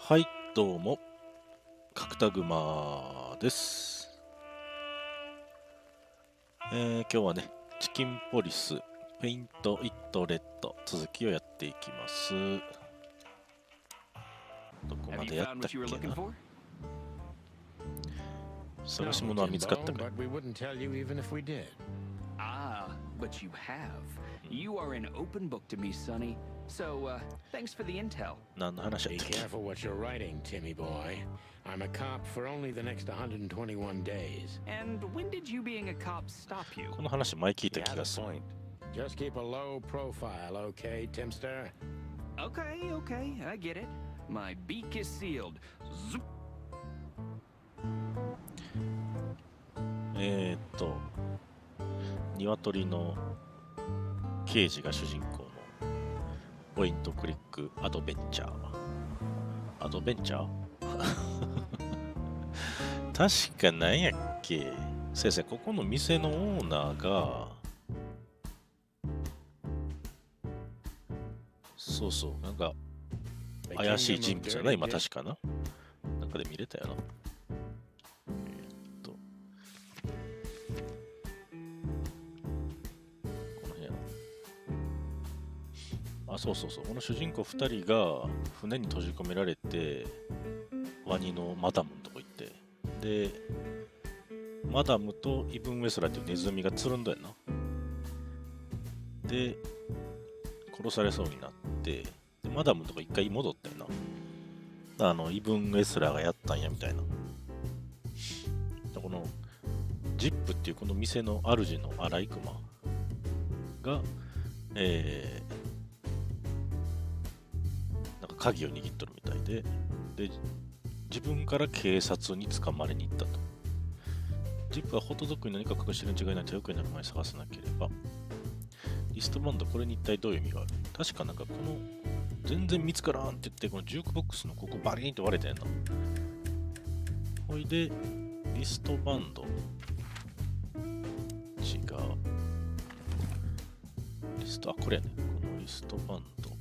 はい、どうも、kakutagumaです。今日はね、チキンポリス、ペイント・イット・レッド、続きをやっていきます。どこまでやったっけな。探し物は見つかったか。But you have. You are an open book to me, Sonny. So, thanks for the intel. Be careful what you're writing, Timmy boy. I'm a cop for only the next 121 days. And when did you being a cop stop you? この話前聞いた気がする。Just keep a low profile, okay, Timster? Okay, I get it. My beak is sealed. Zoop. ニワトリの刑事が主人公のポイントクリックアドベンチャー。アドベンチャー確か何やっけ。先生、ここの店のオーナーがそうそう、なんか怪しい人物やな、今確かな。なんかで見れたよな。そう、この主人公2人が船に閉じ込められてワニのマダムのとこ行って、でマダムとイブン・ウェスラーっていうネズミがつるんだよな。で殺されそうになって、でマダムのとこ一回戻ったよな。イブン・ウェスラーがやったんやみたいな。このジップっていうこの店の主のアライグマが鍵を握っとるみたいで、自分から警察に捕まりに行ったと。ジップはホットドッグに何か隠してるに違いないとよくなる前に探さなければ。リストバンド、これに一体どういう意味がある？確かなんかこの全然見つからんって言って、このジュークボックスのここバリーンと割れたやんな。ほいで、リストバンド。違う。リスト、これやね。このリストバンド。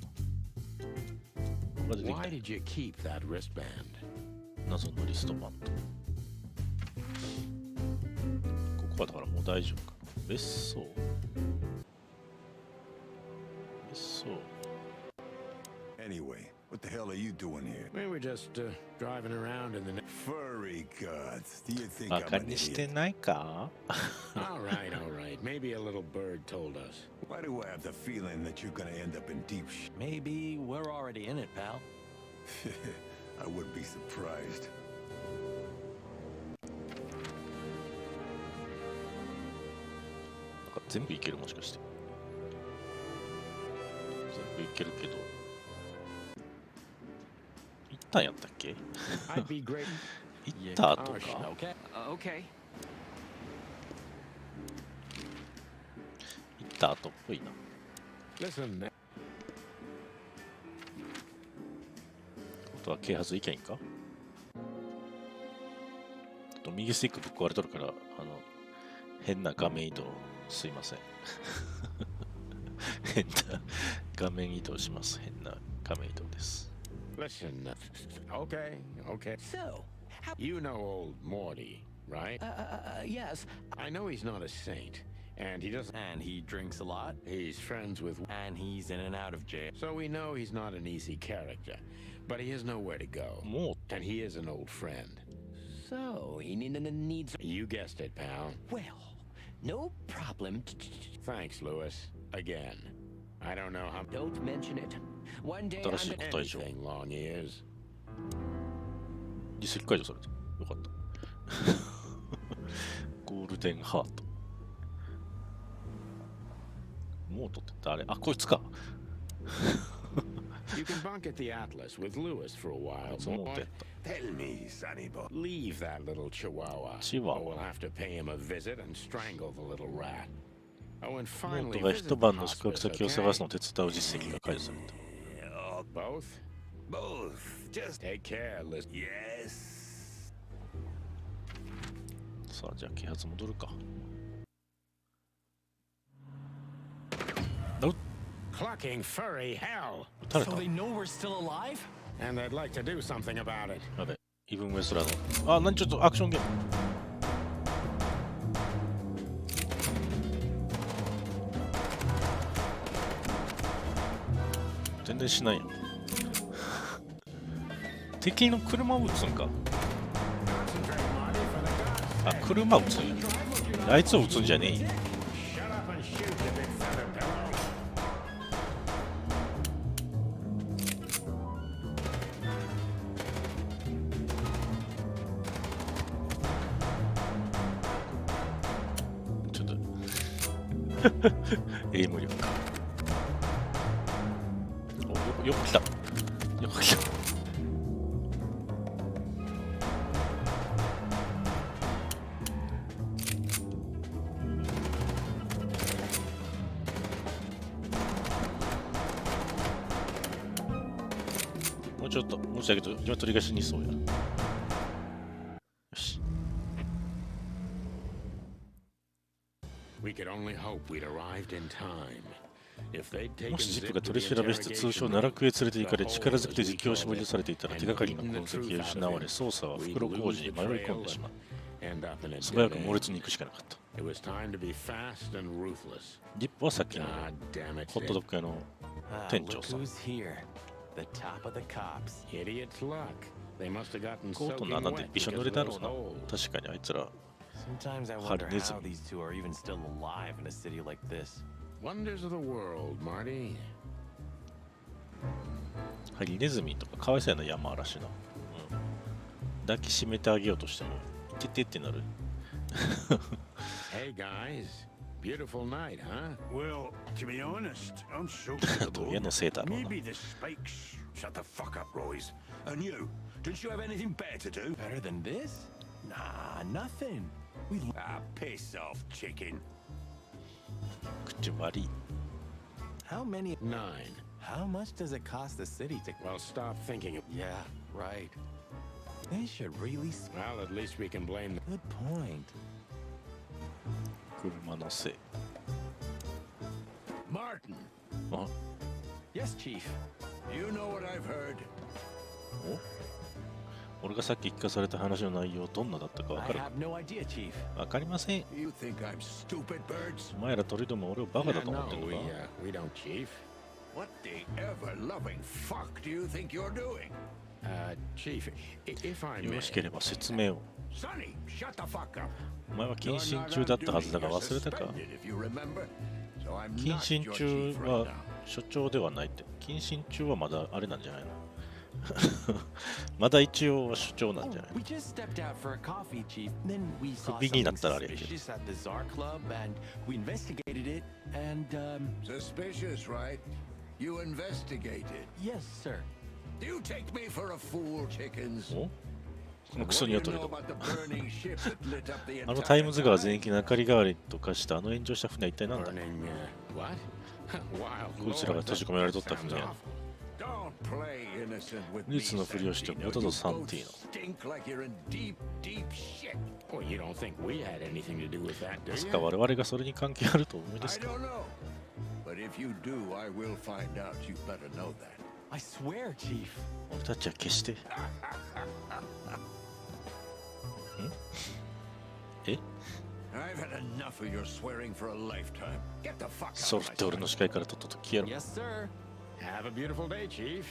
Why did you keep that wristband? 謎のリストバンド。ここはだからもう大丈夫かな。別荘。Anyway, what the hell are you doing here? We were just driving around in the furry gods. Do you think バカにしてないか？ All right. Maybe a little bird told us. Why do I have the feeling that you're gonna end up in deep Maybe we're already in it, pal. I wouldn't be surprised. なんか全部いけるもしかして。全部いけるけど。行ったんやったっけ？ I'd be great. 行った後か。Okay. 行った後っぽいな。Listen. あとは啓発意見か？右スティックぶっ壊れとるから、変な画面移動すいません。変な画面移動します。変な画面移動です。Listen. Okay. So, You know old Morty, right? yes. I know he's not a saint, and he doesn't. And he drinks a lot. He's friends with. And he's in and out of jail. So we know he's not an easy character, but he has nowhere to go. And he is an old friend. So, he needs... You guessed it, pal. Well, no problem. Thanks, Lewis. Again. I don't know how... Don't mention it. One day I'm... Anything, long ears. 実績解除された。よかった。ゴールデンハート。モートって誰？あ、こいつか。You can bunk at the Atlas with Lewis for a while. Tell me, Sonny boy. Leave that little chihuahua. Chihuahua. Or we'll have to pay him a visit and strangle the little rat. Oh, and モー finally, トが visit 一 the 晩の宿泊 hospice, 先を探す okay? のを手伝う実績が解除された。Both? Both. Just Take care, Liz. yes. さあ、じゃあ啓発戻るか。Clucking furry hell. 撃たれ So た。 they know we're still alive? and I'd like to do something about it. やべ、イブン・ウェスラーの。あ、何ちょっとアクションゲーム。全然しないやん。敵の車を撃つんか。あ、車撃つんや。あいつを撃つんじゃねえよ。ちょっとエイム力か。お、よく来た。よく来た。もうちょっと、もうちょっとニワトリが死にそうや。よし。We could only hope we'd arrived in time. If they'd も taken しジップ Zip が to 取 the り調べ室、通称 interrogation 奈落へ room, 連れて行かれ、 the 力ずくで whole 実況を絞り出されていたら、手がかりの痕跡が失われ、捜査は袋小路に迷い込んでしまう。 end up in a 素早 dead く end. 猛烈に行くしかなかった。 It was time to be fast and ruthless. ジップはさっきの Ah, damn it, ホットド Zip. ッグ屋の Ah, 店長 look さん。 who's here. The top of the cops. Idiot's luck. They must have gotten コート soaking の穴で wet びしょ because 濡 of れだ those ろうな。 holes. 確かにあいつら Sometimes I wonder how these two are even still alive in a city like this. Wonders of the world, Marty. ハリネズミとかかわいそうやな山嵐な、うん、抱きしめてあげようとしてもいててってなる。 Hey guys, beautiful night, huh? Well, to be honest, I'm shocked. と親のせいだろうな。 Maybe the spikes. Shut the fuck up, Royce. And you, didn't you have anything better to do? Better than this? Nah, nothing. We Ah, piss off, chicken. 口悪い。 How many? 9. How much does it cost the city to? Well, stop thinking of... Yeah, right. They should really. Well, at least we can blame them. Good point. 車のせい。 Martin, あ、 Yes, Chief. you know what I've heard? お俺がさっき聞かされた話の内容どんなだったかわ I かるか have no idea, Chief. わかりません。 You think I'm stupid, birds? お前ら鳥ども俺をバカだ Yeah, と思ってん no, のか we don't, Chief. What the ever-loving fuck do you think you're doing? Chief, if I よ may... ろしければ説明を。 Sonny, shut the fuck up. お前は謹 You're 慎 not 中だ on ったはずだ duty. が You're 忘れたか suspended, if you remember. So I'm 謹 not 慎 your 中 chief right は now. 所長ではないって。謹慎中はまだあれなんじゃないのまだ一応所長なんじゃない We just stepped out for a coffee, Chief. Then we saw 首にな something ったらあれやけど。 suspicious at the Czar Club, and we investigated it. And Suspicious, right? You investigated. yes, sir. Do you take me for a fool, chickens? おこの What クソ do ニ you ワトリ know ど about the burning ship that lit up the あの entire タイムズ川全 time? 域の明かり代わりと化したあの炎上した船は一体何だ Burning, what? Wild こいつらが Lord, 閉じ込められとった that 船や sounds Don't play innocent with 無実のふりをして元々サンティーノ stink like you're in deep, deep shit. awful. Well, you don't think we had anything to do with that, do まさ you? か我々がそれに関係あるとお思いで I すか don't know. But if you do, I will find out. You better know that. I swear, Chief. 俺たちは決してんえ I've had enough of your swearing for a lifetime. Get the fuck ソ out ル of って my 俺の視界からとっとと消えろ Yes, sir. Have a beautiful day, Chief.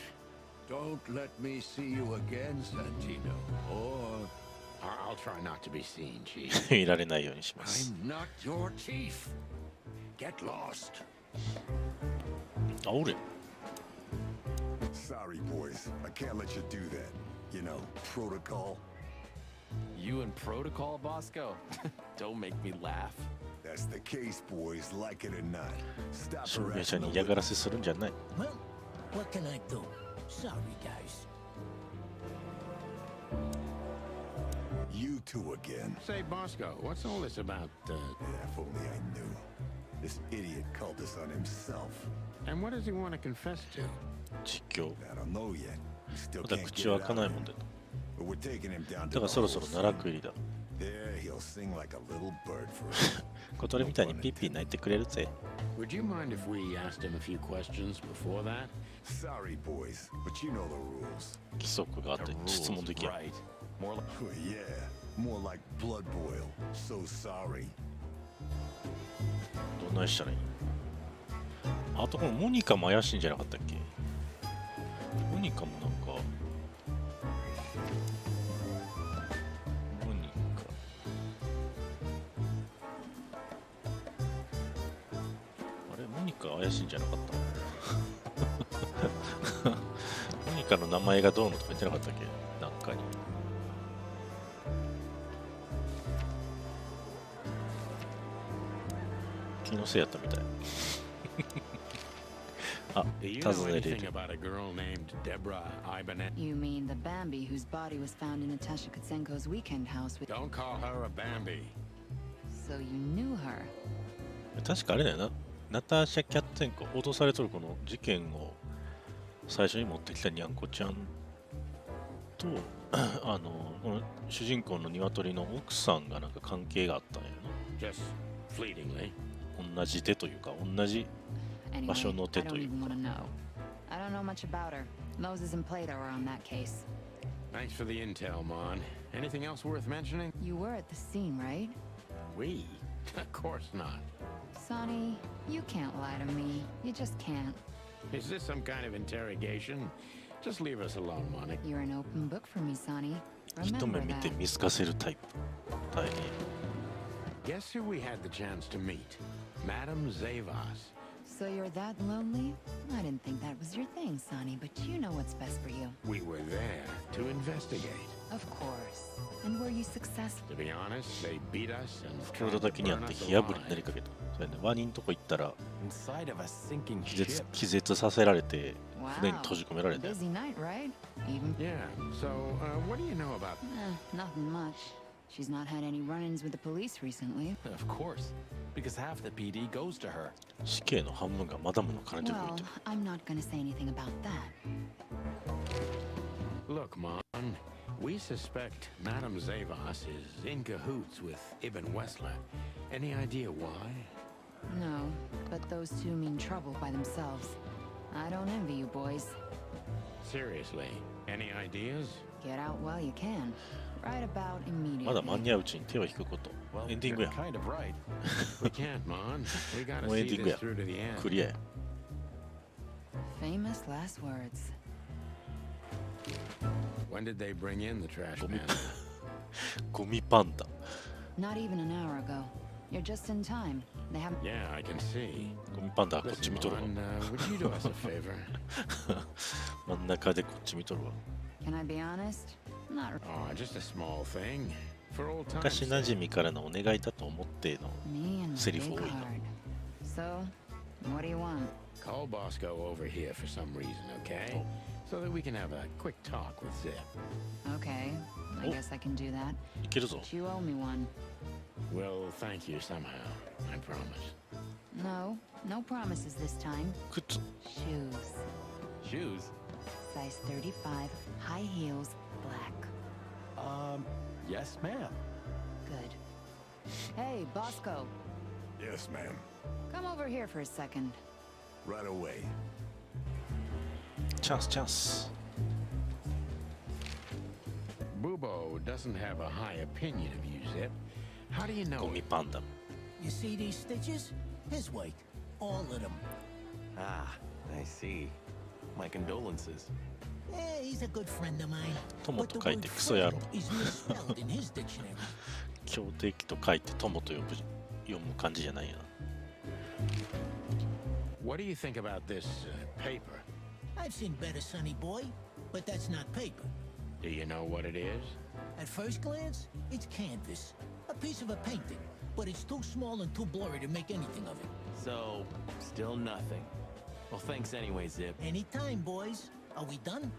Don't let me see you again, Santino. Or I'll try not to be seen, Chief. 見られないようにします I'm not your chief. Get lost. あ俺 Sorry, boys. I can't let you do that. You know, protocol. You in protocol, Bosco? Don't make me laugh. That's the case, boys. Like it or not. Stop 証明者 harassing に the 嫌がらせするんじゃない Well, what can I do? Sorry, guys. You two again. Say, Bosco, what's all this about, Yeah, if only I knew. This idiot called us on himself. and what does he want to confess to? 実況 I don't know yet. We still まだ can't 口 get は it 開か out ない of もん him. で But we're taking him down だ to から the そろそろ whole 奈落 scene. 入りだ There, he'll sing like a little bird for us. 小鳥みたいにピッピ泣いてくれるぜ。Would you mind if we asked him a few questions before that? Sorry, boys, but you know the rules. 規則があって質問できや。Right. More like Yeah, more like blood boil. So sorry. どんなしたらいい？あとこのモニカも怪しいんじゃなかったっけ？モニカもなんかモニカあれモニカ怪しいんじゃなかったモニカの名前がどうのとか言ってなかったっけ？なんかに気のせいやったみたいあ、 Do you know 尋ねれ anything る about a girl named Deborah Ibanez? You mean the Bambi whose body was found in Natasha Kutsenko's weekend house with... Don't call her a Bambi. So you knew her? 確かあれだよな、ナターシャ・キャッツェンコ、脅されとるこの事件を最初に持ってきたニャンコちゃんとこの主人公の鶏の奥さんがなんか関係があったんや Just fleetingly. な。同じ手というか同じ Anyway, 場所の I 手と don't いう even か want to know. I don't know much about her. Moses and Plato are on that case. Thanks for the intel, Mon. Anything else worth mentioning? You were at the scene, right? We? Of course not. Sonny, you can't lie to me. You just can't. Is this some kind of interrogation? Just leave us alone, Monica. You're an open book for me, Sonny. 一目 Remember 見て that. 見透かせるタイプ。大変。 Guess who we had the chance to meet? Madame Zavas. So you're that lonely? I didn't think that was your thing, Sonny, but you know what's best for you. We were there to investigate. Of course. And were you successful? To be hon船 they beat us and 袋 tried to 叩きにあ burn って us 火あぶりにな alive. りかけた。それでワニんとこ行ったら inside of a sinking 気 ship. 絶させられて Wow. 船に閉じ込められたよ。 Busy night, right? Even... Yeah, so what do you know about... Nothing much. She's not had any run-ins with the police recently. Of course, because half the PD goes to her. 死刑の半分がマダムの彼女に置い Well, てる。 I'm not gonna say anything about that. Look, Mon, we suspect Madame Zavas is in cahoots with Ibn Wessler. Any idea why? No, but those two mean trouble by themselves. I don't envy you boys. Seriously, any ideas? Get out while you can. Right about まだ間 immediately. に合ううちに手を引くこと。 Well, エンディング you're や。 kind of right. We can't, Mon. We gotta もうエン see ディング this や。 through to the end. クリアや。 Famous last words. When did they bring in the trash man? ゴミパンダ。 Not even an hour ago. You're just in time. They haven't... Yeah, I can see. ゴミパンダはこっち Listen, 見とるわ。 Mon, would you do us a favor? 真ん中でこっち見とるわ。 Can I be honest? Not Oh, just a small thing. For old times. 昔馴染みからのお願いだと思っての me and my セリフ big 多いな。 heart. So, what do you want? Call Bosco over here for some reason, okay? So that we can have a quick talk with Zip. Okay, I Oh. guess I can do that. いけるぞ。 But you owe me one. We'll thank you somehow. I promise. No, no promises this time. 靴。 Shoes. Shoes? Size 35, high heels, black. Yes, ma'am. Good. Hey, Bosco, Yes, ma'am. come over here for a second. Right away. チャンスチャンス。 Bubo doesn't have a high opinion of you, Zip. How do you know ゴミパンダ。 You see these stitches? His weight. All of them. Ah, I see. My condolences. Eh, he's a good friend of mine. 友 But と the 書い word てクソ野郎。 friend is misspelled in his dictionary. 強敵と書いて友と読む感じじゃないよな。 What do you think about this paper? I've seen better, Sonny boy, but that's not paper. Do you know what it is? At first glance, it's canvas. A piece of a painting, but it's too small and too blurry to make anything of it. So, still nothing. Well, thanks anyway, Zip. Anytime, boys. Are we done?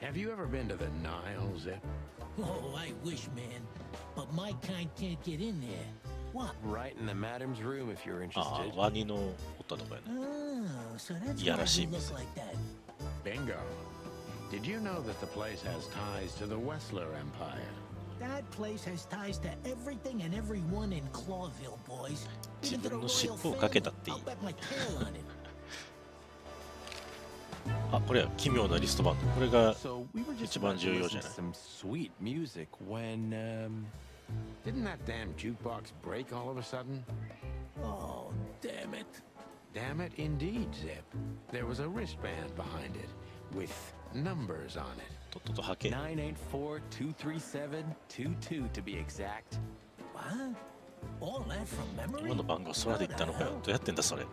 Have you ever been to the Nile, Zip? Oh, I wish, man. But my kind can't get in there. What? Right in the madam's room if you're ああ、 interested. ワニのおったとかやね。 Oh, so that's Yeah, why I see you look this. like that. Bingo. Did you know that the place has ties to the Wessler Empire? That place has ties to everything and everyone in Clawville, boys. Even to the royal family. I'll bet my tail on it. あ、これは奇妙なリストバンド。これが So we were just 一番 about to 重要じ listen ゃ to ない。 some sweet music when Didn't that damn jukebox break all of a sudden? Oh, damn it. Damn it, indeed, Zip. There was a wristband behind it with numbers on it. とっととはけ。 984-237-22 to be exact. What? All that from 今 memory? の番号空で言ったのかよ。どうやってんだそれ。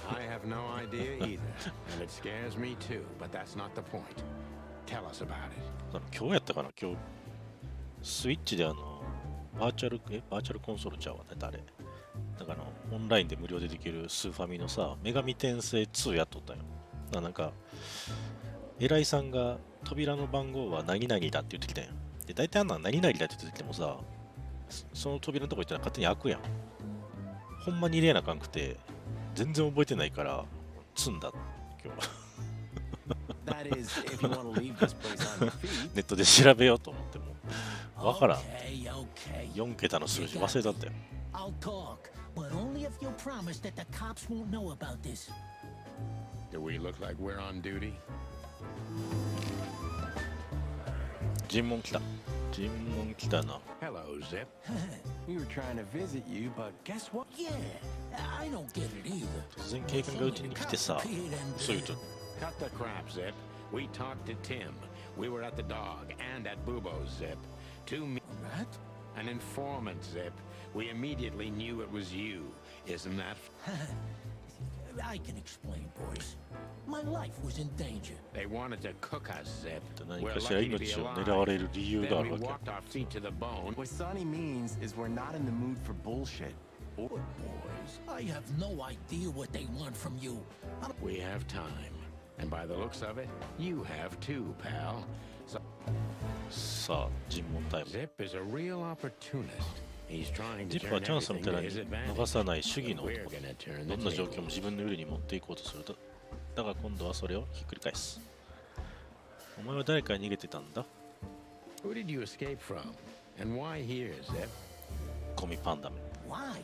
I have no idea either, and it scares me too, but that's not the point. Tell us about it. 今日やったかな今日。スイッチでバーチャルコンソールちゃうわね、誰。だからオンラインで無料でできるスーファミのさ、女神転生2やっとったよ。なんか、偉いさんが扉の番号は何々だって言ってきたんや。で、大体あんな何々だって言ってきてもさ、その扉のとこ行ったら勝手に開くやん。ほんまに入れなあかんくて、全然覚えてないから、積んだ、今日。That is, if you want to leave this place on your feet. ネットで調べようと思っても、わからん。 Okay, okay. 4桁の数字忘れたったよ。 I'll talk, but only if you promise that the cops won't know about this. Do we look like we're on duty? 尋問来た。尋問来たな。 Hello, Zip. We were trying to visit you, but guess what? Yeah, I don't get it either. 突然警官がうちに来てさ、そう言うと、 Cut the crap, Zip. We talked to Tim. We were at the dog and at Bubo's, Zip. What? An informant, Zip. We immediately knew it was you. Isn't that? I can explain, boys. My life was in danger. They wanted to cook us, Zip. 何 We're かしら lucky to be 命を狙われ alive. る理由があ Then る we わけ。 walked our feet to the bone. What Sonny means is we're not in the mood for bullshit. But boys, I have no idea what they want from you. We have time. And by the looks of it, you have too, pal. So さあ、尋問タイム。 Zip is a real opportunist. He's trying ジ to ップは turn チャンスを everything 見た to ら his 逃 advantage. さない主義の We're 男。 gonna turn ど the んな状況も tables. 自分の有利に持っていこうとすると。だが今度はそれをひっくり返す。お前は誰かに逃げてたんだ Who did you escape from? And why here, Zip? ゴミパンダめ。 Why?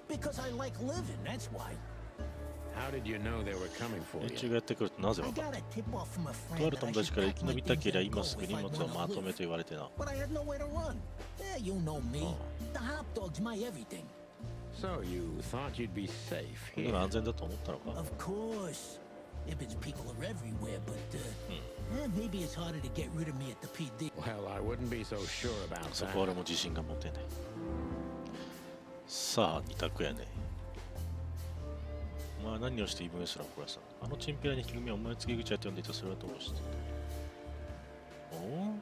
Because I like living, that's why. How did you know they were coming for 連中 you? がやってくるとなぜ I わかる got a tip off from a とあ friend る that 友 I 達 should から生 pack き延 my びたけ things りゃ and 今 go すぐ if 荷 I 物を wanna まとめ live. と言われてな。 But I had nowhere to run. Yeah, you know me. Oh. The hot dog's my everything. So you thought you'd be safe こんな here? の安全だと思ったのか Of course. Ibben's people are everywhere, but maybe it's harder to get rid of me at the PD. Well, I wouldn't be so sure about そこは that. 俺も自信が持てない。さあ、二択やね。お前は何をしてイブンスラを殺したのあのチンピラにひぐみはお前の告げ口やって呼んでいた。それはどうしておお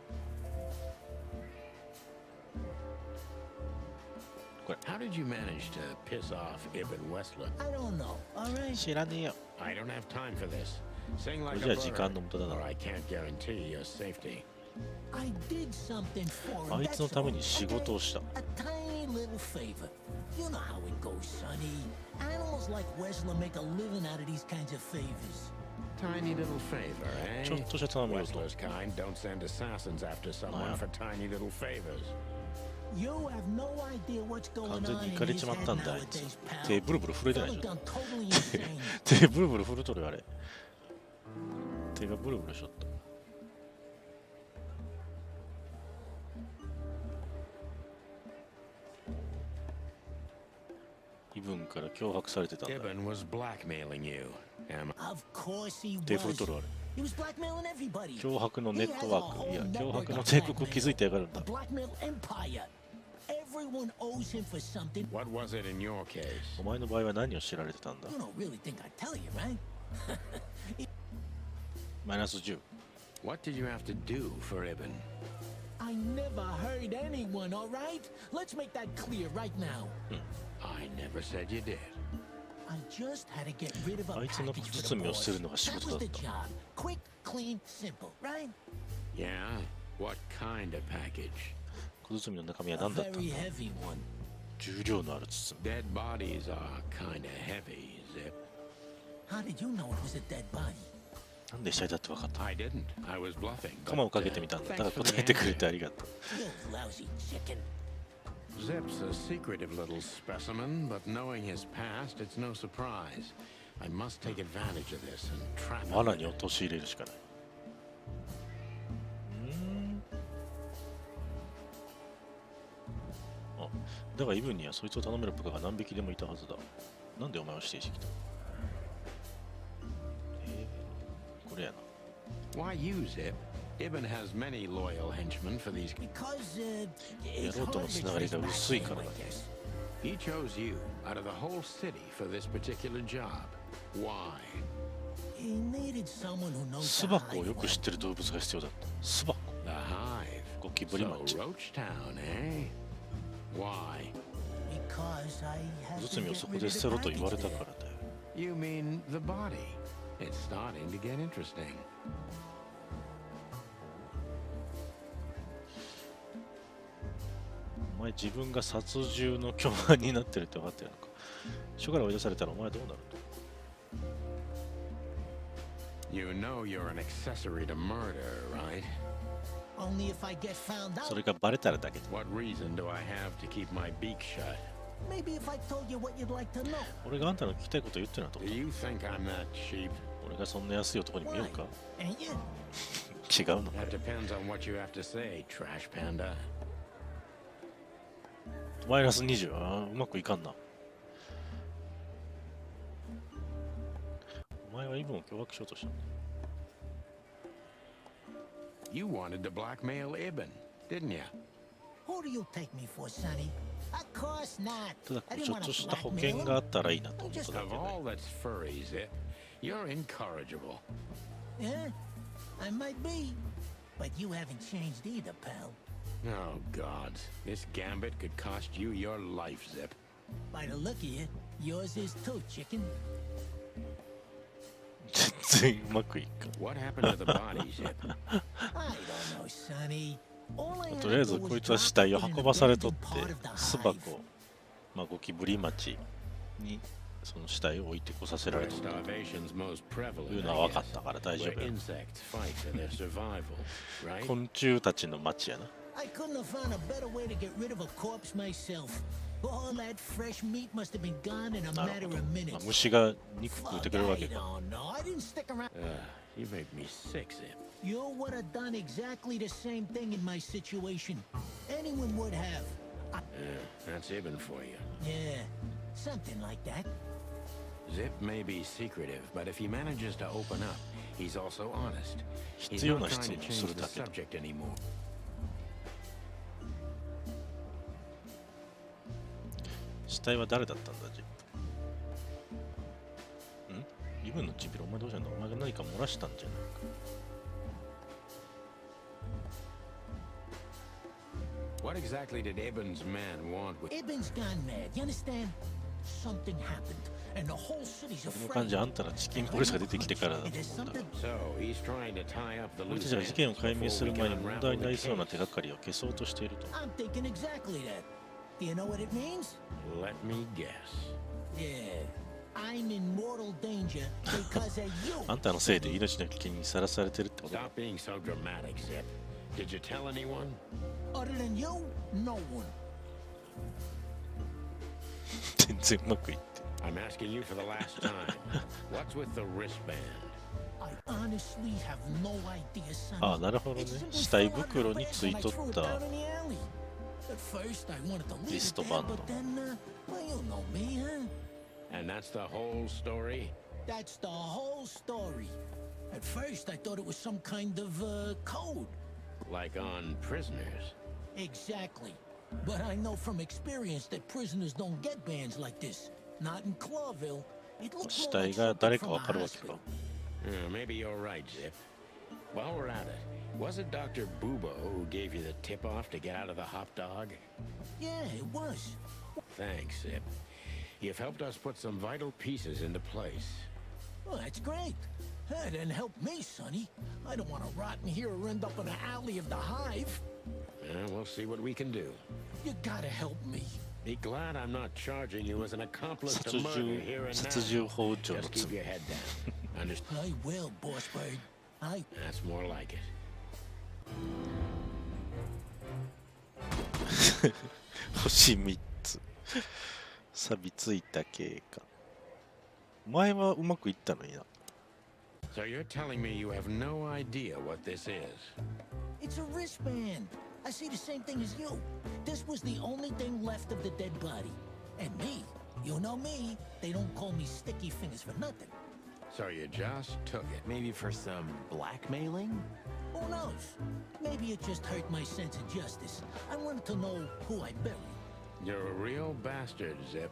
How did you manage to piss off Ibn Wessler? I don't know, all right? 知らねえよ。 I don't have time for this. Sing こ like れ a じゃ時 bird, 間の無駄だ or な。 I can't guarantee your safety. I did something for him. あいつの that's ために all, 仕事をした。 okay? A tiny little favor. You know how it goes, Sonny. Animals like Wessler make a living out of these kinds of favors. Tiny little favor, eh? ちょっとした頼み事。 Wessler's kind don't send assassins after someone Naja. for tiny little favors. You have no idea what's going 完全 on に in イカれ his ちまっ head たんだ、あいつ nowadays, pal. 手ブルブル震えてない Fella でしょ gone totally insane. 手ブルブル震えとるよ、あれ。手がブルブルしとった。イブンから脅迫されてたんだ。 Ibn was blackmailing you. Am Of course he 手振る was. とるあれ。 He was blackmailing everybody. 脅迫のネットワーク。いや、脅迫の帝国を築いてやがるん A だ。 blackmail empire. Everyone owes him for something. What was it in your case? お前の場合は何を知られてたんだ You don't really think I'd tell you, right? マイナス10。 What did you have to do for Ibn? I never hurt anyone, all right? Let's make that clear right now. I never said you did. I just had to get rid of a あいつの package for the 包みを boss. 捨てるのが仕 That 事 was だっ the た。 job. Quick, clean, simple, right? Yeah? What kind of package? 小包の中身は A 何だったん very だ heavy one. 重量のある包み。 Dead bodies are kinda heavy, Zip. How did you know it was a dead body? なんで死体だって分かった？ I didn't. I was bluffing. 鎌をかけてみたんだ。だから Thanks for 答 the えてくれ answer. てありがとう。 You lousy chicken. Zip's a secretive little specimen, but knowing his past, it's no surprise. I must take advantage of this and trap him. 罠に陥れるしかない。あ、だがイブンにはそいつを頼める部下が何匹でもいたはずだ。なんでお前を指定してきた？これやな。 Why you, Zip? Ibn has many loyal henchmen for these. Because, や it's ろうとの hard つ to ながり trace が back 薄い then, から I だ。 guess. He chose you out of the whole city for this particular job. Why? He needed someone who knows 巣 the 箱を hive よく知ってる動物が必要だった。巣箱。 The hive. ゴキブリ So 町。 Roach Town, eh? Why? because I have ズ to ツミを get そこ rid で of 捨 the てろと言われ package た there. からだよ。 You mean the body? It's starting to get interesting. お前自分が殺獣の共犯になってるって分かってるのか。署から追い出されたらお前はどうなると？ You know you're an accessory to murder, right? Only if I get found そ out. れがバレたらだけだ。 What reason do I have to keep my beak shut? Maybe if I told you what you'd like to know. 俺があんたの聞きたいこと言ってるのはどう Do だ？ you think I'm that cheap? 俺がそんな安い男に見えるか？ Ain't you? 違うのか That よ。 depends on what you have to say, trash panda. マイナス20。あーうまくいかんな。お前はイブンを脅迫しようとしたんだ。 You wanted to blackmail Ibn, didn't you? Who do you take me for, Sonny? Of course not. ただこ I う didn't ちょっ want と to した保 blackmail 険が him. あったらいいなと思っただ Of けで。 all that's furry, Zip, you're incorrigible. Yeah, I might be. But you haven't changed either, pal. Oh, God. This gambit could cost you your life, Zip. By the look of you, yours is too, chicken. 全然うまくいく。 What happened to the body, Zip? I don't know, Sonny. All I とりあえ had ず to do こい was つは drop 死体を it in 運 an ばされとっ abandoned て part of the 巣 hive. 箱、まあ、ゴキブリ町にその死体を置いてこさせられ Where たと starvation's most いう prevalent, のは I 分かっ guess. たから大丈 Where 夫や。 insects fight for their survival, right? 昆虫たちの町やな。 I couldn't have found a better way to get rid of a corpse myself. All that fresh meat must have been gone in a な matter るほ of ど。まあ minutes. 虫が肉食う Fuck, てくれるわ I けか。 don't know. I didn't stick around. You make me sick, Zip. You would have done exactly the same thing in my situation. Anyone would have. That's Ibn for you. Yeah, something like that. Zip may be secretive, but if he manages to open up, he's also honest. He's 必要 not な trying 質 to 問をす change る the だけだ。 subject anymore. 死体は誰だったんだ、ジップ。ん？イブンのちびる、お前どうしたんだ？お前が何か漏らしたんじゃないか。 What exactly did Ibn's man want with... Ibn's gone mad. You understand? Something happened, and the whole city's この afraid. 感じあんたらチキンポリスが出てきてからだと There's 思うんだ something. が。 So, he's trying to tie up the 俺た loose ちが事件を ends 解明する before 前 we に can 問 unravel 題にな the りそうな case. 手がかりを消そうとしていると。 I'm thinking exactly that. Do you know what it means? Let me guess. Yeah. I'm in mortal danger because of you. あんたのせいで命の危険にさらされてるってことだ。 Stop being so dramatic, Zip. Did you tell anyone? Other than you, no one. 全然うまくいって。 I'm asking you for the last time. What's with the wristband? I honestly have no idea, son. ああ、なるほどね。死体袋についとった At first, I wanted to leave it there, リストバンド。 but then, well, you know me, huh? And that's the whole story? That's the whole story. At first, I thought it was some kind of code. Like on prisoners? Exactly. But I know from experience that prisoners don't get bands like this. Not in Clawville. It looks 死 more 体 like が something 誰か from わ a かるわけ hospital. か。 Maybe you're right, Zip. While we're at it, was it Dr. Bubo who gave you the tip-off to get out of the hop dog? Yeah, it was. Thanks, Zip. You've helped us put some vital pieces into place. Well, that's great. That didn't help me, Sonny. I don't want to rot in here or end up in the alley of the hive. We'll see what we can do. You gotta help me. Be glad I'm not charging you as an accomplice to 殺 murder 獣 here and 殺 now. 獣包丁の Just keep 罪。 your head down. Understand? I will, boss bird. That's more like it. 星3つ。錆びついた警官。前はうまくいったのにな。So you're telling me you have no idea what this is? It's a wristband. I see the same thing as you. This was the only thing left of the dead body. And me, you know me, they don't call me Sticky Fingers for nothing. So you just took it. Maybe for some blackmailing? Who knows? Maybe it just hurt my sense of justice. I wanted to know who I buried. You're a real bastard, Zip.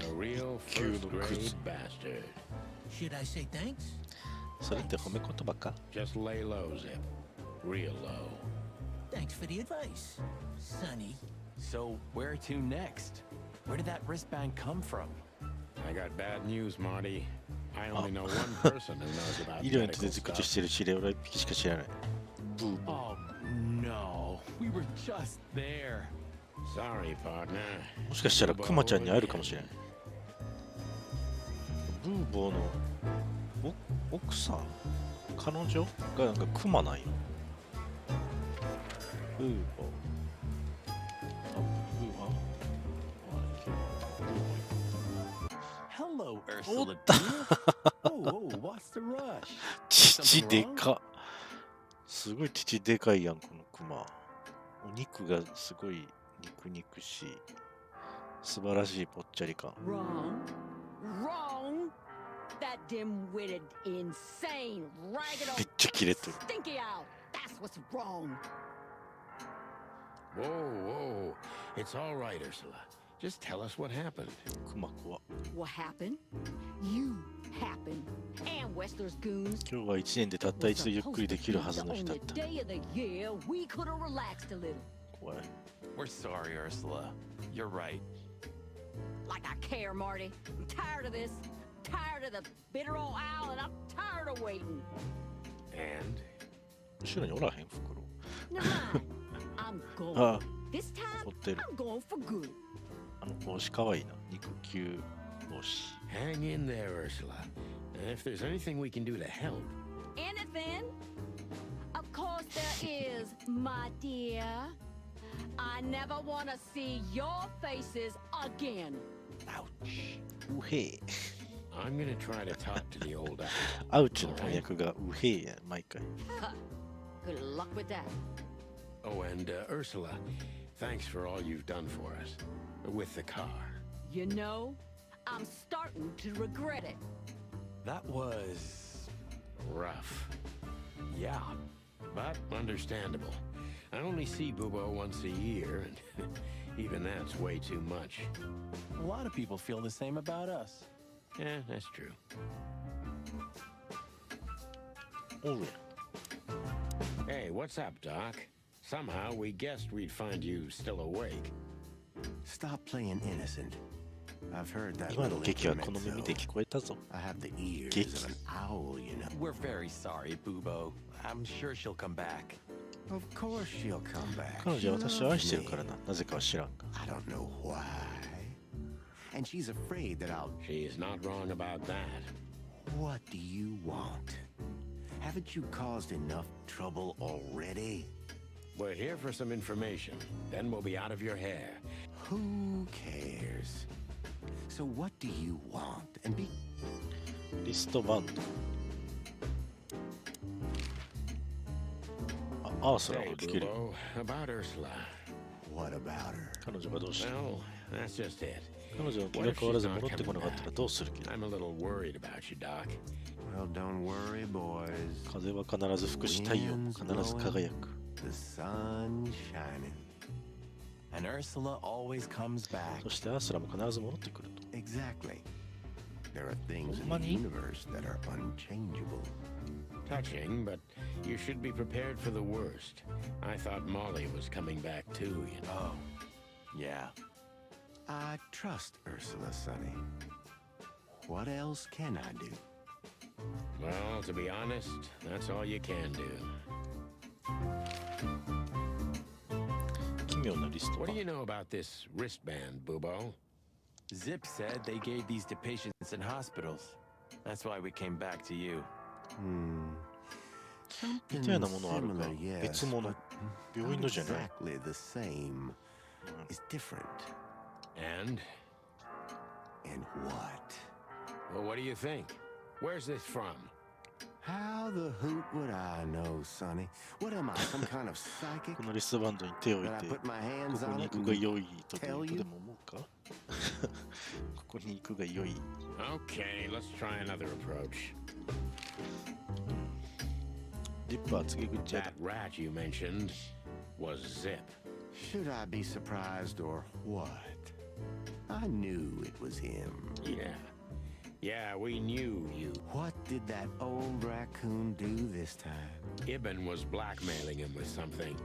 A real first-grade bastard. Should I say thanks? それって褒め言葉か？ Just lay low, Zip. Real low. Thanks for the advice, Sonny. So, where to next? Where did that wristband come from? I got bad news, Marty. I only know one person who knows about 医療に手 medical 口 stuff. してる指令俺は1匹しか知らない。ブーブー。 Oh, no. We were just there. Sorry, partner. もしかしたらクマちゃんに会えるかもしれない。ブーボーの奥さん彼女がなんかクマなんよ。ブーボー。あ、ブーボー。Hello, お Ursula. った Oh, what's the rush? 父でか。すごい父でかいやん、このクマ。お肉がすごい肉々しい。素晴らしいぽっちゃり感。 Wrong. Wrong. That dim-witted, insane, ragged めっ old ちゃキレてる。 stinky owl. That's what's wrong. Whoa, whoa. It's all right, Ursula. Just tell us what happened. クマ怖。 What happened? You happened. And Westler's goons. 今日は1年でたった一度ゆっくりできるはず The の日だっ only た。 day of the year we could have relaxed a little. 怖い。 We're sorry, Ursula. You're right. Like I care, Marty. I'm tired of this. Tired of the bitter old owl, and I'm tired of waiting. And? 後ろにおらへん袋。 Never mind. I'm going. あ、 This time, 怒ってる。 I'm going for good. あの帽子かわいいな。肉球帽子。 Hang in there, Ursula. And if there's anything we can do to help. Anything? Of course there is, my dear. I never want to see your faces again. Ouch. うへえ。 I'm gonna try to talk to the old owl. アウチの翻訳がうへえや、毎回。 Good luck with that. Oh, and Ursula, thanks for all you've done for us. With the car. You know, I'm starting to regret it. That was... Rough. yeah. But understandable. I only see Bubo once a year, and even that's way too much. A lot of people feel the same about us. Yeah, that's true. おうや。 Hey, what's up, Doc? Somehow we guessed we'd find you still awake. Stop playing innocent. I've heard that 今の little 劇はこの intermezzo. 耳で聞こえたぞ。 I have the ears Geek. of an owl, you know. We're very sorry, Boobo. I'm sure she'll come back. Of course she'll come back. 彼 She 女は私を loves 愛してる me. からな。なぜかは知らんが。 I don't know why. And she's afraid that I'll... She's not wrong about that. What do you want? Haven't you caused enough trouble already? We're here for some information. Then we'll be out of your hair. Who cares? So what do you want? And be... リストバンド。あ、アースラ Hey, が聞ける。 Bubo, about Ursula. What about her? 彼女がどうした Well, that's just it. 彼女の気が変わらず戻ってこなかったらどうする気だ I'm a little worried about you, Doc. Well, don't worry, boys. 風は必ず吹くし太陽も必ず輝く。 The sun's shining. And Ursula always comes back. そしてアースラも必ず戻ってくると。 Exactly. There are things in the Money? universe that are unchangeable. Touching, but you should be prepared for the worst. I thought Molly was coming back too, you know. Oh, yeah. I trust Ursula, Sonny. What else can I do? Well, to be honest, that's all you can do. 奇妙なリスト What バ do ン you know about this wristband, Bubo? Zip said they gave these to patients in hospitals. That's why we came back to you. 似たようなものはあるが、別物。病院のじゃない。 Exactly the same. It's different. And? And what? Well, what do you think? Where's this from? How the hoot would I know, Sonny? What am I, some kind of psychic? このリストバンドに手を置い That I て、 put my こ hands こ on に it 行くが and 良いと tell で you? も思うかここに行くが良い。 Okay, let's try another approach. リッパー告げ口やだ That。rat you mentioned was Zip. Should I be surprised or what? I knew it was him. Yeah. Yeah, we knew you. What did that old raccoon do this time? Ibn was blackmailing him with something.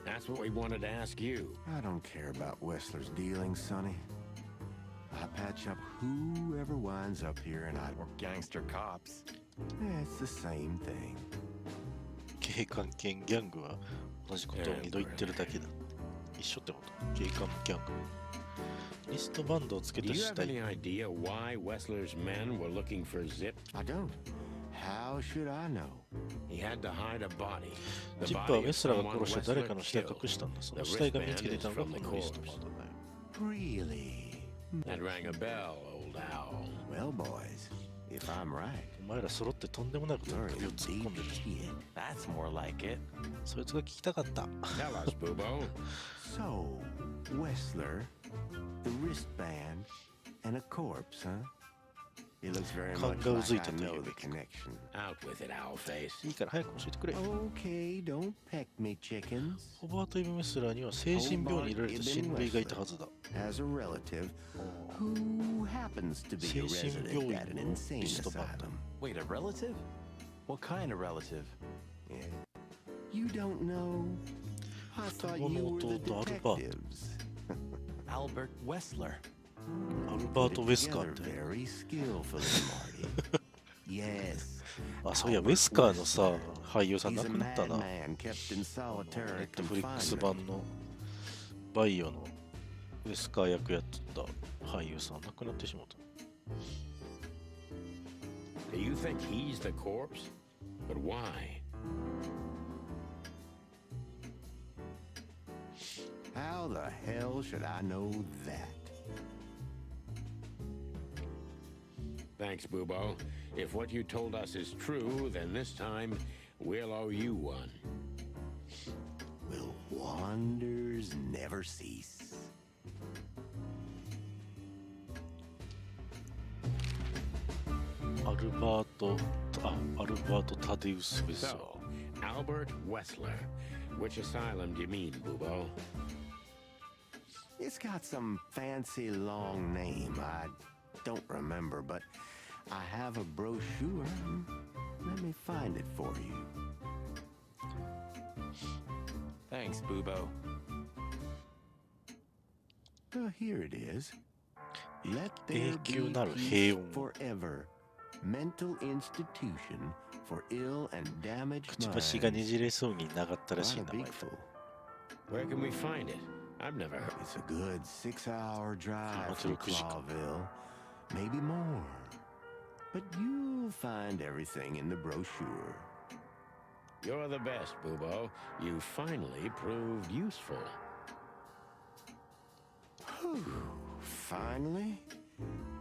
That's what we wanted to ask you. I don't care about Wessler's dealings, Sonny. I patch up whoever winds up here and I... Or gangster cops. It's the same thing. 警官兼ギャングは同じことを2度言ってるだけだ。一緒ってこと警官もギャング。リストバンドをつけ Do た you 死 have 体。 any idea why Wessler's men were looking for Zip? I don't. How should I know? He had to hide a body. ジ The ップはウ body ェ of スラーが someone 殺した誰か Wessler の死体を killed. 隠したんだ。その The 死体が見 wristband つけていたの is が from こ the のリストバン corpse. ドだよ。 Really? That rang a bell, old owl. Well, boys, if I'm right, お前ら揃ってとんでもないことに you're 首を in 突っ込ん deep でる。 shit. That's more like it. そいつが聞きたかった。 Tell us, Boobo. So, Wessler, the wristband, and a corpse, huh? It looks very much like I know the connection. Out with it, Owlface. いいから早く教えてくれ。 Okay, don't peck me, chickens. ホバート・イブ・ウェスラーには精神病に入れられた親類がいたはずだ。 Has a relative who happens to be a resident at an insane asylum. Wait, a relative? What kind of relative? Yeah. You don't know? I thought you were the detectives. Albert Wessler. アルバート・ウェスカー Together って。 very skillfully, Marty. Yes. あ、そういや、ウェスカーのさ、俳優さん He's 亡 a くなったな。 madman kept in ネ solitary ットフリックス confinement. 版のバイオのウェスカー役やってた俳優さん亡くなってしまった。 Do you think he's the corpse? But why? How the hell should I know that? Thanks, Boobo. If what you told us is true, then this time we'll owe you one. Will wonders never cease? アルバート・タデウス・ウェスラー。 So, Albert Wessler. Which asylum do you mean, Boobo? It's got some fancy long name. I don't remember, but I have a brochure. Let me find it for you. Thanks, Boobo. Here it is. Let 永 there 久 be なる peace 平穏。 forever. Mental institution for ill and damaged くちばしがね minds. じれそうに長ったらしい What 名 a 前 big だ。 fool. Where can we find it? I've never heard. It's a good 6-hour drive from 6時間。 Clawville. Maybe more. But you'll find everything in the brochure. You're the best, Boobo. You finally proved useful. Finally?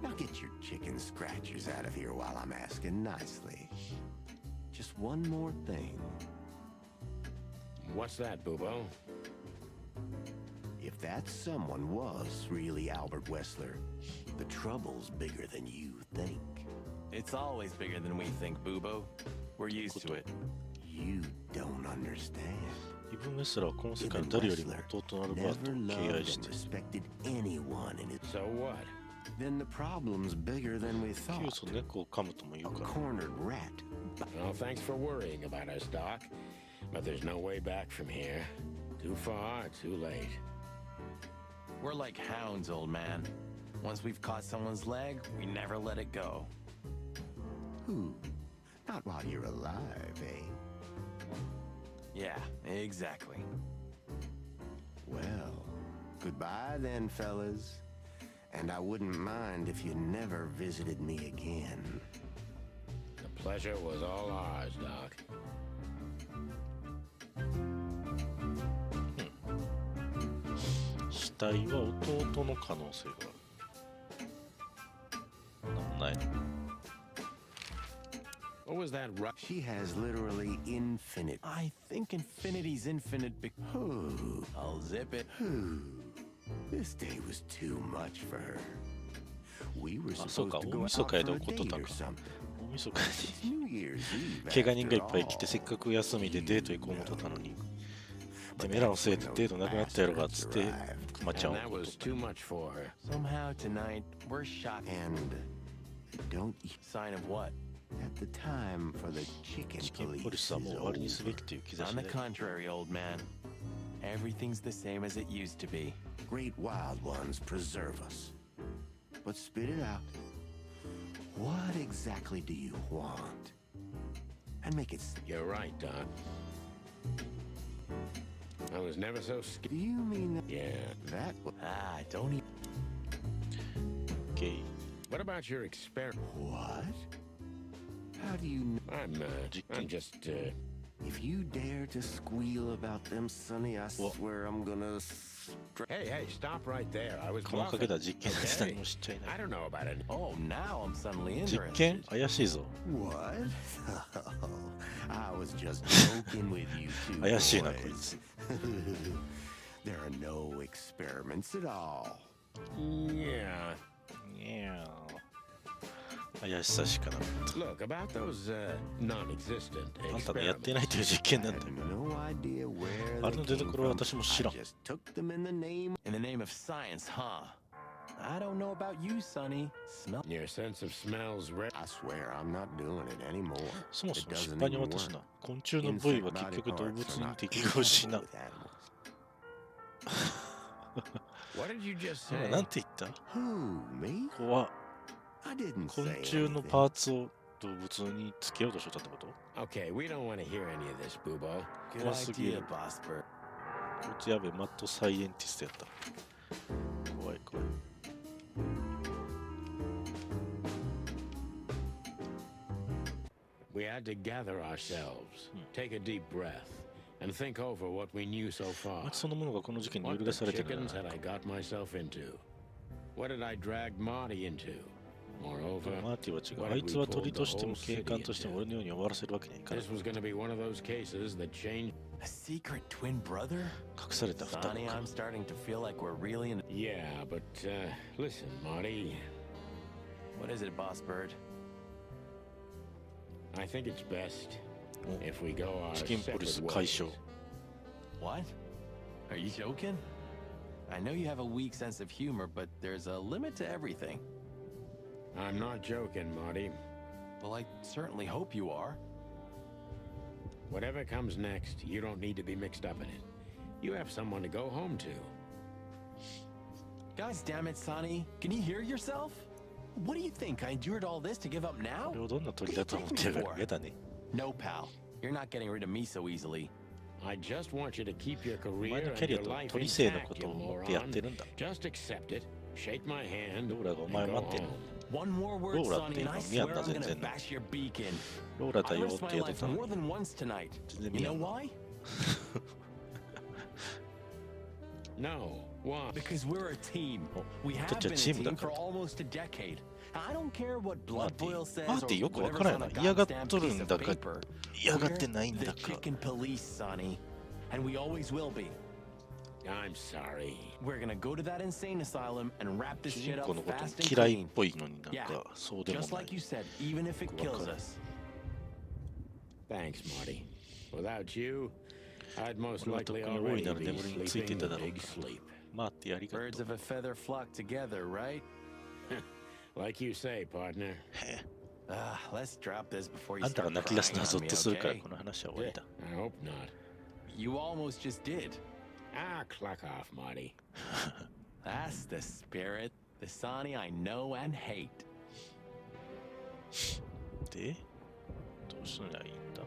Now get your chicken scratchers out of here while I'm asking nicely. Just one more thing. What's that, Boobo? If that someone was really Albert Wessler, the trouble's bigger than you think. It's always bigger than we think, Boobo. We're used to it. You don't understand. イブン・ウェスラーはこの世界の誰よりも弟のアルバートを Never 敬 loved 愛し and て、 respected anyone in it. So what? Then the problem's bigger than we キュ thought. ーソ猫を噛むとも言 A うから。 cornered rat. Well, thanks for worrying about us, Doc. But there's no way back from here. Too far, too late. We're like hounds, old man. Once we've caught someone's leg, we never let it go. Who? Not while you're alive, eh? Yeah, exactly. Well, goodbye then, fellas. And I wouldn't mind if you never visited me again. pleasure was all ours, Doc. 死体は弟の可能性がある。なんもないの。What was that? She has literally infinite. I think infinity's infinite. I'll zip it. This day was too much for her. We were あ、そうか、 supposed 大 to go 晦 out 日 for で a 起こっとっ date た or んか。 something. 大晦日 It's に New Year's Eve. 怪我人がいっ after ぱい来て、せっかく休みでデート行こうとったのに、てめえらのせいでデートなくなったやろがっつって、クマちゃん And を that 怒っと was った。 too much for her. Somehow tonight we're shocked. And don't Sign of what? at the time for the chicken チキン police ポリスはもう is 終わりに over. すべきという兆し On で the contrary, old man. Everything's the same as it used to be. Great wild ones preserve us. But spit it out. What exactly do you want? And make it. You're right, Doc. I was never so scared. Do you mean that? Yeah. That was. Ah, don't even. ゲイ What about your experiment? What? How do you know? I'm just, If you dare to squeal about them, Sonny, I Well- swear I'm gonna. Hey, stop right there. I was このかけ bluffing. た実験です。 Okay. 何も知っちゃいな I い。 don't know about it. Oh, now I'm suddenly 実 interested. 験怪しいぞ。 What? I was just joking with you two. 怪しいな、こい boys. つ。 There are no experiments at all. Yeah. いやー怪しさしかなかっ Look, about those, non-existent た。あんたのやって experiments. ないという実験なんだよ。 No idea where あれの they 出 came 所は from. 私も知ら I ん。 just took them in the name. In the name of science, huh? I don't know about you, Sonny. Smell. Your sense of smells red. I swear I'm not doing it anymore. そもそ It も失 doesn't 敗に even 私 work. な。昆虫の部位は Insect 結局 body 動 parts 物 are に not 適合しな compatible。with animals. What did you just 今 say? なんて言った Who, me? 怖っ I didn't 昆 say 虫の anything. パーツを動物につけようとしてたってこと Okay, we don't want to hear any of this, Boobo. Good Once idea, again. Boss Bird. こいつやべえ、マッドサイエンティストやった。怖い怖い。We had to gather ourselves, take a deep breath, and think over what we knew so far. マキそのものがこの事件に揺 What る the がされてるん chickens じゃ had ない I か。 got myself into? What had I dragged Marty into? Moreover, マーティは違う。あいつは鳥としても警官としても俺のように終わらせるわけにはいかない。 this was going to be one of those cases that changed. A secret twin brother? 隠された双子 Sonny, か。 I'm starting to feel like we're really in. Yeah, but listen, Marty. What is it, Boss Bird? I think it's best お if we go our チキンポリ separate ス解 ways. 消。 What? Are you joking? I know you have a weak sense of humor, but there's a limit to everything. I'm not joking, Marty. Well, I certainly hope you are. Whatever comes next, you don't need to be mixed up in it. You have someone to go home to. Guys, damn it, Sonny. Can you hear yourself? What do you think? I endured all this to give up now? これをどんな鳥だと思ってるか嫌だね。 No, pal. You're not getting rid of me so easily. I just want you to keep your お career 前の and キャリア your と life 鳥生の intact, こと you を思ってやってるんだ。 Just accept it, shake my hand, ローラがお and 前 go 待ってる home. 1 more word, Laura, Sonny, and I tío, swear mierda, I'm gonna Zen. bash your beak in. ローラだ I よっ risked て my やって life たの more に。 than once tonight. 全然 You 見や know んな。 why? No, why? Because we're a team. We have Such a been a team teamだ for から almost a decade. I don't care what マー Blood ティ Boil says マーティ or よくわか whatever's ら on な a い。嫌がっ goddamn とる piece ん of だか paper. 嫌がってないん We're だ the か。 chicken police, Sonny. And we always will be. I'm sorry. We're gonna go to that insane asylum and wrap this 主 shit 人 up 公のこと fast and 嫌いっ clean. ぽいのになん Yeah, かそうでも just な like you い。 said, even if it kills us. Thanks, Marty. Without you, I'd most 俺はとっ likely くに大い already なる be 眠りについてい sleeping た a だろう big か。 sleep. マーティありが Birds と of う。 a feather flock together, right? Like you say, partner. Let's drop this before you あんたが start 泣き出す crying のは on ゾ me, ッとするから okay? この話は終わりだ。 I hope not. You almost just did. Ah, clock off, Marty. That's the spirit, the Sonny I know and hate. で、どうすりゃいいんだ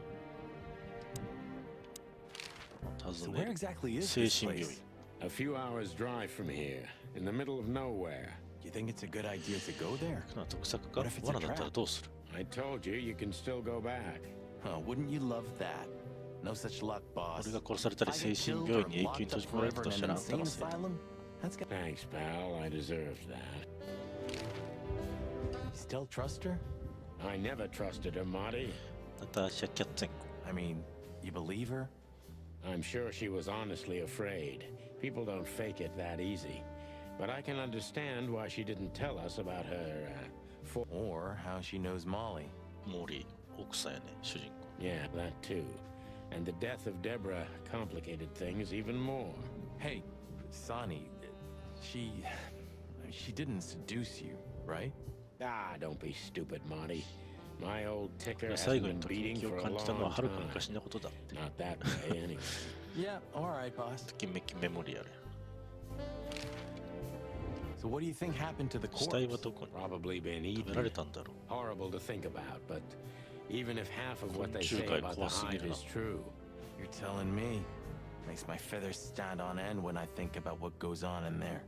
So 尋 where ねる。 exactly is 精 this 神病 place? 院。 A few hours drive from here, in the middle of nowhere. You think it's a good idea to go there? 行くのは得策か What if it's a 罠だったらどうする I I told you you can still go back. Oh, wouldn't you love that? No such luck, boss. 俺が殺されたり精神病院に永久に閉じ込められたとしたらあんたのせいだ。 Thanks, pal. I deserved that. You still trust her? I never trusted her, Marty. ナターシャ・キャッツェンコ。 I mean, you believe her? I'm sure she was honestly afraid. People don't fake it that easy. But I can understand why she didn't tell us about her, Or how she knows Molly. モーリー、奥さんやね、主人公。 Yeah, that too. And the death of Deborah complicated things even more. Hey, Sonny, she didn't seduce you, right? Ah, don't be stupid, Marty. My old ticker 最 hasn't 後 been にとき beating めきを for a 感 long じたのははるか time. 昔のことだって。 Not that way, anyway. Yeah, all right, boss. ときめきメモリアル。 So what do you think happened to the 死体 corpse? はどこに Probably been 食べられ eaten. たんだろう。 Horrible to think about, but even if half of what they say 昆虫界 about the 怖すぎ hive るな。 is true, You're telling me. Makes my feathers stand on end when I think about what goes on in there.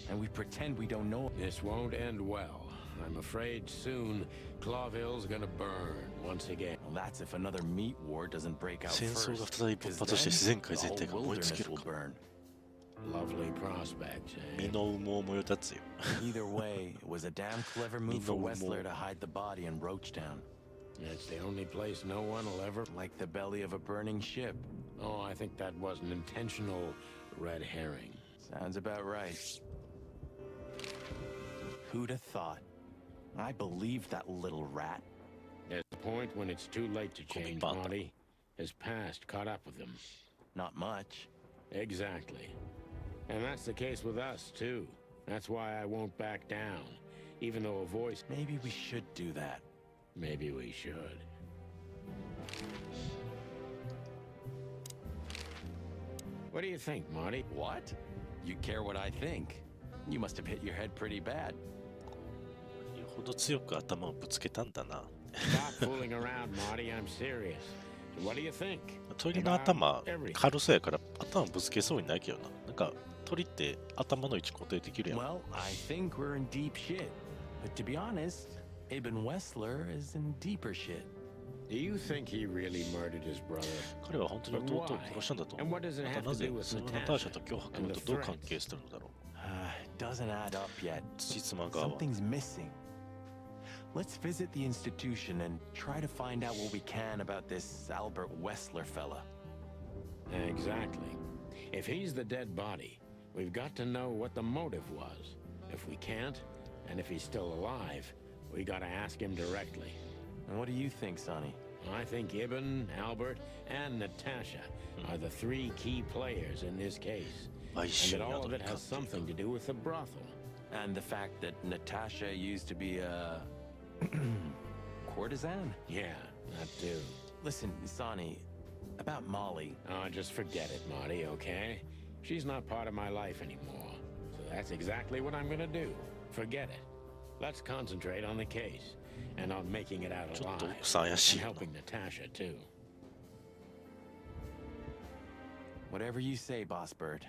And we pretend we don't know. this won't end well. I'm afraid soon Clawville's gonna burn once again. Well, that's if another meat war doesn't break out 戦争が first. 再び勃発して自然界 The 全 whole 体が燃え尽き wilderness る will か。 burn. Lovely prospects, 身 eh? の羽毛もよ立つよ。 Either way, it was a damn clever move for Wessler to hide the body in Roachtown. It's the only place no one will ever... Like the belly of a burning ship. Oh, I think that was an intentional red herring. Sounds about right. Who'd have thought? I believed that little rat. There's a point when it's too late to change, Bata. Marty. His past caught up with him. Not much. Exactly. And that's the case with us, too. That's why I won't back down. Even though a voice... Maybe we should do that. Maybe we should. What do you think, Marty? What? You care what I think? You must have hit your head pretty bad. よほど強く頭をぶつけたんだな。 Stop fooling around, Marty. I'm serious. What do you think? 鳥の About 頭 everything. 軽そうやから頭ぶつけそうにないけどな。なんか鳥って頭の位置固定できるやん。 Well, I think we're in deep shit. But to be honest, Ibn Wessler is in deeper shit. Do you think he really murdered his brother? 彼は本当に弟を殺したんだと思 And う。 what does it ま have た to なぜ do with そのナターシャと脅迫文とどう関係してるのだろう。 It doesn't add up yet. 土妻側は Something's missing. Let's visit the institution and try to find out what we can about this Albert Wessler fella. Exactly. If he's the dead body, we've got to know what the motive was. If we can't, and if he's still alive, we gotta ask him directly. And what do you think, Sonny? I think Ibn, Albert, and Natasha are the three key players in this case. And that all of it has something to do with the brothel. And the fact that Natasha used to be a courtesan? Yeah, that too. Listen, Sonny, about Molly. Oh, just forget it, Marty, okay? She's not part of my life anymore. So that's exactly what I'm gonna do. Forget it. Let's concentrate on the case. And on making it out ちょっと alive. 奥さん怪し And いな。 helping Natasha, too. Whatever you say, Boss Bird.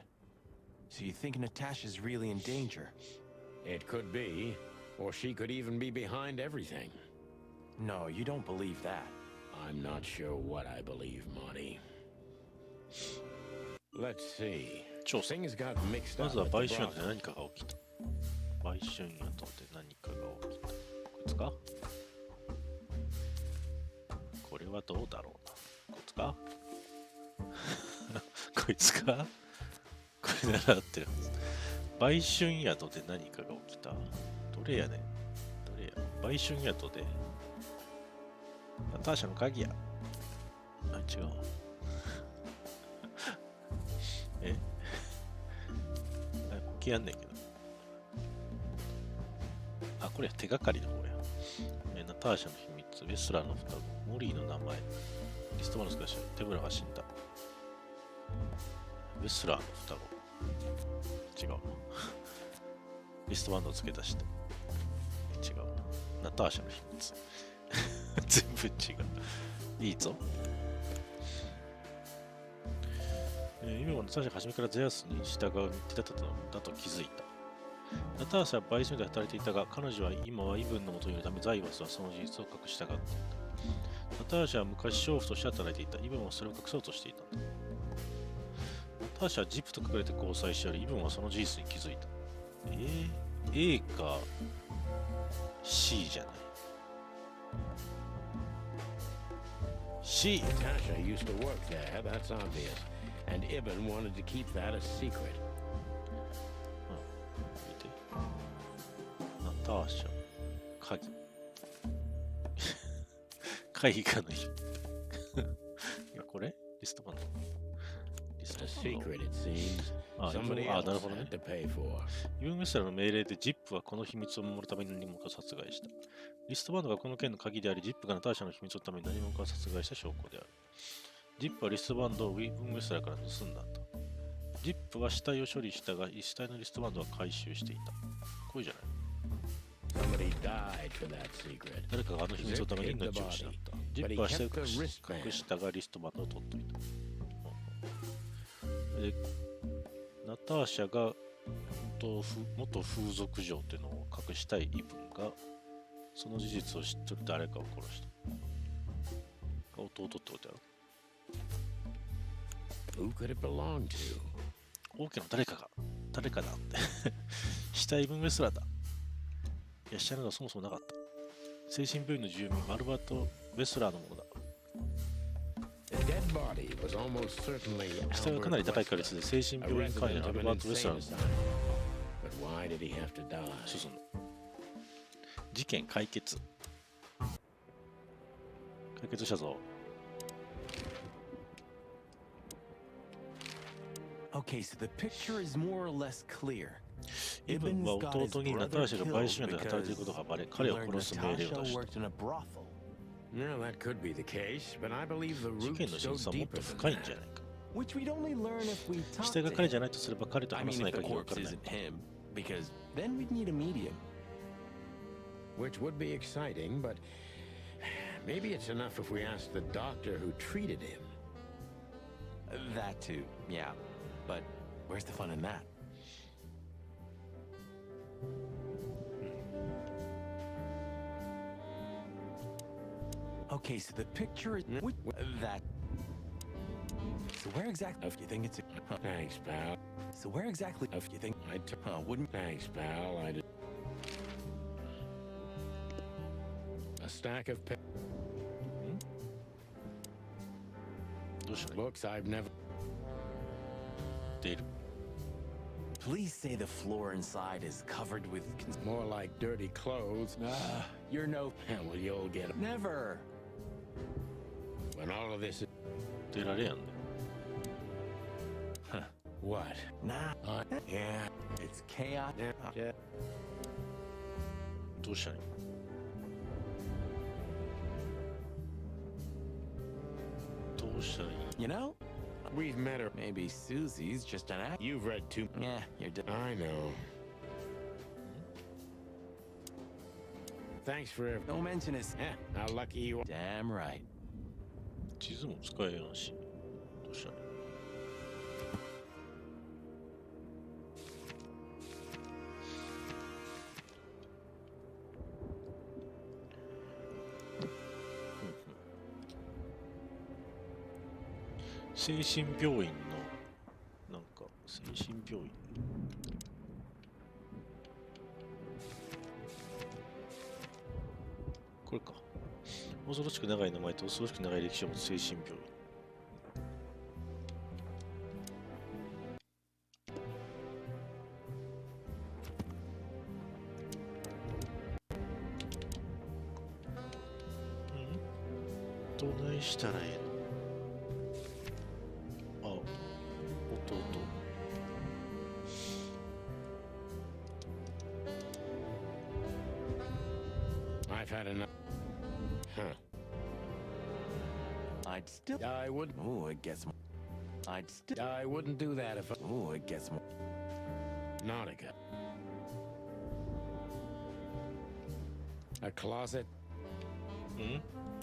So you think Natasha's really in danger? It could be. Or she could even be behind everything. No, you don't believe that. I'm not sure what I believe, Marty. Let's see. 調査。 Things got mixed ま up ずは at 売 the 春で brothel. 何かが起きた。売春宿で何かが起きた。こいつかこれはどうだろうな。こいつかこいつかこれなら合ってるはず。売春宿で何かが起きた。どれやねん。どれや。売春宿で。ナターシャの鍵や。あ、違う。えあ、こけやんねんけど。あ、これ手がかりの方や。ナターシャの秘密、ウェスラーの双子、モリーの名前、リストバンのスカシャ、テブラが死んだ。ウェスラーの双子。違うな。リストバンドを付け足して。違うな。ナターシャの秘密。全部違う。いいぞ。今はナターシャが初めからゼアスに従う日程だったのだと気づいた。ナターシャはバイスメで働いていたが、彼女は今はイブンの元にいるため、ザイワスはその事実を隠したがっていた。ナターシャは昔娼婦として働いていた。イブンはそれを隠そうとしていた。ナターシャはジップと書かれて交際しており、イブンはその事実に気づいた。A か C じゃない。C! Natasha used to work there, that's obvious. And Ibn wanted to keep that a secret. 見て。ナターシャ、鍵。鍵がない。いや、これリストバンド。リス A トバンド。 secret, it seems. あ、 Somebody な else るほどね had。to pay for. イブン・ウェスラーの命令でジップはこの秘密を守るために何者かを殺害した。リストバンドがこの件の鍵であり、ジップがナターシャの秘密のために何者かを殺害した証拠である。ジップはリストバンドをイブン・ウェスラーから盗んだと。ジップは死体を処理したが、死体のリストバンドは回収していた。こういうじゃない。Somebody died for that secret. 誰かがあの秘密のために命を失った。ジップは死体を隠したがリストバンドを取っておいた。で、ナターシャが元風俗嬢っていうのを隠したいイブンがその事実を知ってる誰かを殺した。弟ってことやろ。Who could it belong to? 王家の誰かだって死体イブン・ウェスラーだ。いや、死体などはそもそもなかった。精神病院の住民マルバート・ウェスラーのものだ。The dead body was almost certainly 死体はかなり高い確率で精神 a 病院関連 resident のア of ル an バート・ウェスラー insane の asylum. But why did he have to die? 進んだ。事件解決したぞ。Okay, so the picture is more or less clear. イブンは弟にナターシャが売春屋で働いていることがバレ、彼を learned 殺す命令を Natasha 出した。 worked in a brothel. No, that could be the case, but I believe the 事件 roots の go 真相はもっ deeper と than 深いん that. じゃないか。 Which we'd only learn if we 死 talked 体が to 彼じゃ him. ないとすれば彼と I 話 mean, さない if the 限り分か corpse らない。 isn't him, because then we'd need a medium. Which would be exciting, but maybe it's enough if we ask the doctor who treated him. That too, yeah. But where's the fun in that? Okay, so the picture is that. So where exactly do you think it's a? Thanks, pal. So where exactly do you think? Wouldn't. Thanks, pal. A stack of どうしたらいい books I've never. っている。 Please say the floor inside is covered with. More like dirty clothes. You're no. Well, you'll get 'em. Never. When all of this is. 出られやんね。 What? Nah. Yeah. It's chaos. Yeah. どうしたらいいどうしたらいい You know, We've met her. maybe Susie's just an act. You've read too. Yeah, you're. I know. Thanks for everything. Don't mention his. How lucky you are. Damn right. 地図も使えやんし。どうしたらいい精神病院のなんか精神病院これか恐ろしく長い名前と恐ろしく長い歴史を持つ精神病院どないしたらええのあ、弟 I've had enough. Huh. I'd still. I would. Oh, it gets more. I'd still. I wouldn't do that if I. Oh, it gets more. Nautica. A closet. Hmm?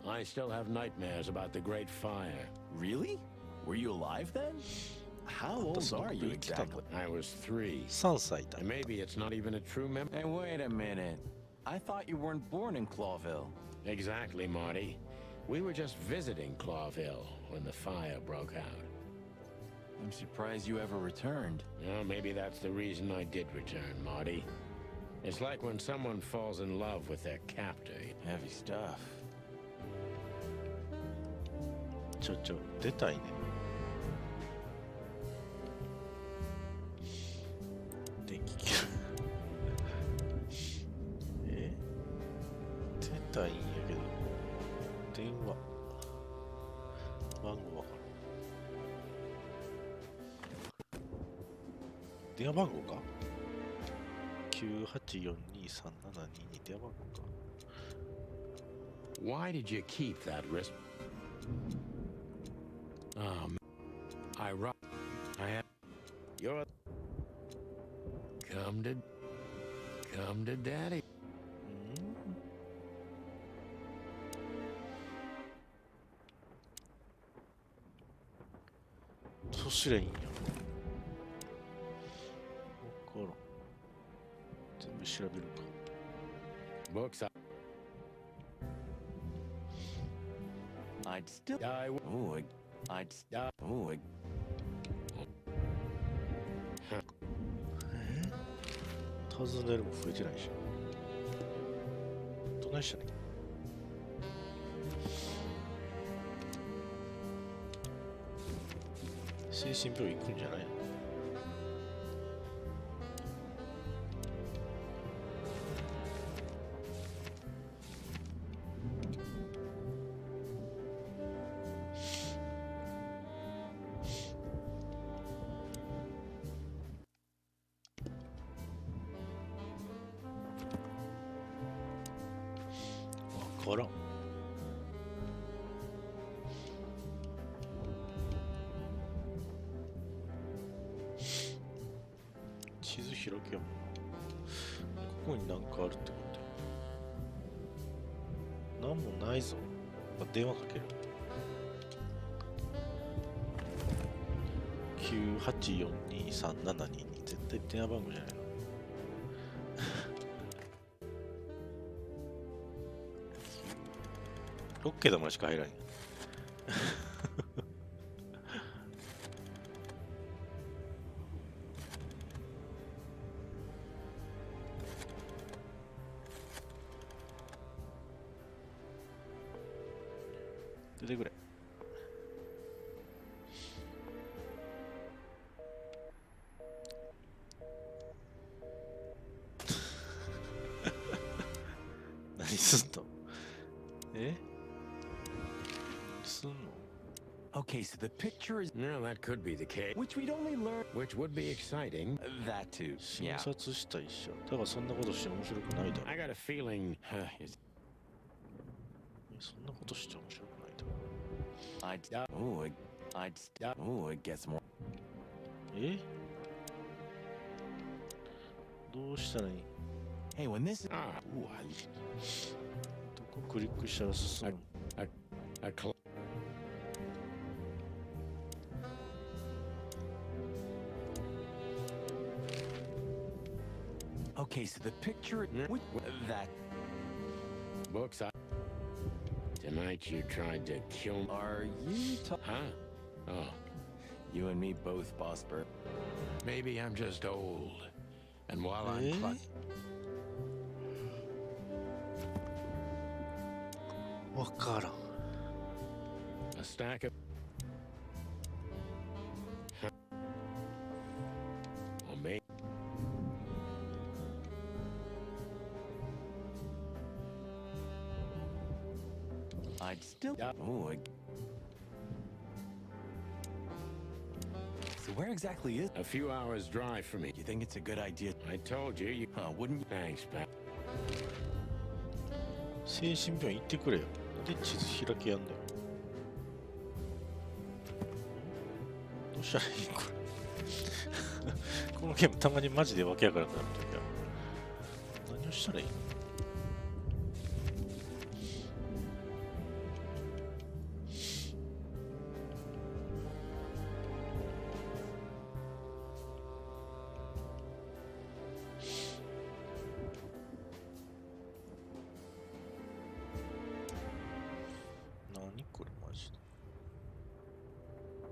I still have nightmares about the Great Fire. Really? Were you alive then? How old are you exactly? I was 3. 3歳だ And。maybe it's not even a true memory. Hey, wait a minute. I thought you weren't born in Clawville. Exactly, Marty. We were just visiting Clawville when the fire broke out. I'm surprised you ever returned. Well, maybe that's the reason I did return, Marty. It's like when someone falls in love with their captor. Heavy stuff. 出たいね。電気切る。出たいんやけど、電話。番号わからん。電話番号か ?9842372 電話番号か。Why did you keep that wrist? I have. You're. Come to daddy. そうすりゃいいんや。わからん。全部調べるか。 Books. I'd still. I'd still. Oh, 尋ねるも増えてないし。どないしたね。精神病院行くんじゃないの。わからん。地図開けよ。ここに何かあるってことや。なんもないぞ。電話かける。9842372絶対電話番号じゃないの。6桁までしか入らんや。出てくれ。何すんの？え？すんの？ okay, so the picture is. No, that could be the case. Which we'd only learn. Which would be exciting. That too. 診 Yeah. 察した一緒。だからそんなことして面白くないだろ。 I got a feeling. そんなことして面白くないだろ。 I'd. Oh, I'd. Oh, it gets more. え？どうしたらいい？ Hey, when this. Ah, Ooh, どこクリックしたら進む？ a cl- okay, so the picture. Which, that. books. Tonight you tried to kill me. Are you? Huh? Oh, You and me both, Boss Bert. maybe I'm just old. And while I'm え？ わからん。 a stack of. Well, maybe. I'd still. Oh. So where exactly is? A few hours drive from me. You think it's a good idea? I told you. You. Wouldn't you? Thanks, pal. 精神病院行ってくれよ。で、地図開きやんだよ。どうしたらいいこれ。このゲームたまにマジでわけわからなくなるときは。何をしたらいいの？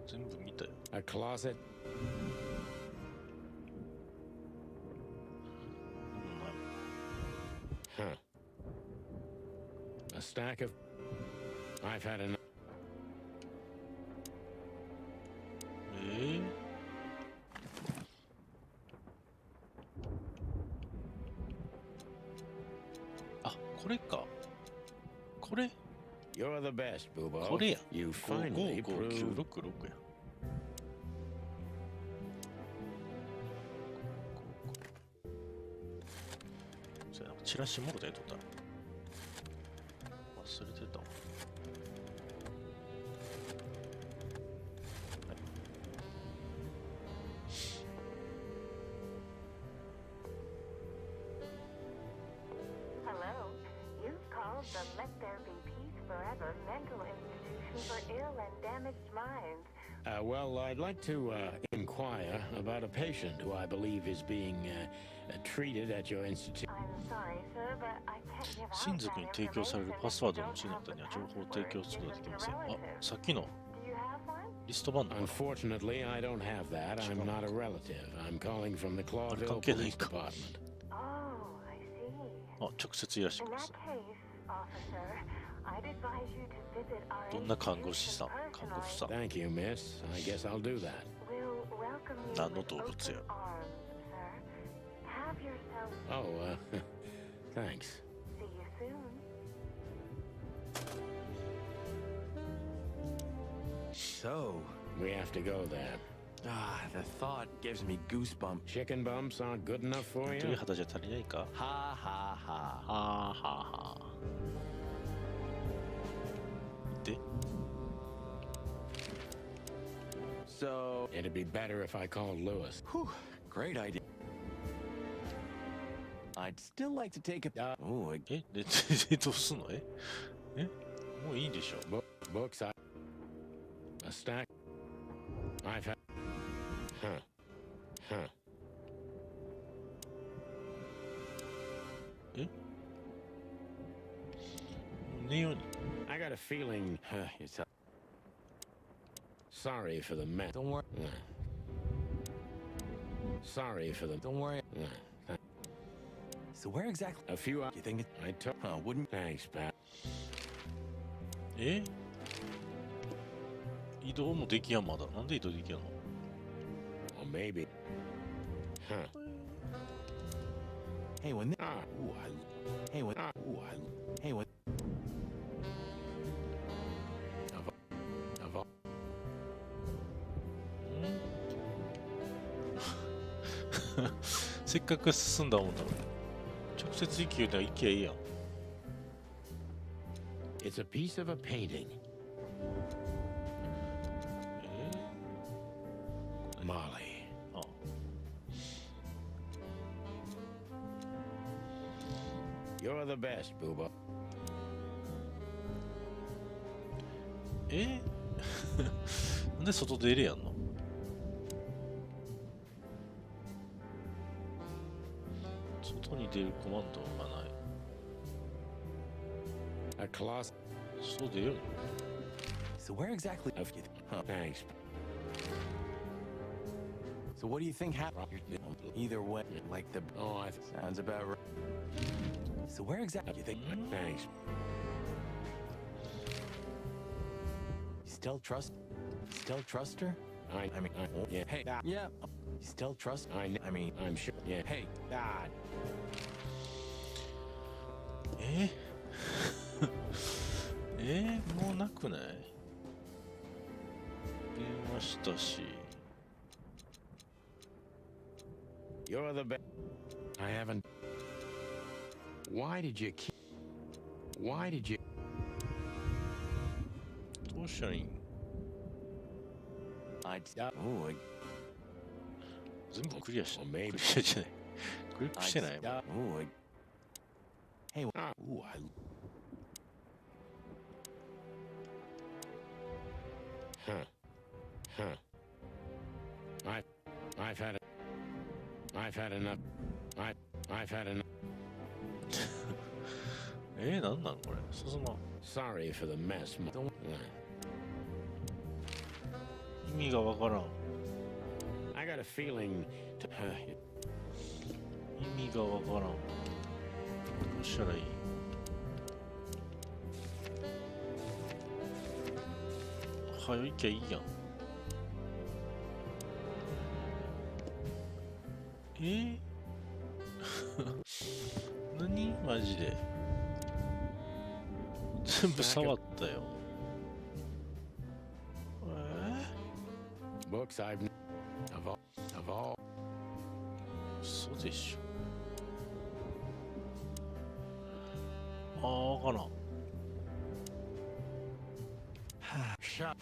全部見たよ。 A closet? うん、ない。 Huh. A stack of... I've had enough. あ、これか。これ You're the best, Boobo. これや。 You finally proved... 55966や。それなんかチラシもろたやとったら忘れてたわ。Hello. You've called the Let There Be Peace Forever mental institution for ill and damaged minds. Well, I'd like to inquire about a patient who I believe is being treated at your institute. I'm sorry, sir, but I can't give out 親族に that 提供される information パスワード if の you 失っ don't たには have 情 the 報を提供することができません。あ、 relative. さっきの Do you have one? リストバンドかな。 Unfortunately, I don't have that. I'm not a relative. I'm calling from the Clawville関係ない Police か。 Department. Oh, I see. あ、直接いらっしゃい In ま that す。 case, officer, I'd advise you to visit our どんな看護師さん、 institution 看護婦さん。 Thank you, miss. I guess I'll do that. We'll welcome you 何の with 動物 open や。 arms, sir. Have yourself. Oh, thanks. See you soon. So, We have to go there. the thought gives me goosebumps. Chicken bumps aren't good enough for という you? 肌じゃ足りないか。 Ha ha ha. はあはあはあ。で、 So, It'd be better if I called Lewis. whew, great idea. I'd still like to take a... Oh, え、で、どうすんの？え、もういいでしょ。 Books, a stack. I've had... Huh. え、寝ように。 I got a feeling... it's Sorry for the mess. don't worry. Sorry for the... Don't worry. So where exactly... A few... You think it... I took... wouldn't... Thanks, Pat. え、移動もできやんまだ。なんで移動できやんの？ Or maybe... Huh. Hey, when... Ah. Ooh, Hey, when... Ooh, Hey, when... Of all... せっかく進んだもんだろ。直接行きよりは行きゃいいやん。 It's a piece of a painting. Molly. あ、 You're the best, Booba. なんで外出れやんの？外に出るコマンドがない。 A closet. 外出ように。 So where exactly... Thanks. So what do you think happened? Either way, like the... Oh, I... Sounds about right. So where exactly... You think... Thanks. Still trust her? I mean... yeah. Hey, yeah. You still trust... I mean... I'm sure... Yeah. Hey, God. もうなくない？電話したし。 You're the best. I haven't... Why did you keep... Why did you... どうしたらいいん？ I'd... Oh, 全部クリアした。 Well, ク maybe. リアじゃない。クリックしてない？ Oh, hey, Ah. ooh, Huh. I've had it. I've had enough. I've had enough. なんなんこれ？進まん。 Sorry for the mess. Don't... 意味がわからん。 I got a feeling to... 意味がわからん。どうしたらいい？はよ行きゃいいやん。何マジで全部触ったよ。Books I've... Of all... 嘘でしょ。わからん。Shut.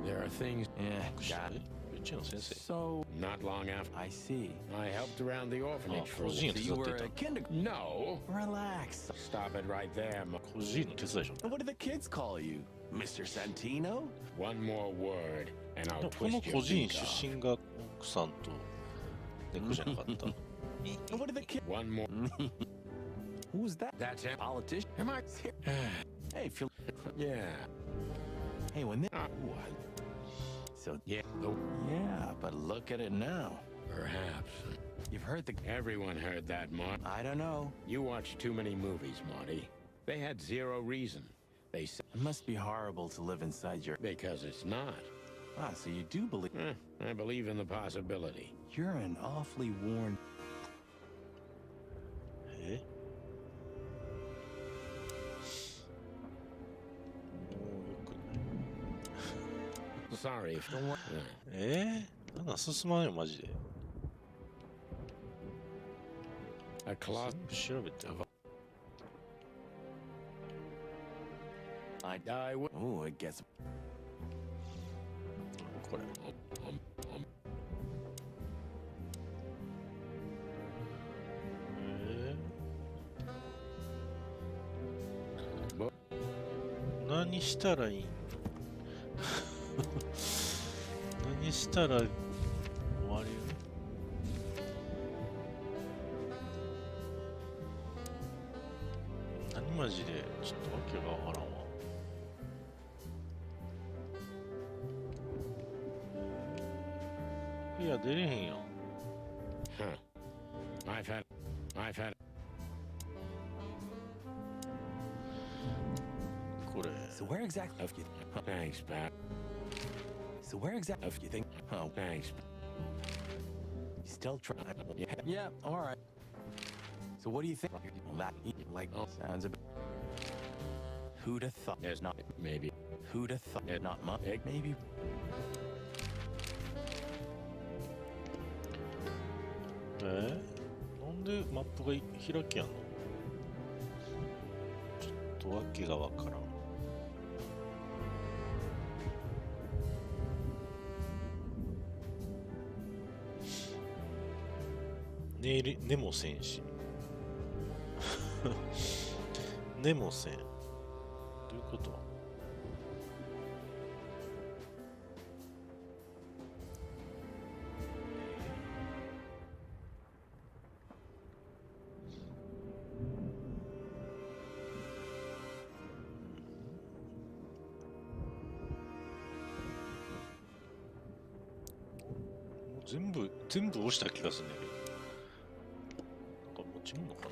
There are things... Yeah, got it. うちの先生。 So, Not long after, I see. I helped around the orphanage for a 個人 while. の So 手 you 伝って were た a。kindergarten. No! Relax. Stop it right there. 個人の手伝いでしょ。 What do the kids call you? Mr. Santino? One more word, and で I'll もこの twist 個 your 人 beak off. 出身が奥さんと猫じゃなかった。 What do the kids... One more... Who's that? That's it. Politician? Am I here? Hey, Phil. Yeah. Hey, when they... What? So, Yeah. yeah, but look at it now. Perhaps. You've heard the... Everyone heard that, Mark. I don't know. You watch too many movies, Marty. They had zero reason. They said... It must be horrible to live inside your... Because it's not. Ah, so you do believe... I believe in the possibility. You're an awfully worn... え？もうよくない。 Sorry if...なんだ進まんよマジで。 A cloth... 全部調べて。 I die with... Oh, it gets... これ。何したらいい？何したら終わりる？何マジでちょっとわけがわからんわ。いや出れへんやん。 Huh. I've had... これ。 So where exactly... Thanks, Pat. So where exactly... You think... Oh, Thanks. still trying... Yeah, all right. So what do you think? Well, that... Like... Sounds a bit... Who'd have thought... There's not... Maybe. Who'd have thought... Not much. Maybe... なんでマップが開きやんの？ちょっとわけがわからん。寝もせんし。寝もせん。どういうこと？全部押した気がするんだけど。なんか持ち物か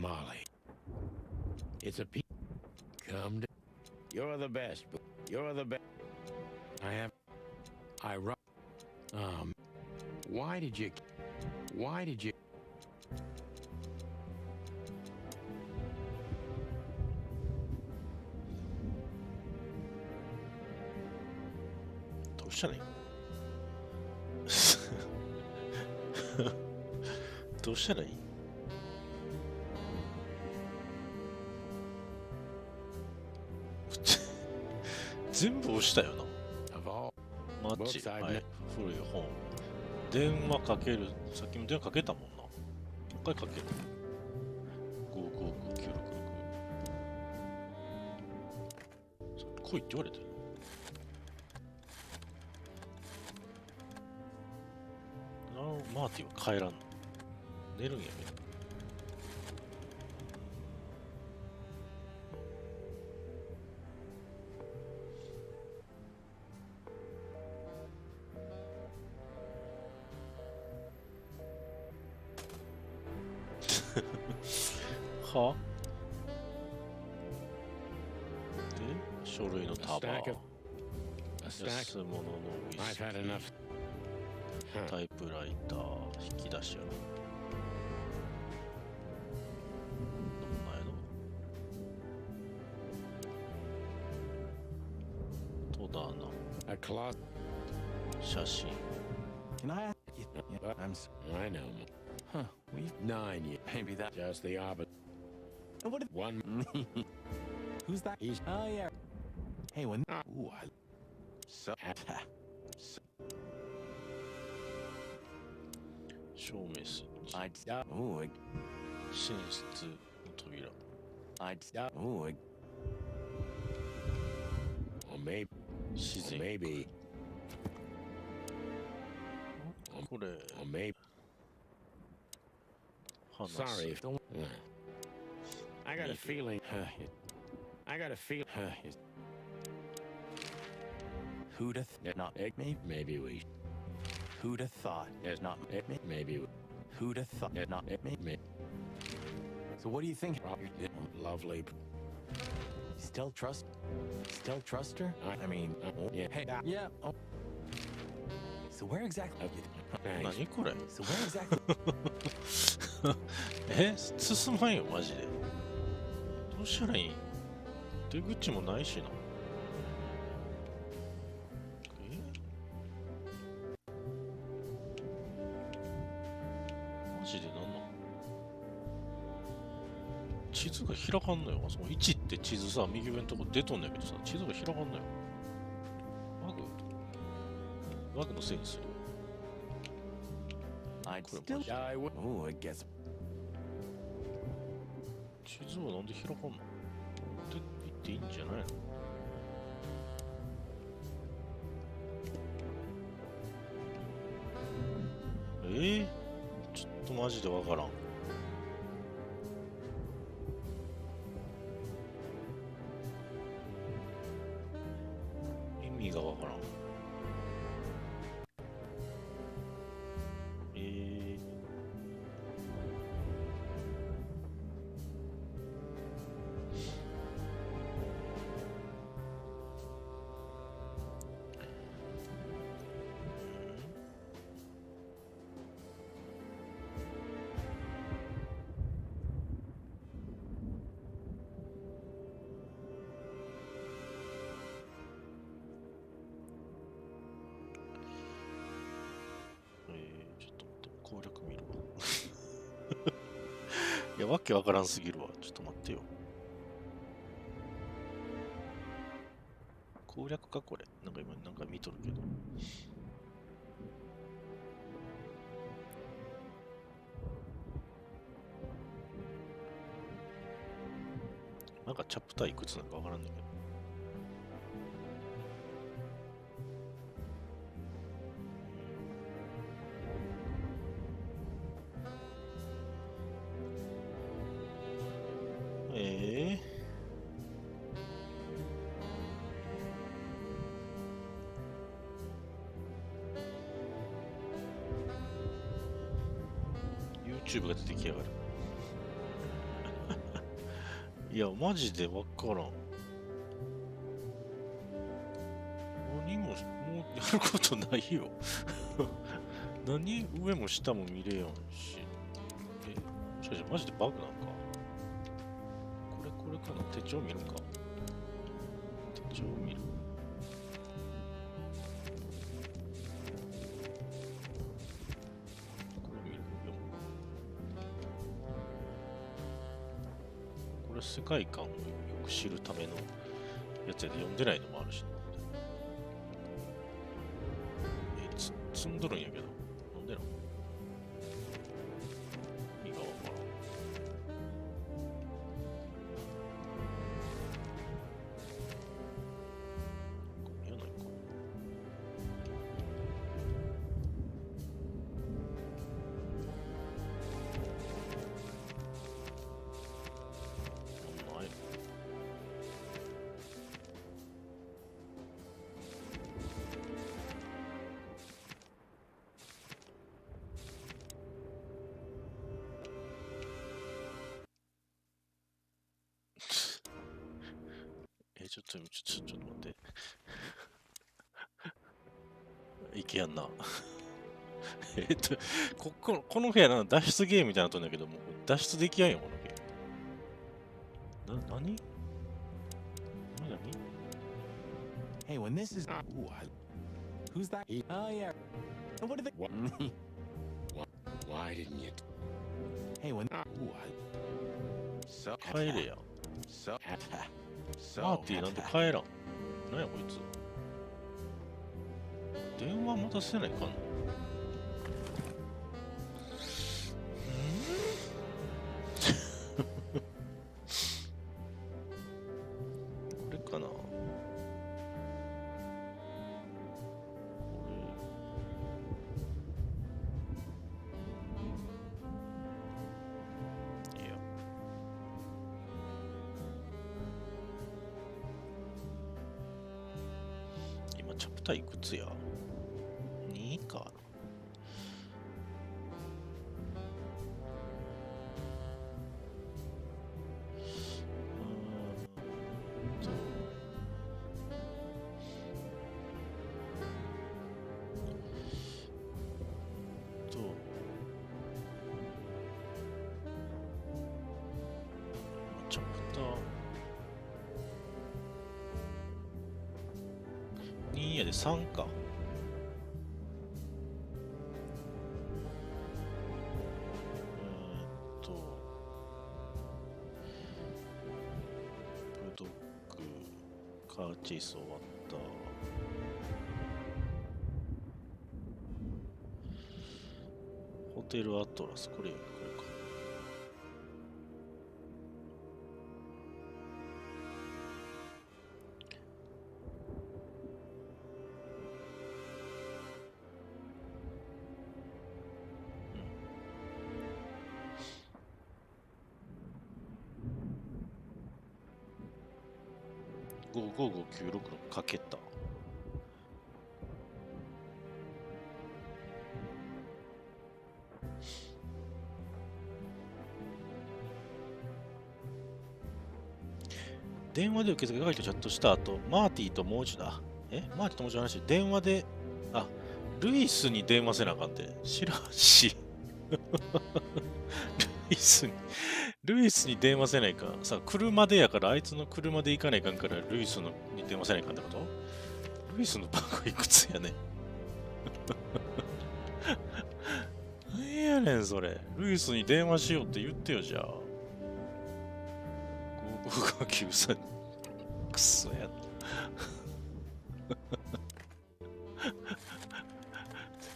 な？ Molly. It's a... Come to... You're the best. You're the best. I run... Why did you... どうしたらいい？どうしたらいい？全部押したよな。マッチ、はい、古い本。電話かける。さっきも電話かけたもんな。もう一回かける。55596。来いって言われてる。マーティは帰らんの。寝るんやけど。はで、書類の A 束。 stack of. A 安 stack. 物のウイ I've スキ had ー enough. Huh. タイプライター、引き出しやろ。どんなんやろ。戸棚、 A cloth. 写真。 Can I ask you? Yeah, I know. Huh. We 9 years. maybe that. Just the opposite. What? One. Who's that? He's. Oh yeah. Hey, when. Ooh, I. So. 照明スイッチ。 I'd. Oh. 寝室の扉。 I'd. Oh. Or maybe. 自 Or 然。 maybe. これ、 Or maybe. 話す。 Sorry if. I got a feeling. I got a feeling. Who'd have not maybe Maybe we. who'd have thought there's not Maybe. who'd have thought there's not maybe. So what do you think? Lovely. Still trust her? I mean, Yeah. hey, yeah. Oh. So where exactly? Thanks. 何これ So where exactly? 進まんよ、マジで。どうしたらいい？出口もないしな。マジでなんなん？地図が開かんのよ。その1って地図さ、右上のとこ出とんだけどさ、地図が開かんのよ。バグのせいにする。I'd Cool. still. I would. Oh, I guess. 地図はなんで開かんの？で、行っていいんじゃないの？ちょっとマジでわからん。意味がわからん。ちょっと待って、攻略見るわ。いや、わけわからんすぎるわ。ちょっと待ってよ。攻略か、これ。なんか今、なんか見とるけど。なんかチャプターいくつなのかわからんだけど。YouTube が出てきやがる。いや、マジでわからん。何も、もうやることないよ。何上も下も見れやんし。じゃマジでバグなんか。これかな。手帳見るか。手帳見る。これ世界観をよく知るためのやつやで読んでないのもあるし、積んどるんやけど、なんでなの？意味がわからん。見えないか。ない。ちょっと待って。いけやんな。この部屋な、脱出ゲームみたいなのとんだけど、もう脱出できやんよ、このゲーム。何 Hey, when this is... Who's that? Oh, yeah. What are they... Why didn't you... Hey, when... So... 帰れや。 So... マーティーなんで帰らん。なんやこいつ。電話持たせないかんの。これかな。チャプターいくつや ?2 かな。チャプター2やで3か。ブドッグ、カーチェイス終わった。ホテルアトラス、これか。55596かけた。電話で受付係とチャットした後、マーティともう一度、マーティともう一度話、電話で、ルイスに電話せなあかんて。知らんし。ルイスに電話せないか。さ、車でやから、あいつの車で行かないかんから、ルイスに電話せないかんってこと？ルイスの番号いくつやねん。何やねん、それ。ルイスに電話しようって言ってよ、じゃあ。5593。くそやった。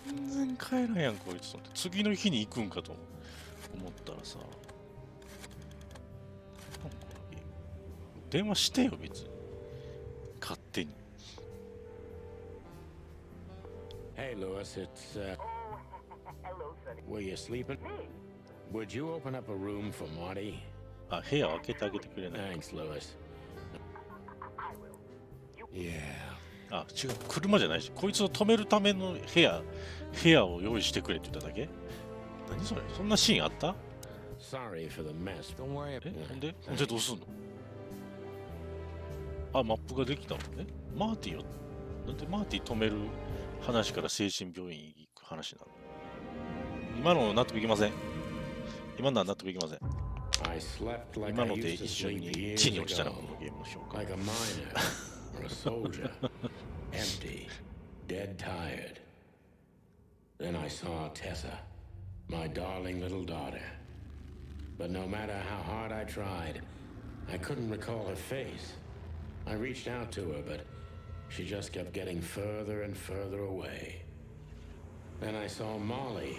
全然帰らんやん、こいつ。次の日に行くんかと思ったらさ。電話してよ、別に。勝手に。Hey, Lewis, it's, Hello, Sonny. were you sleeping? Would you open up a room for Marty? 部屋開けてあげてくれない。Thanks, Lewis. Yeah. 違う、車じゃないし、こいつを止めるための部屋を用意してくれって言っただけ？何それ？そんなシーンあった？ Sorry for the mess. Don't worry about it. ほんでどうすんの？マップができたのね。マーティよ。なんでマーティ止める話から精神病院行く話なの？今の納得いきません。今のは納得いきません。今ので一緒に地に落ちたらこのゲームの評価。Like a miner or a soldier, empty, dead tired. Then I saw Tessa, my darling little daughter. But no matter how hard I tried, I couldn't recall her face. I reached out to her, but she just kept getting further and further away. Then I saw Molly.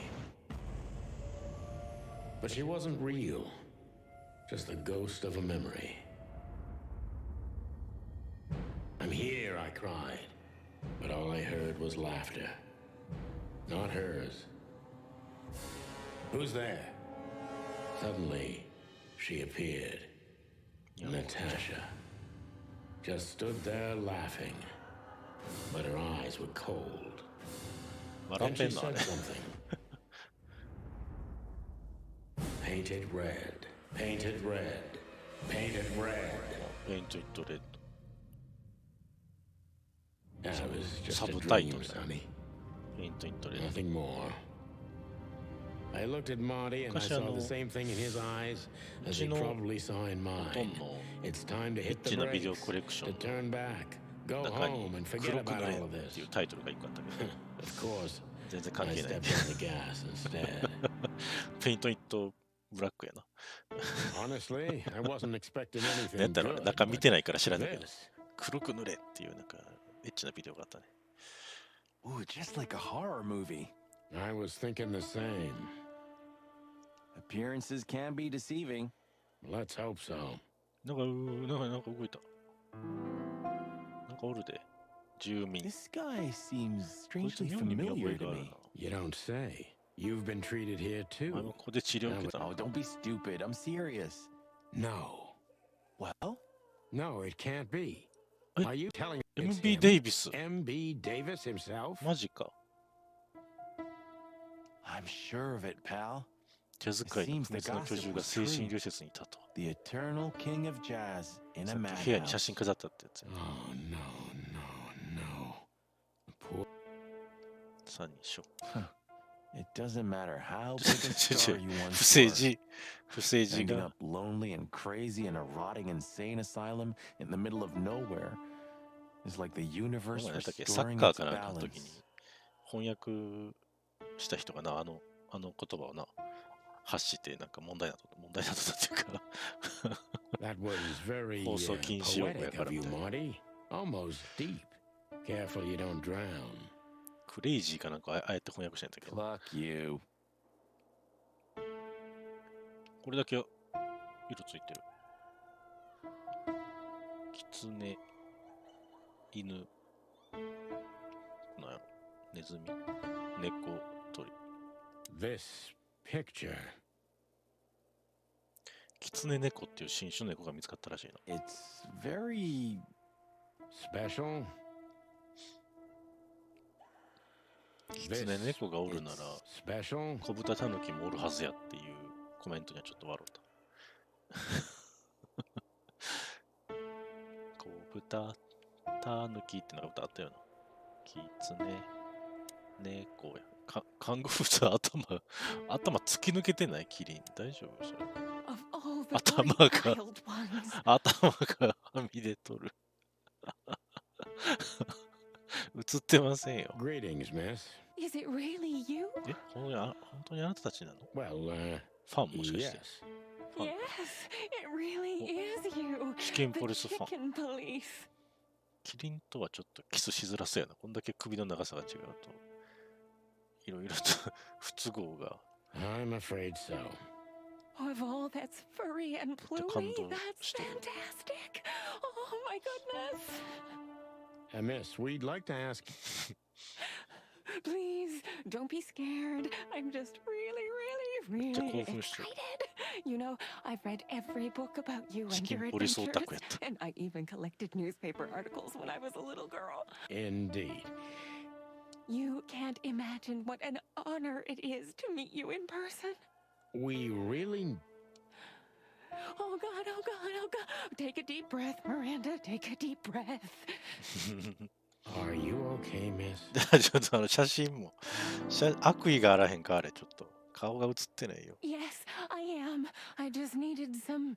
But she wasn't real. Just the ghost of a memory. I'm here, I cried. But all I heard was laughter. Not hers. Who's there? Suddenly, she appeared. Natasha. Just stood there laughing. But her eyes were cold. Then she said something. Painted red. Painted red. Painted red. Painted red. Just a Subtitle, dream, Sonny. ペイントイントレ Nothing more. I looked at Marty and I saw the same thing in his eyes as he probably saw in mine. It's time to hit the brakes, to turn back, go home and forget about all of this. っていうタイトルが一個あったけど Of course, 全然関 I 係ない stepped on the gas instead. ペイントイントブラックやな Honestly, I wasn't expecting なん anything だろうね good. 中見てないから知らないけど This, 黒く塗れっていうなんかエッチなビデオがあったね Ooh, just like a horror movie. I was thinking the same. Appearances can be deceiving. Let's hope so. なんか動いたなんかおるで住民 This guy seems こいつ strangely 妙に見覚 familiar えが to ある me. な You don't say. You've been treated here あ too. ここで治療受けた Oh, の don't be stupid. I'm serious. No. Well, No, it can't be. Eh, Are you telling me it's MB him? デイビス MB Davis himself? マジか I'm sure of it, pal. ジャズ界の不滅の巨獣が精神医療施設にいたと The eternal king of jazz in さ a っき部屋に写 madhouse. 真飾ってあったやつや Oh, no, no, no. Poor 三人称 It doesn't matter how big a 不 star you once 正 were. 字不正字 Ending が up lonely and crazy in a rotting insane asylum in the middle of nowhere is like the universe 何だっけサッ restoring カー its かなんかの時に balance. 翻訳した人がなあの言葉をな発してなんか問題などっていうか That was very 放送禁止用語や poetic から of み you, たいな Marty. Almost deep. Careful you don't drown. クレイジーかなんかあえて翻訳してんだけど Fuck you. これだけ色ついてるキツネ犬なんやろネズミ猫鳥 This picture. キツネ猫っていう新種の猫が見つかったらしいな It's very Special? キツネ猫がおるなら Special? 小豚タヌキもおるはずやっていうコメントにはちょっと笑った小豚タヌキってのが歌あったよなキツネ猫や看護婦さん頭突き抜けてないキリン大丈夫それ Of all the 頭 bloody が wild ones. 頭がはみ出とる映ってませんよ Greetings, miss. Is it really you? え本当にあなたたちなの Well, ファンもしかして yes. Yes, it really is you. チキン The ポリスファン chicken police. キリンとはちょっとキスしづらそうやなこんだけ首の長さが違うといろいろと不都合が I'm afraid so. Of all that's furry and めっちゃ感 plumy, 動 that's してる fantastic. Oh my goodness. Miss, we'd like to ask. Please, don't be scared. I'm just really興奮 excited. してる You know, I've read every book about you チ and キ your ンポリスオ adventures. タクやった And I even collected newspaper articles when I was a little girl. Indeed. You can't imagine what an honor it is to meet you in person. We really. Oh God, oh God, oh God. Take a deep breath, Miranda. Take a deep breath. Are you okay, miss? ちょっと写真も悪意があらへんかあれちょっと顔が映ってないよ Yes, I am. I just needed some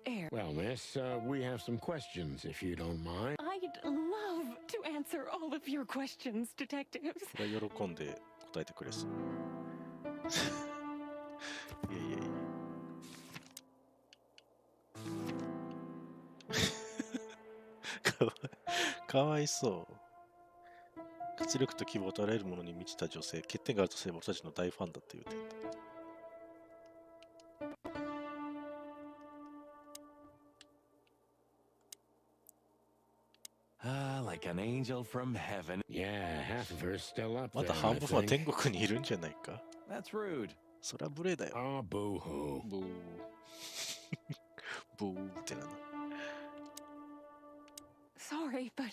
air. Well, miss, we have some questions, if you don't mind. I'd love to answer all of your questions, detectives. それは喜んで答えてくれそういやいやいやかわいそう活力と希望とあらゆるものに満ちた女性欠点があるとすれば私たちの大ファンだっていう点 like an angel from heaven. Yeah, half of her's still up ま there. だ半 I 分は think. 天国にいるんじゃないか That's rude. そりゃ無礼だよ Oh, boo-hoo. ブーブーってなんだ Sorry, but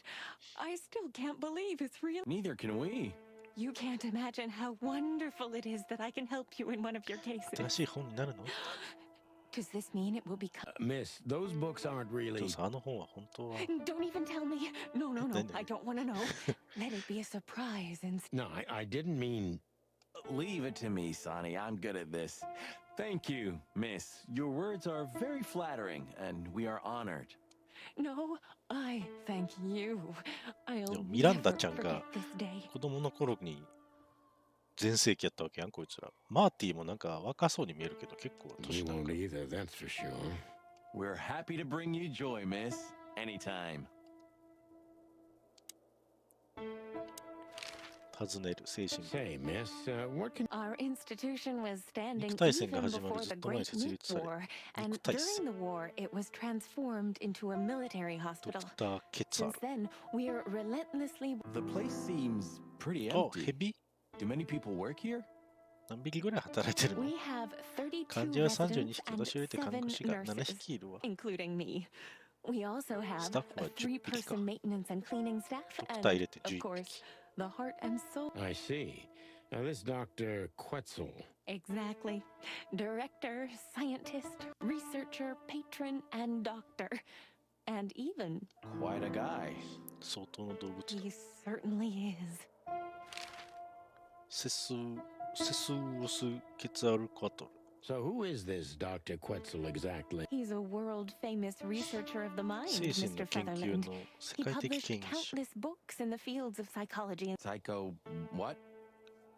I still can't believe it's real. Neither can we. You can't imagine how wonderful it is that I can help you in one of your cases. 新しい本になるの To Does this mean it will become... Miss, those books aren't でも really... さ、あの本は本当は Don't even tell me. No, no, no. Then- I don't want to know. Let it be a surprise and... No, I didn't mean... Leave it to me, Sonny. I'm good at this. Thank you, miss. Your words are very flattering, and we are honored. No, I thank you. で I'll もミランダ never ちゃんが forget this day. 子供の頃に全盛期やったわけやん、こいつら。マーティもなんか若そうに見えるけど、結構 You 年なん won't か。 either, that's for sure. We're happy to bring you joy, miss. Anytime. 尋ねる精神 Say, miss, what can... Our institution was standing 肉体戦が even 始まる before ず the っと前に Great 設 Meat 立され War, 肉 and 体 during 戦 the war, it was transformed into a military ド hospital. クター・ケツァ Since then, we are relentlessly... The place seems pretty ル。お、 empty. ヘビ Do many people work here? 何匹ぐらい働いてるの We have 32患者は32 residents 匹、 and 私を入れて看護師が 7 7 nurses, 匹いるわ。 including me. We also have スタッフ a は10匹か。 3-person maintenance and cleaning staff, ドクター and 入れて of 11 course, 匹。 the heart and soul. I see. Now, this Dr. Quetzal... Exactly. Director, scientist, researcher, patron, and doctor. And even, Quite a guy. 相当の動物だ。 he certainly is. セスウオス・ケツァルコアトル。 So who is this Dr. Quetzal exactly? He's a world-famous researcher of the mind, 精神 Mr. の研究 Featherland. の世 He 界的 published 権威者。 countless books in the fields of psychology and Psycho. What?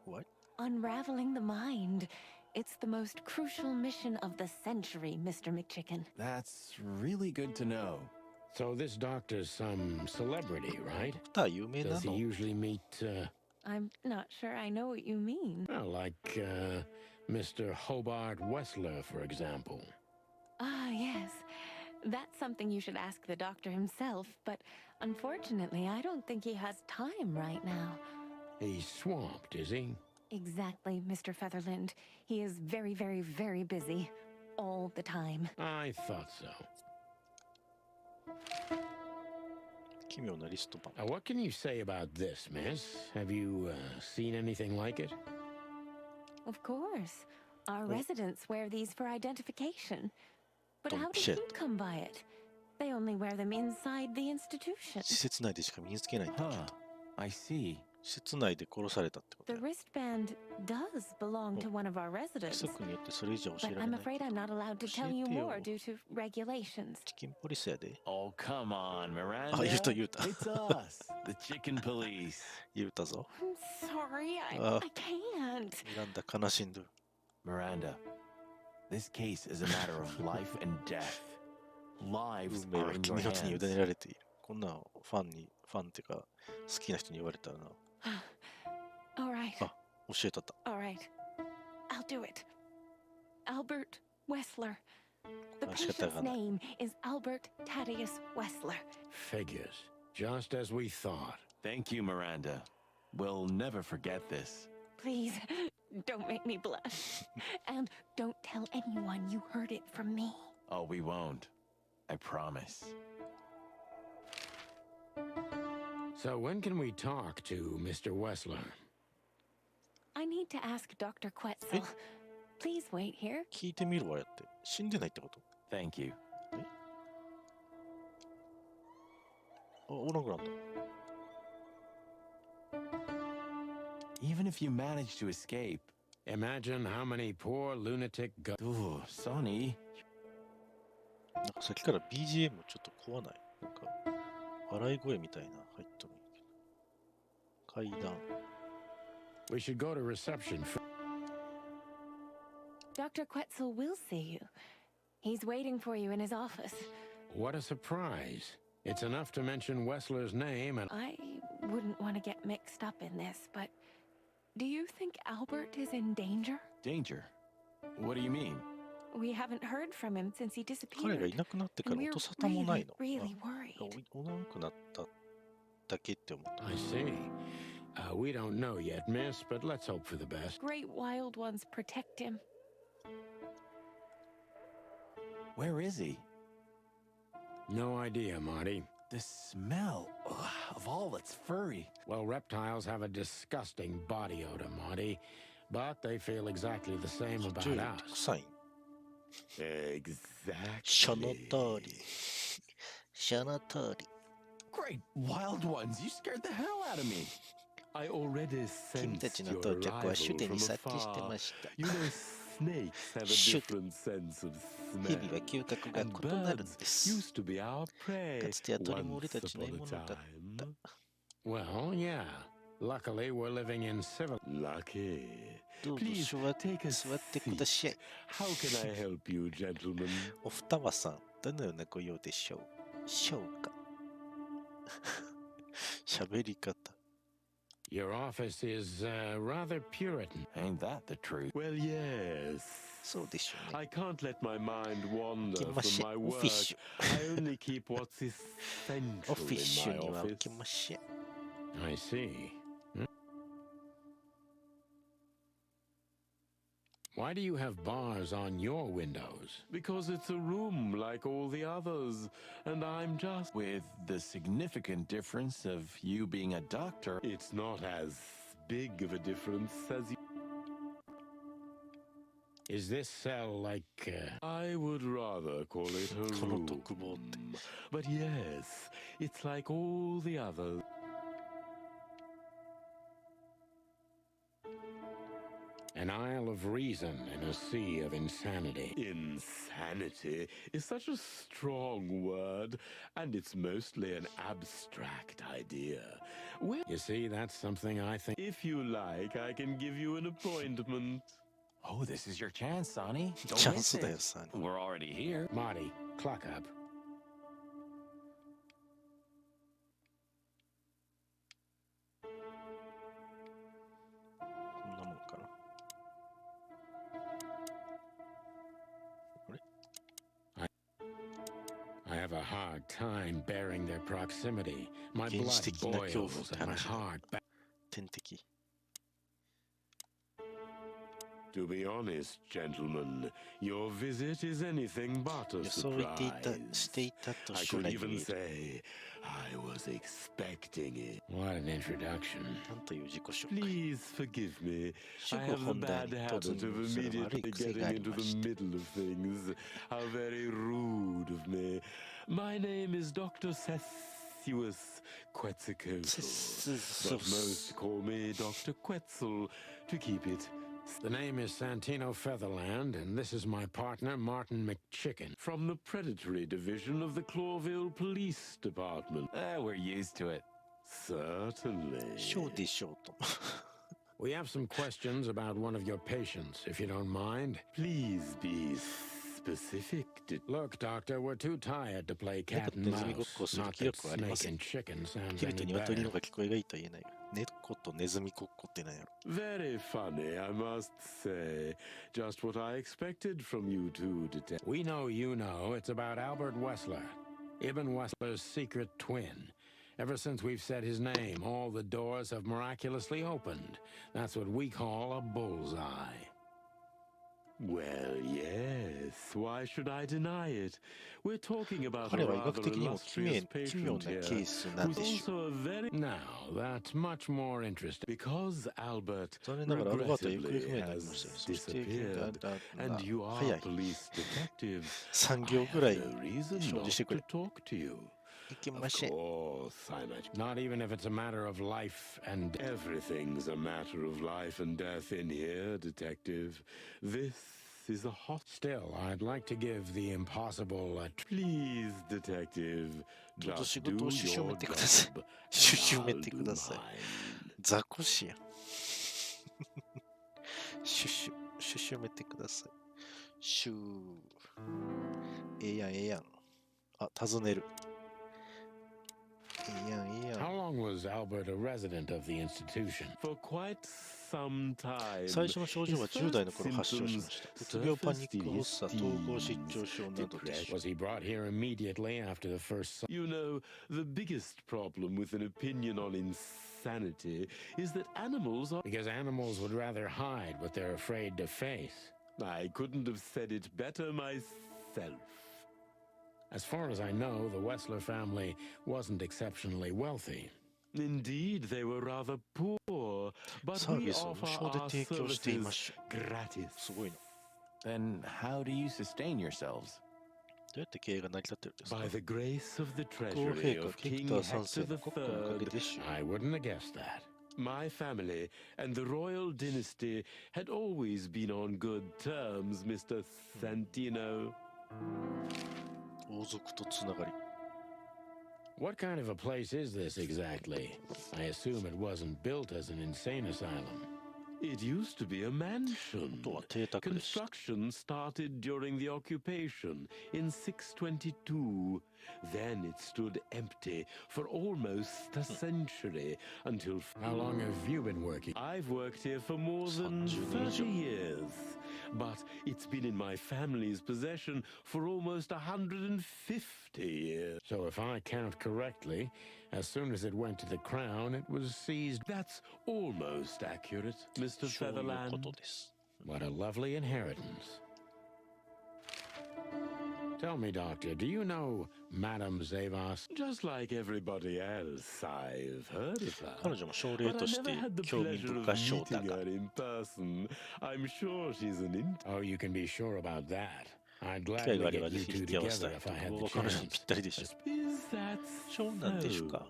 What? unraveling the mind. It's the most crucial mission of the century, Mr. McChicken. That's really good to know. So this doctor's some celebrity, ド right? クター有名な Does he の usually meet, I'm not sure I know what you mean. well, like, Mr. Hobart Wessler, for example? Ah, yes. That's something you should ask the doctor himself, but unfortunately, I don't think he has time right now. He's swamped, is he? Exactly, Mr. Featherland. He is very, very, very busy. All the time. I thought so. 奇妙なリストバン。 Now, what can you say about this, miss? Have you, seen anything like it? Of course. Our residents wear these for identification. But how did Shit. you come by it? They only wear them inside the institution. 施設内でしか身につけないんだけ Huh. ど。 I see. 施設内で殺されたってこと The や。 wristband does belong to one of our 規 residents. 則によってそれ以上教え But られ I'm ない。 afraid I'm not allowed to tell you 教えてよ。 more due to regulations. チキンポリスやで。 Oh, come on, Miranda. あ、言うた言うた。 It's us, the chicken police. 言うたぞ。 I'm sorry, I can't. ミランダ悲しんどる。 Miranda, this case is a matter of life and death. Lives 運命 are は in 君 your の手に委 hands. ねられている。こんなんファンっていうか、好きな人に言われたらな。 All right. あ、教えたった。 All right. I'll do it. Albert Wessler. The あ、仕方 patient's がない。 name is Albert Thaddeus Wessler. Figures. Just as we thought. Thank you, Miranda. We'll never forget this. Please, don't make me blush. And don't tell anyone you heard it from me. Oh, we won't. I promise. So when can we talk to Mr. Wessler? I need to ask Dr. Quetzal. Please wait here. 聞いてみるわやって。死んでないってこと Thank you. あ、おらんくなった。 Even if you manage to escape. Imagine how many poor lunatic Ooh, Sonny. なんかさっきから BGM ちょっと怖ない。なんか、笑い声みたいな入っとるんやけど。階段。 We should go to reception for... Dr. Quetzal will see you. He's waiting for you in his office. What a surprise. It's enough to mention Wessler's name and... I wouldn't want to get mixed up in this, but do you think Albert is in danger? Danger? What do you mean? We haven't heard from him since he 彼がい disappeared. なくなってから And we're 音沙汰もない really, の。 really worried. おらんくなっただけって思った。 I see. We don't know yet, miss, but let's hope for the best. Great wild ones protect him. Where is he? No idea, Marty. The smell of all that's furry. Well, reptiles have a disgusting body odor, Marty, but they feel exactly the same 爬 about 虫類って us. 臭いん。Exactly. その通り。その通り。 Great wild ones! You scared the hell out of me. I already 君た sensed ちの your 到着は arrival 主手 from に察知して afar. ました。 You know, snakes have a シュテ。 different sense of 蛇は smell. 嗅覚が And 異なるん birds です。 used to be our か prey つては鳥も俺 once たちの upon 獲 a 物だった。 time. Well, yeah. Luckily, we're living in civil. Lucky. どうぞ Please 座っ take a 座ってくだ seat. さい。 How can I help you, gentlemen? お二葉さん、どのようなご用でしょうしょうか。喋り方。 Your office is rather Puritan. Ain't that the truth? Well, yes. そうでしょうね。 I can't let my mind wander 行きまし from ょ my う。オフィッシ work. ュ。 I only keep what's オ essential フィッシ in ュ my には行 office. きましょう。 I see. Why do you have bars on your windows? Because it's a room like all the others, and I'm just... With the significant difference of you being a doctor. It's not as big of a difference as you... Is this cell like... I would rather call it a この room. 独房って。 But yes, it's like all the others. An isle of reason in a sea of insanity. Insanity is such a strong word, and it's mostly an abstract idea. Well, You see, that's something I think... if you like, I can give you an appointment. Oh, this is your chance, Sonny. チ Don't ャン miss スだよ、 it. さん。 We're already here. Marty, clock up. こんなもんかな。あれ I have a hard time bearing their proximity. My 原始 blood 的な恐怖 boils って and my 話だ。 heart... 天敵。 To be honest, gentlemen, your visit is anything but a 予想していた、 surprise. していたと I 将 could 来見 even える。 say I was expecting it. What an introduction. なんという自己紹介。 Please forgive me. 主 I 語 have the 本題 bad に habit 突 of 入する悪い immediately 癖が getting あり into ま the して。 middle of things. How very rude of me. My name is Dr. Sessuous Quetzalcoatl, but most call me Dr. Quetzal to keep it. The name is Santino Featherland, and this is my partner, Martin McChicken. From the predatory division of the Clawville Police Department. We're used to it. Certainly. そうでしょうと。 We have some questions about one of your patients, if you don't mind. Please be specific. Look, Doctor, we're too tired to play 猫 cat と and ネズミごっ mouse. こをする Not 気 that 力はありま snake せん。 and chicken sounds ヘビと any ニワトリの better. が聞こえがいいとは言えない。猫とネズミごっこってなんやろ。 Very funny, I must say. Just what I expected from you two, detectives. We know you know it's about Albert Wessler, Ibn Wessler's secret twin. Ever since we've said his name, all the doors have miraculously opened. That's what we call a bullseye. Well, yes. Why should I deny it? We're talking about a 彼は医 rather 学的にも奇妙 illustrious 奇妙 patient な here, ケースなん who's でしょう。 also a very... Now, that's much more interesting. Because Albert 残念ながらアルバートは行方不明 regrettably になりましたよ。 has そして、 disappeared, and you 早 are い。 police detectives. 3 I 行ぐら have い no reason 承 not 知してく to れ。 talk to you. いけ Of ません。 course, I'm a... Not even if it's a matter of life and death. Everything's a matter of life and death in here, detective. This is a hot... Still, I'd like to give the impossible a Please, detective, どうぞ just 仕 do 事をししょめ your てください。 job. ししょめ I'll て do ください。 mine. ザコシやん。シュシュ、シュシュめてください。シュー。ええやん、ええやん。あ、尋ねる。ええやん、ええや How ん。 long was Albert a resident of the institution? For quite some time. 最初の症状は his 10代の first 頃発症しま symptoms した。うつ病、パニック surfaced 発作、統合失調症などでしょう。 Was he brought here immediately after the first... You know, the biggest problem with an opinion on insanity is that animals are... Because animals would rather hide what they're afraid to face. I couldn't have said it better myself. As far as I know, the Wessler family wasn't exceptionally wealthy. Indeed, they were rather poor, but サー we ビスを無 offer 償で our 提供していま services しょう。 gratis. すごいな。Then how do you sustain yourselves? どうやって経営が成り立ってるんですか？ By the grace of the 皇 treasury 陛下 of ケク King ター三世 Hector の国家のおかげ III. でしょう。 I wouldn't have guessed that. My family and the royal dynasty had always been on good terms, Mr. Santino. 王族とつながり。 What kind of a place is this exactly? I assume it wasn't built as an insane asylum. It used to be a mansion. とは邸宅でした。 Construction started during the occupation in 622. Then it stood empty for almost a century until... How long have you been working? I've worked here for more than 30 years. But it's been in my family's possession for almost 150 years. So if I count correctly, as soon as it went to the crown, it was seized. That's almost accurate, Mr. そういうこ Featherland. とです。 What a lovely inheritance. Tell me, Doctor, do you know Madame Zavas? Just like everybody else, I've heard of her. 彼女も奨励 But と I して never had the 興味 pleasure of 深そうだ meeting が her in person. I'm sure she's an Oh, you can be sure about that. I'd 機会 gladly があれば get ぜ you ひ two 引き合わせた together い if I と had こ the ろが彼女に chance. ぴったりでしょ Is that そうなんでしょうか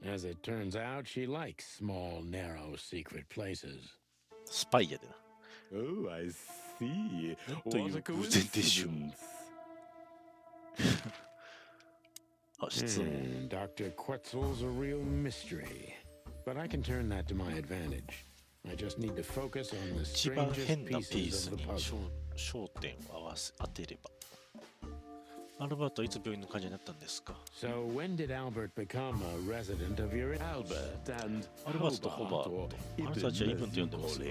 so? As it turns out, she likes small, narrow, secret places. スパイやでな。 Oh, I see. という What a 偶然でしょう。 coincidence. あ、質問。 Dr. Quetzal's a real mystery. But I can turn that to my advantage. I just need to focus on the 一番 strangest 変なピー pieces ス of the に puzzle. 焦点を当てれば。アルバートはいつ病院の患者になったんですか？ So when did Albert become a resident of your Albert and アルバートとホバート、あなたたちはイブンと呼んでますが、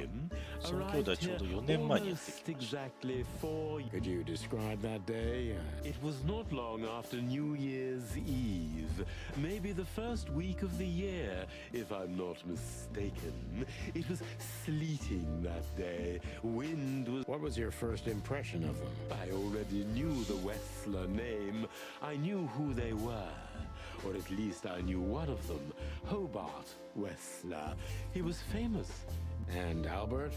その兄弟はちょうど4年前にやってきました。 exactly 4 Could you describe that day? It was not long after New Year's Eve. Maybe the first week of the year, if I'm not mistaken. It was sleeting that day. Wind was... What was your first impression of them? I already knew the Wessler name. I knew who they were. Or at least I knew one of them, Hobart Wessler. He was famous. And Albert?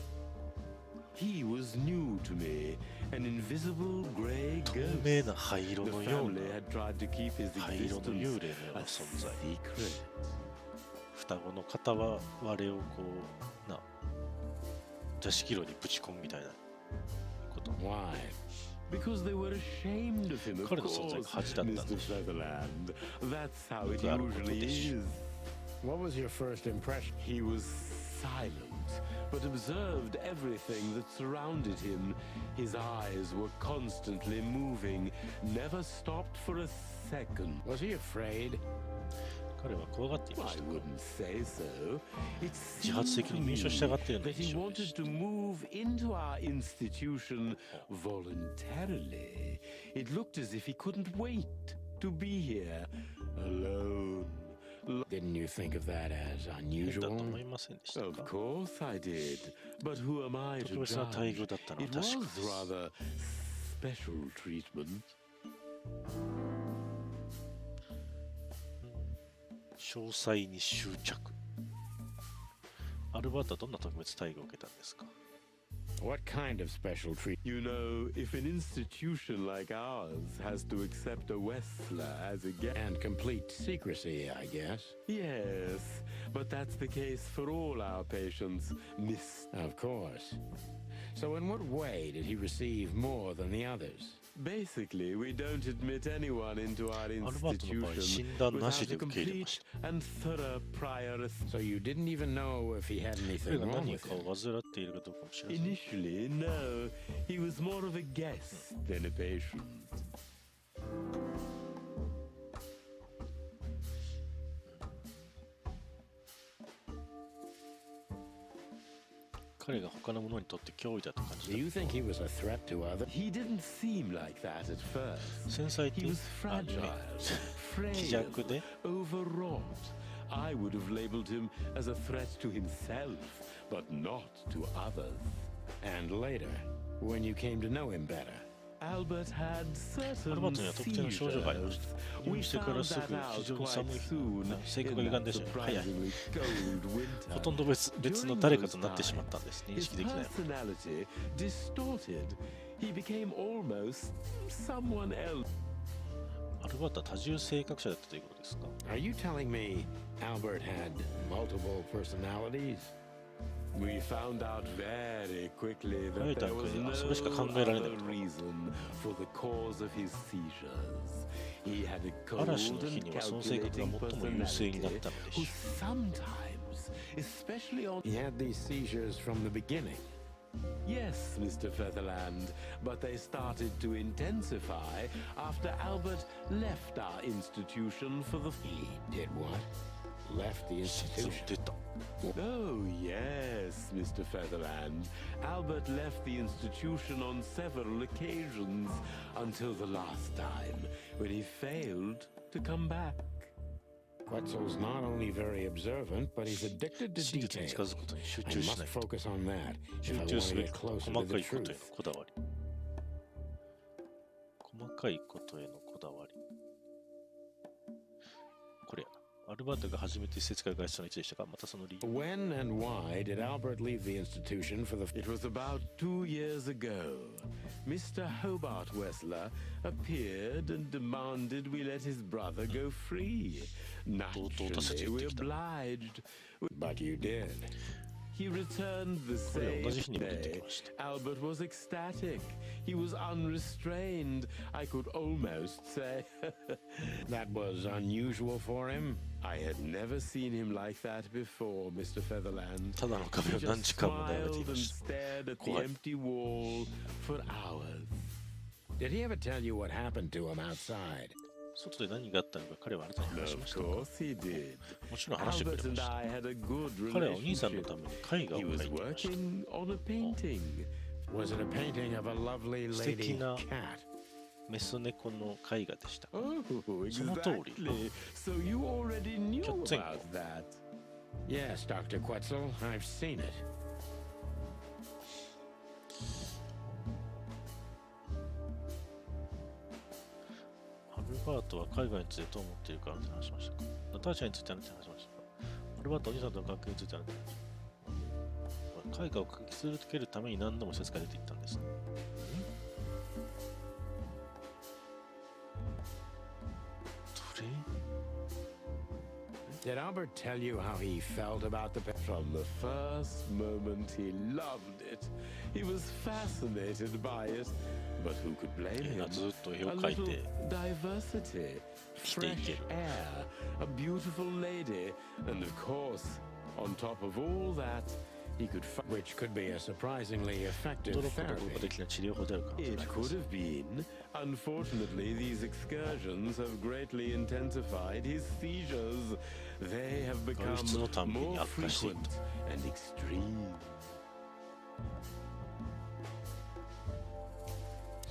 He was new to me, an invisible gray 透 ghost. 明な灰色 The のよう family な had tried to keep his 灰色の existence 幽霊のよう a な存在。 secret. 双子の片割れをこうな座敷炉にぶち込むみたいなこと。 Why? Because they were ashamed of him, of 彼の存在が course, 恥だったん Mr. でしょう。 Featherland. That's how it よくあることで usually しょう。 is. What was your first impression? He was silent, but observed everything that surrounded him. His eyes were constantly moving, never stopped for a second. Was he afraid? 彼は怖がっていま I したか？ wouldn't say so. It 自発 seemed 的 to に me 入所したがっているの that で he しょう。 wanted to move into our institution voluntarily. It looked as if he couldn't wait to be here alone. Didn't you think of that as 変だと unusual? 思いませんでした Of か？ course I did. But who am I 特 to 別な待 judge? 遇だったのは It 確 was かです。 rather special treatment. 詳細に執着。アルバートはどんな特別待遇を受けたんですか？ What kind of special treat? You know, if an institution like ours has to accept a Wessler as a guest... And complete secrecy, I guess. Yes, but that's the case for all our patients, Miss... Of course. So in what way did he receive more than the others? Basically, we don't admit anyone into our アルバートの場合、 institution 診断な without し a で受け入れま complete した。 and thorough prior... So you didn't even know if he had 彼 anything が wrong 何 with か him? を患っているかどうかも知らずに。 Initially, no. He was more of a guest than a patient. 彼が他の者にとって脅威だと感 Do じ you think he was a threat to others? He didn't seem like that at た。 first. 繊細 He 的 was fragile, 気 frail, 弱で overwrought. I would have labeled him as a threat to himself, but not to others. And later, when you came to know him better, Albert had アルバー certain トには特定の症状がありました。 seizures. 入 We 院してから found すぐ that 非 out 常に quite 寒い soon 性格 in が歪ん that でしまい早い surprisingly cold winter. ほとんど別の誰かとなってしまったんです。認 His 識できない。 personality distorted. He became almost someone else. アルバートは多重性格者だったということですか？ Are you telling me Albert had multiple personalities? We found out very quickly 早い that 段 there 階 was で no それしか考えられない other と。 reason for the cause of his seizures. He had a cold 嵐の日 and にはその性格が calculating 最も優勢になっ personality たので who し sometimes, especially on... He had these seizures from the beginning. Yes, Mr. Featherland, but they started to intensify after Albert left our institution for the... He did what? Left the ょ。 institution. 出た。 Oh, yes, Mr. Featherland. Albert left the institution on several occasions until the last time, when he failed to come back. Quetzal's not only very observant, but he's addicted to 真実に近づ detail. くことに集 I 中し must ないと。 focus on that 集 if I 中 want す to べ get き closer 細 to か the いことへの truth. こだわり。細かいことへのこだわり。これやな。アルバートが初めて施設から外出の位置でしたが、またその理由。 When and why did Albert leave the institution for the... It was about 2 years ago. Mr. Hobart Wessler appeared and demanded we let his brother go free. Naturally, we obliged. But you did. He returned the これ same 同じ日に戻ってき day. ました。 Albert was ecstatic. He was unrestrained. I could almost say That was unusual for him. I had never seen him like that before, Mr. Featherland. ただの壁 He を何 just 時間も眺めてい smiled ま and した。 stared at the 怖い。 empty wall for hours. Did he ever tell you what happened to him outside? 外で何があったのか彼はあなたに話しま Of したか？ course he did. もちろん話してく Albert れま and した。 I had a good 彼はお兄さんのた relationship. めに絵画を He 描 was いていました。 working on a painting. Was it a painting of a lovely 素敵 lady な cat? メス猫の絵画でした。 Oh, その通り。 exactly. So you already knew キョッツェンコ。 about that. Yes, Dr. Quetzal, I've seen it. アルバートは海外についてどう思っているかあなたに話しましたか？ナターシャについてあなたに話しましたか？アルバートはお兄さんとの関係についてあなたに話しましたか？絵画を描き続けるために何度も施設から出ていったんですね。どれ？ Did Albert tell you how he felt about the... From the first moment, he loved it. He was fascinated by it. But who could blame 絵 him? がずっと絵 A を描い little て diversity, 生きてい fresh ける。 air, a beautiful lady, and of course, on top of all that, he could find... Which could be a surprisingly effective 驚くほど効果 therapy. 的な治療法である可能性 It がありま could す。 have been. Unfortunately, these excursions have greatly intensified his seizures. They have 外出のた become んびに more 悪化している frequent と。 and extreme.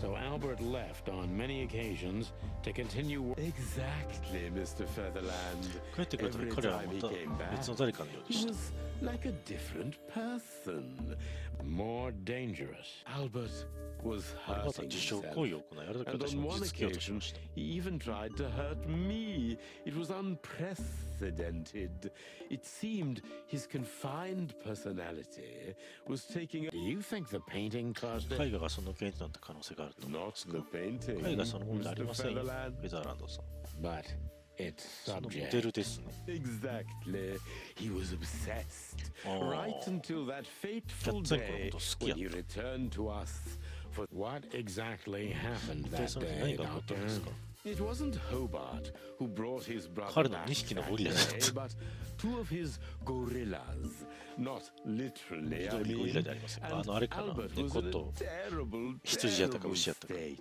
So Albert left on many occasions to continue... Exactly, Mr. Featherland. 帰ってくると Every 彼は time ま he た came back, 別の誰かのようで he した。 was like a different person. more dangerous. Albert was アルバートは hurting 自傷 himself. 行為を行い、ある時 And 私 on も one 傷つけようとし occasion, ました。 he even tried to hurt me. It was unprecedented. It seemed his confined personality was taking a... Do you think the painting caused it? 絵画がその原因となった可能性があると思いま Not すか？ the painting, 絵画そのものではあり Mr. ませんよ、 Featherland. フェザーランドさん。 But its そのモデ subject. ルですね。 Exactly. He was obsessed. Oh. Right until that fateful キャッツェンコの day こと好きや when った he returned to us for... What exactly happened 一体 that その時 day, 何が起こったんですか？ It wasn't Hobart who brought his brother 彼の back 2匹の that ゴリラだった。 day, but two of his gorillas. Not literally, I 緑ゴリラ mean. でありませんか？ And あれかな？ Albert was 猫 in a と terrible, 羊やったか terrible 牛やったか。 state.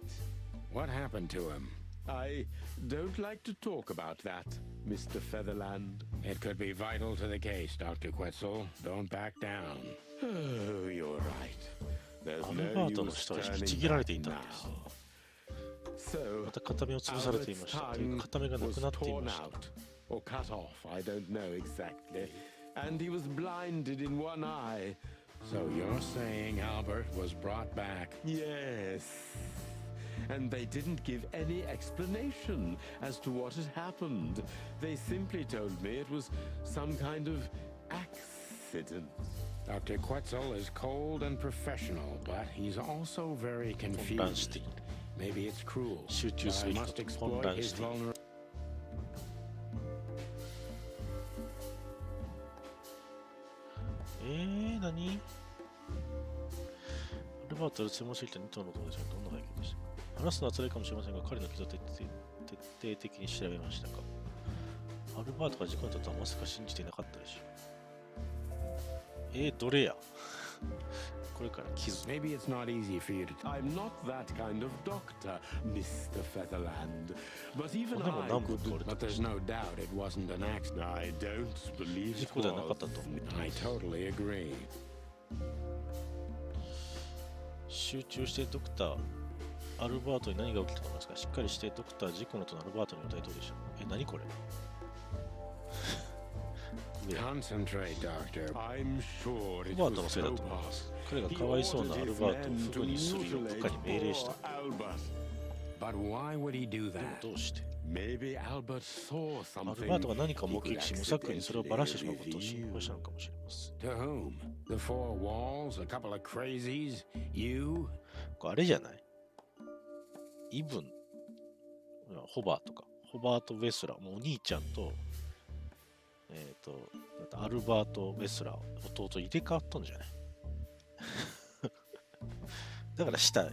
What happened to him? I don't like to talk about that, Mr. Featherland. It could be vital to the case, Dr. Quetzal. Don't back down. Oh, you're right. There's アル no バートの use 人は引き turning ちぎられてい back たんです。 now. So, また片目を潰されていま Albert's した。というか tongue 片目がな was くなってい torn ました。 out or cut off, I don't know exactly. And he was blinded in one eye. So you're saying Albert was brought back? Yes. And they didn't give any explanation as to what had happened. They simply told me it was some kind of accident. Dr. Quetzal is cold and professional, but he's also very confused. Maybe it's cruel, but I must exploit his vulnerability. 何？アルバートは専門すぎた2頭の友達はどんな背景でしたか？話すのは辛いかもしれませんが、彼の傷を徹底的に調べましたか？アルバートが事故になったとはまさか信じていなかったでしょう。どれや？これから傷。Maybe it's not easy for you to. I'm not that kind of doctor, Mr. Featherland. But even I could. But there's no doubt it wasn't an accident. I don't believe it 事故ではなかったと。I totally agree. 集中してドクター、アルバートに何が起きたと思いますか？しっかりしてドクター、事故の後のアルバートに答えどうでしょう？何これ？ Concentrate, Doctor. I'm sure アルバートのせいだと思います。彼がかわいそうなアルバートをフグにするよう部下に命令した。But why would he do that? どうして？ Maybe Albert saw ア something. ルバートが何か目撃し、無作為にそれをばらしてしまうことを心配したのかもしれません。 To whom? The four walls? A couple of crazies? You? あれじゃない？イブン、ホバーとか、ホバート・ウェスラー、もうお兄ちゃんと、アルバート・ウェスラー、弟入れ替わったんじゃない？だから下引っ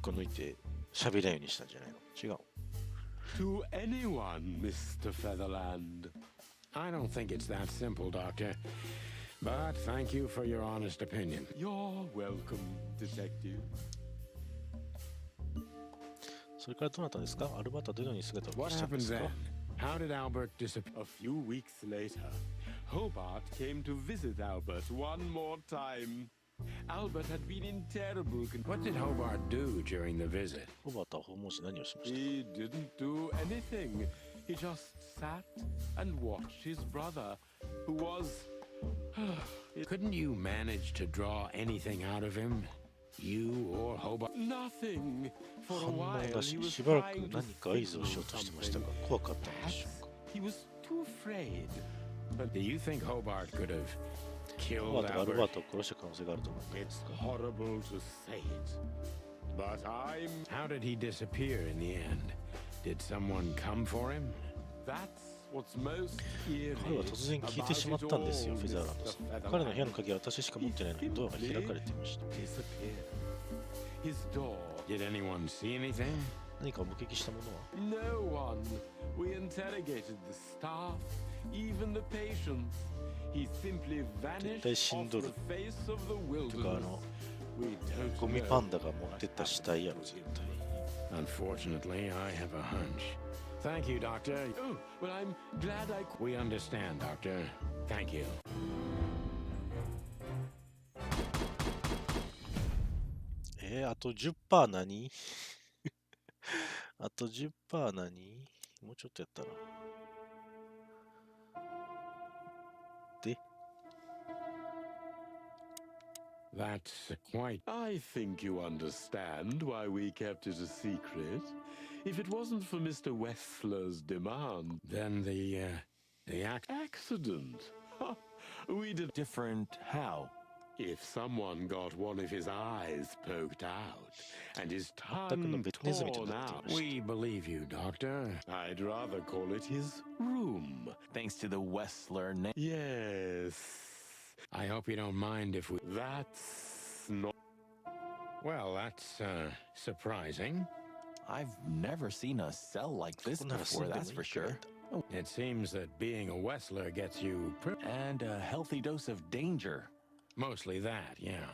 こ抜いて喋れないようにしたんじゃないの？違う。To anyone, Mr. Featherland. I don't think it's that simple, Doctor. But thank you for your honest opinion. You're welcome, Detective. それからどうなったんですか？アルバートはどのように姿を消 What したんで happened すか？ then? How did Albert disappear? A few weeks later, Hobart came to visit Albert one more time. Albert had been in terrible condition. What did Hobart do during the visit? ホバートは訪問し何をしました？ He didn't do anything. He just sat and watched his brother, who was... Couldn't you manage to draw anything out of him? You or Hobart? Nothing. For a 反応 while, な he し、 was しばらく trying to 何か合図をしようとしてましたが、怖かったのでしょうか？ He was too afraid. Do you think Hobart could have ホバ killed ートがアルバー Albert? トを殺した可能性があると思います It's か？ horrible to say it. But I'm... How did he disappear in the end? Did someone come for him? That's what's most eerie 彼は突然消えてしまったんですよ、フェザーランドさん。彼の部屋の鍵は私しか持ってないのにドアが開かれていました。 His door. Did anyone see anything? 何か目撃したものは？ No one. We interrogated the staff, even the patients. He simply 絶対 vanished 死ん off ど the る。 face of the とか wilderness. We don't ゴミパ know. ンダが持ってった死体やろ、絶対。 Unfortunately, I have a hunch. Thank you, Doctor. Oh, well, I'm glad I... We understand, Doctor. Thank you. あと10%何？あと10%何？もうちょっとやったな。で、 That's quite. I think you understand why we kept it a secret. If it wasn't for Mr. Wessler's demand... Then the Accident? We did... Different how? If someone got one of his eyes poked out and his 全くの tongue 別ネズミと torn なってい out, ました。 We believe you, Doctor. I'd rather call it his room. Thanks to the Wessler name. Yes. I hope you don't mind if we. That's not... Well, that's surprising. I've never seen a cell like this こんなら before, 住んでも that's いい for くらい sure. だ。 It seems that being a Wessler gets you. And a healthy dose of danger. Mostly that, yeah.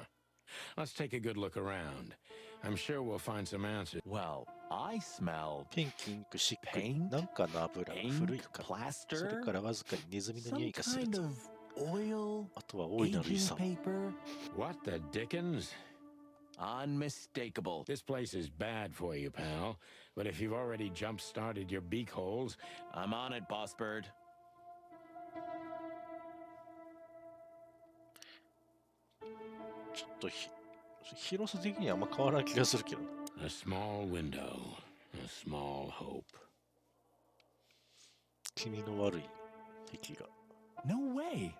Let's take a good look around. I'm sure we'll find some answers. Well, I smell ペンキンクシック Paint？なんかの油が古い ink, から。 plaster, それからわずかにネズミの some 匂いがする kind と。 of oil, あとは大いなる遺 aging 産。 paper. What the dickens? Unmistakable. This place is bad for you, pal. But if you've already jump-started your beak holes, I'm on it, Boss Bird. ちょっと広さ的にはあんま変わらない気がするけど。A small window, a small hope. 気味の悪い壁が。 No way!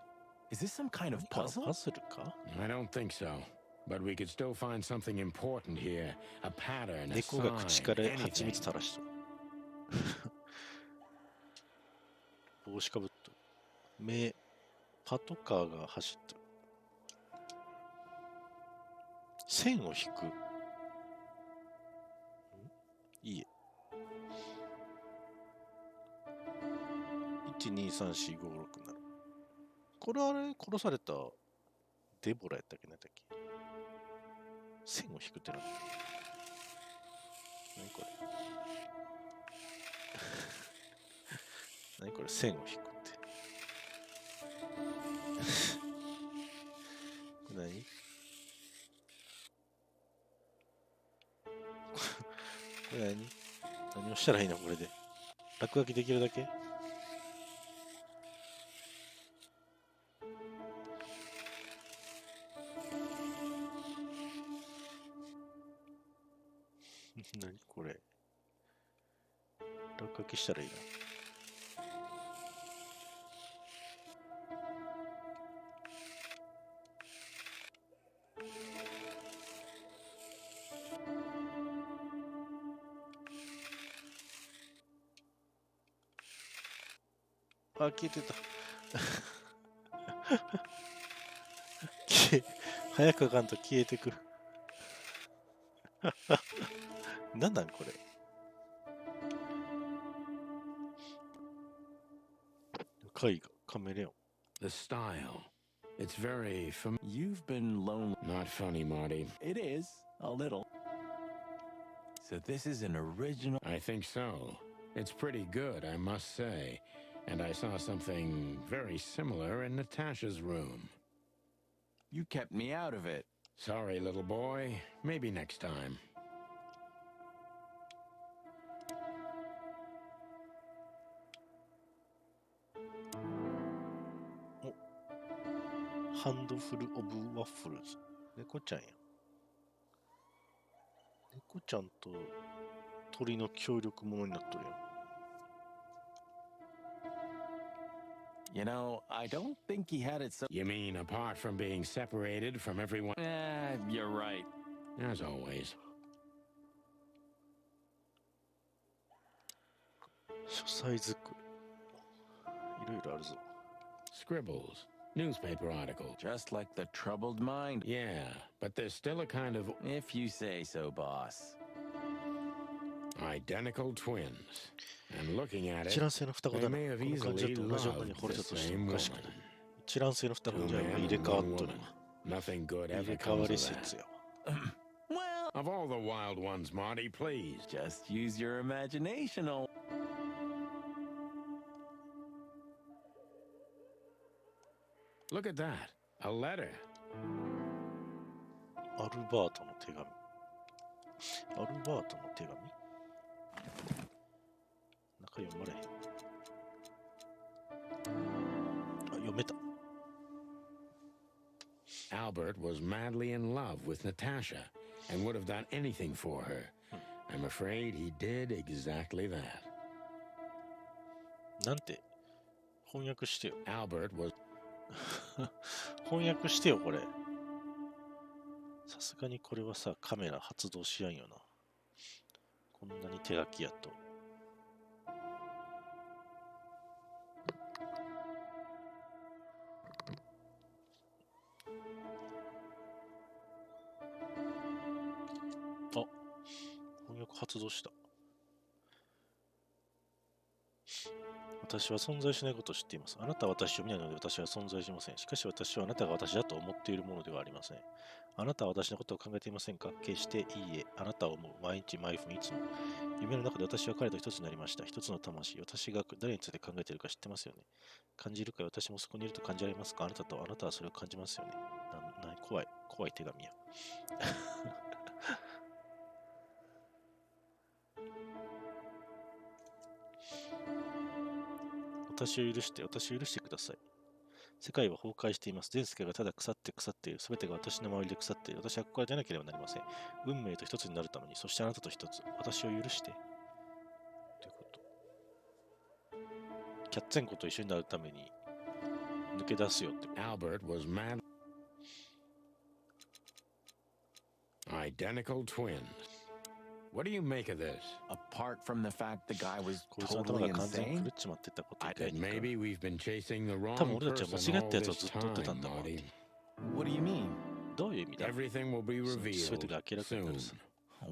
Is this some kind of パ puzzle? ズルか？ I don't think so. But we could still find something important here. A pattern, a 猫が sign, 口から蜂 anything. 蜜垂らしと。帽子かぶっと。目、パトカーが走ってる。線を引く。いいえ。1、2、3、4、5、6、7。これはあれ、殺されたデボラやったっけ、何だっけ。線を引くってなんだ。何これ。何これ、線を引くって。これ何？これ何をしたらいいのこれで。落書きできるだけ？何これ。落書きしたらいいな。あ、消えてた。早く書かんと消えてく。なんなんこれ。絵画、カメレオン。The style. It's very You've been lonely. Not funny, Marty. It is, a little. So this is an original. I think so. It's pretty good, I must say. And I saw something very similar in Natasha's room. You kept me out of it. Sorry, little boy. Maybe next time. ハンドフル・オブ・ワッフルズ。猫ちゃんや。猫ちゃんと鳥の協力者になっとるやん。You know, I don't think he had it so. You mean apart from being separated from everyone? You're right. As always. 書斎作り。いろいろあるぞ。Scribbles. Newspaper article. Just like the troubled mind. Yeah, but there's still a kind of If you say so, boss. identical twins. And looking at 一 it, 乱性の双子 they だな。 may have この感じ easily だと同じ女に loved 惚れた the として same もおかしく woman. ない。一乱性の双子 Two じゃ今 men 入れ and 替わ one っとる woman. Nothing good わ。入 ever れ替わ comes り of that. 説やわ。 Well, Of all the wild ones, Marty, please. just use your imagination. Look at that. A letter. アルバートの手紙。アルバートの手紙中読まれへん。あ、読めた。Albert was madly in love with Natasha and would have done anything for her. I'm afraid he did exactly that. なんて翻訳してよ。 Albert was 翻訳してよ、これ。さすがにこれはさ、カメラ発動しやんよな。こんなに手書きやと。あ、翻訳発動した。私は存在しないことを知っています。あなたは私を見ないので私は存在しません。しかし私はあなたが私だと思っているものではありません。あなたは私のことを考えていませんか？決していいえ。あなたを思う。毎日毎分いつも。夢の中で私は彼と一つになりました。一つの魂。私が誰について考えているか知ってますよね。感じるか私もそこにいると感じられますか？あなたとあなたはそれを感じますよね。怖い手紙や。私を許してください。世界は崩壊しています。全世界がただ腐っている。すべてが私の周りで腐っている。私はここから出なければなりません。運命と一つになるために、そしてあなたと一つ。私を許して。ということ。キャッツェンコと一緒になるために抜け出すよってこと。Albert was mad. Identical twins. What do you make of this? Apart from the fact the guy was こいつの頭が totally 完全に insane? 狂っちまってたこと以 That 外にか maybe we've been chasing the wrong 多分俺たちは person 間違った all やつを this ずっと追ってた time, んだろうって。 Marty. What do you mean? どういう意味だ Everything will be 全て revealed が明らかになる soon. さ。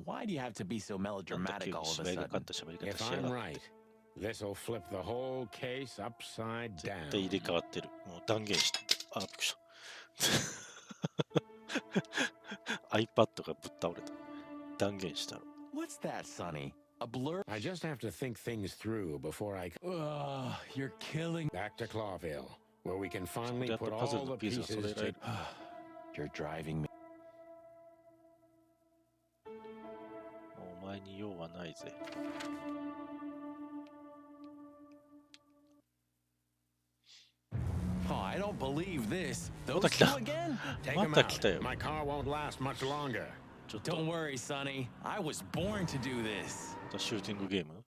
Why do you have to be so なんだ melodramatic 急 all に of 芝 a 居がかっ sudden? た喋り If 方しや I'm がっ right, て。 this will flip the whole case upside 絶 down. 対入れ替わってる。もう断言して。あ、びっくりした。iPad がぶっ倒れた。断言したろ。 What's that, Sonny? A blur? I just have to think things through before I Ugh, you're killing. back to Clawville, where we can そこ finally でやっと put パズル all の the ピースが揃え pieces られ to る。 You're driving me. もうお前に用はないぜ。 Oh, I don't believe this. ま Those た来た。 two again? take ま them た out. 来たよ。 My car won't last much longer. ちょっと、 Don't worry, Sonny. I was born to do this. またシューティングゲーム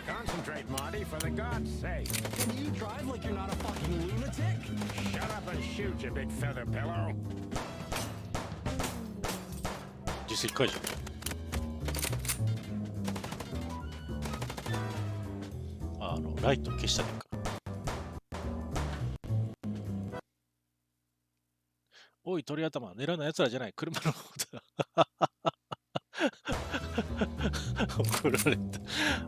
Concentrate, Marty, for the God's sake. Can you drive like you're not a fucking lunatic? Shut up and shoot, you big feather pillow. 実績解除。ライト消したねんか。おい、鳥頭、狙うのやつらじゃない、車の方だ。怒られた。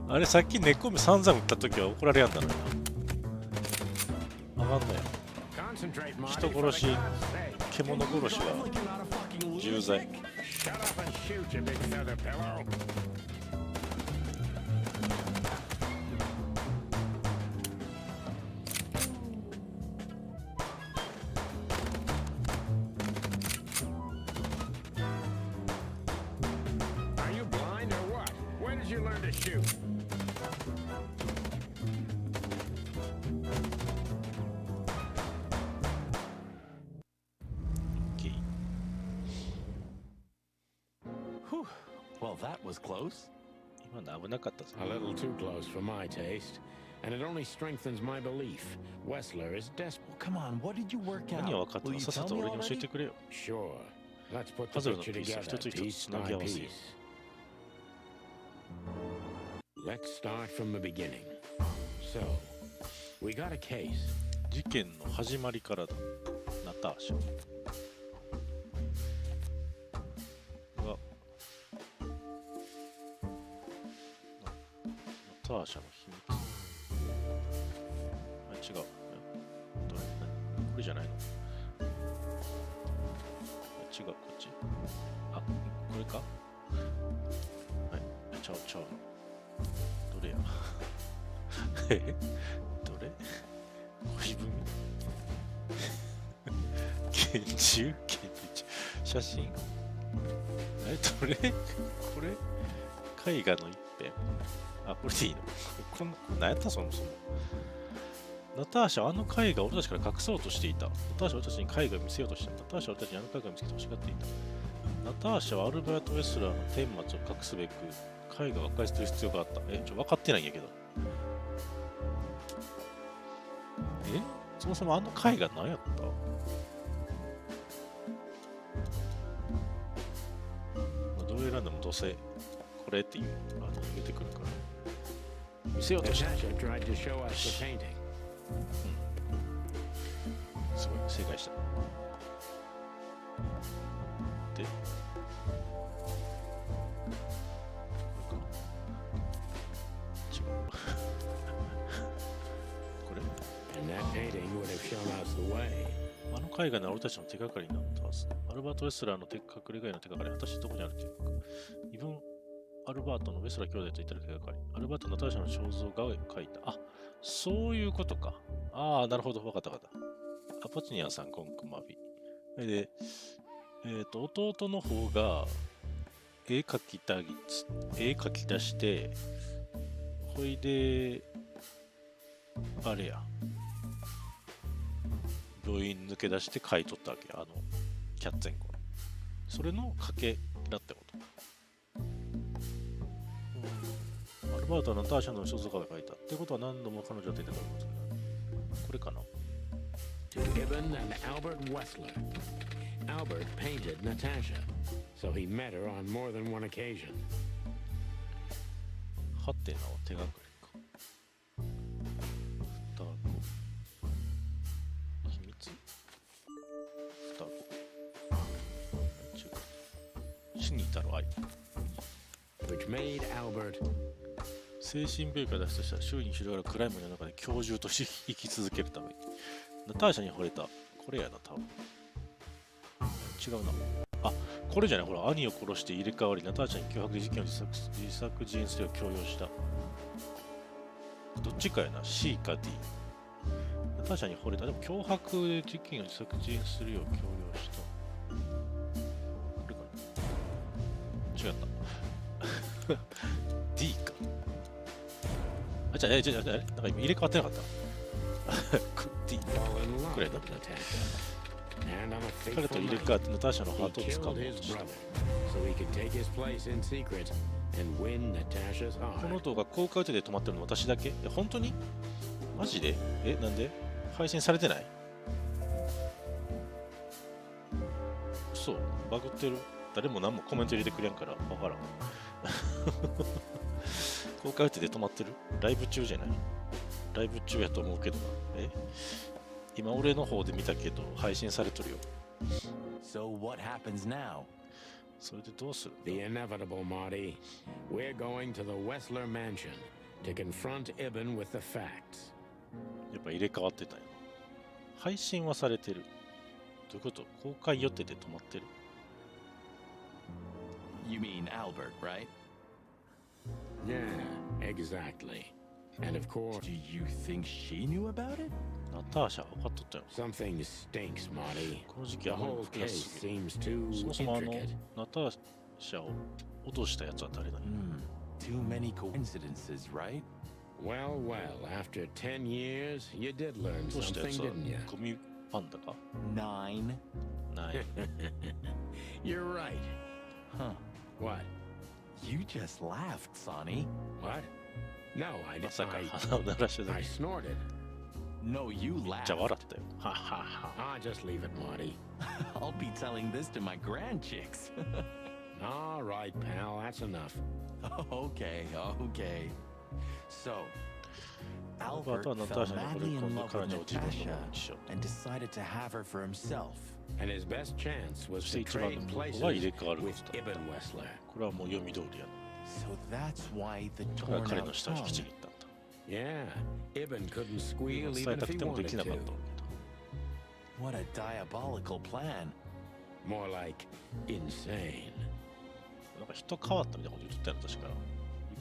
あれ、さっき根っこみ散々打ったときは怒られやんだろうな。あかんねよ。 Concentrate, 人 Marty, for 殺 the し、 God's sake. 獣殺し Drive は like you're not a fucking 重罪。 Shut up and shoot, you big feather pillow. Are you blind or what? When did you learn to shoot? OK Whew. Well, that was close. 今の危なかったぞ。 A little too close for my taste. And it only strengthens my belief. Wessler is desperate. Come on, what did you work 何が分か out? った Will の you さっさ tell と me 俺に教えて already? くれよ。 Sure. Let's put the パズルの picture ピース together 一つ一 piece つつな by ぎ合わせよ piece. Let's start from the beginning. So, we got a case. 事件の始まりからだ。ナターシャ。が、ナターシャの秘密。あ、違う。どれこれじゃないの？違う、こっち。あ、これか？はい。ちゃうちゃう。どれやどれ恋文拳銃写真どれこれ絵画の一辺あ、これでいいのこん何やったそもそもナターシャはあの絵画を俺たちから隠そうとしていたナターシャは俺たちに絵画を見せようとしたナターシャは俺たちにあの絵画を見つけて欲しがっていたナターシャはアルバート・ウェスラーの顛末を隠すべく絵画を破壊する必要があった分かってないんやけどそもそもあの絵画何やったどう選んでもどうせこれっていう出てくるから見せようとした Natasha tried to show us the painting. すごい正解したで違うこれ And that painting would have shown us the way. あの絵画なら俺たちの手がかりになったはず。アルバート・ウェスラーの隠れ家の手がかりは果たしてどこにあるというか。イブン・アルバートのウェスラー兄弟といった手がかり。アルバート・ナターシャの肖像画を描いた。あ、そういうことか。ああ、なるほど。わかったわかった。アポチニアンさん、コンクマビ。で、弟の方が絵描き出して、ほいで、あれや、病院抜け出して描いとったわけや、キャッツェンコの。それの賭けだってこと。アルバートはナターシャの肖像画で描いた。ってことは何度も彼女は出てくるんですけど、これかな。To Ibn and Albert Wessler. Albert painted Natasha, so he met her on more than one occasion. はてなは手がかりか。双子。秘密。双子。違う。死に至る愛。Which made Albert 精神病から出した人は周囲に広がる暗い森の中で教授として生き続けるために。ナターシャに惚れた。これやな、多分。違うな。あ、これじゃない。ほら、兄を殺して入れ替わり、ナターシャに脅迫で事件を自作自演するよう強要した。どっちかやな。C か D。ナターシャに惚れた。でも脅迫で事件を自作自演するよう強要した。これかな。違った。D か。あ、じゃあ、なんか今入れ替わってなかった。D。くらいだった。彼と入れ替わってナターシャのハートをつかもうとした。この動画公開予定で止まってるの私だけ？本当に？マジで？なんで？配信されてない？そう、バグってる。誰も何もコメント入れてくれんからわからん。公開予定で止まってる？ライブ中じゃない？ライブ中やと思うけどな。今俺の方で見たけど配信されとるよ。So what happens now? それでどうする？ The inevitable, Marty. We're going to the Wessler mansion to confront Ibn with the facts. やっぱ入れ替わってたよ。配信はされてる。どういうこと？公開予定で止まってる？ You mean Albert, right? Yeah, exactly. And of course, Do you think she knew about it? ナターシャ分かっとったよ。 something stinks, Marty. この時期 The あまり whole 複雑 case すぎる。 seems too そもそも intricate. ナターシャを脅したやつは誰だね。Too many coincidences, right? Well, after 10 years, you did learn 脅したや something, つは didn't you? ゴミパンダか？ 9. ない。You're right. Huh. What? You just laughed, Sonny. What? No, I ま didn't. さか鼻を鳴らしただ I け。 snorted. No, you めっちゃ laughed. 笑ったよ。ははは。 Just leave it, Marty. I'll be telling this to my grandchicks. All right, pal, that's enough. Okay. So, アルバー Albert トはナター fell シャに惚れ madly 込 in んで love 彼 with 女を自分のも Natasha のにしようと。 and decided to have her for himself. And his best chance そ was して to 一番 trade の方 places は入れ替わるこ with とだっ Ibn た。 Wessler. これはもう読み通りやな。 So that's why the だから torn 彼 out の舌を引きち tongue. ぎったんだ。 Yeah, Ibn couldn't squeal 伝え even た if く he てもで wanted きなかった to. わけだ。 What a diabolical plan. More like insane. なんか人変わったみたいなこと言ってたよ、確か。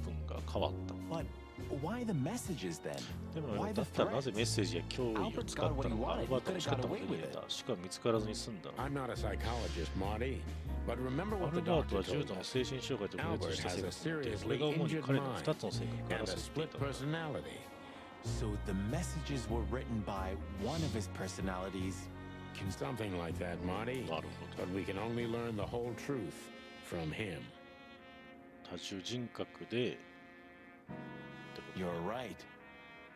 1分が変わった。 But why the messages then? でも Why だ the ったらなぜ threats? メッセージや脅威を使ったのか、アルバートを使ったことに入れた。しかも見つからずに済んだの。 I'm not a psychologist, Marty, but remember ア what ル the バート doctor は重 told 度の us. 精神障害と分裂 Albert した性 has a 格を持っている。そ seriously れが主に injured 彼の mind 2つの性格から and a させてい split たのだ。 personality. So the messages were written by one of his personalities. Something like that, Marty. なるほど。 But we can only learn the whole truth from him. 多重人格で。 You're right.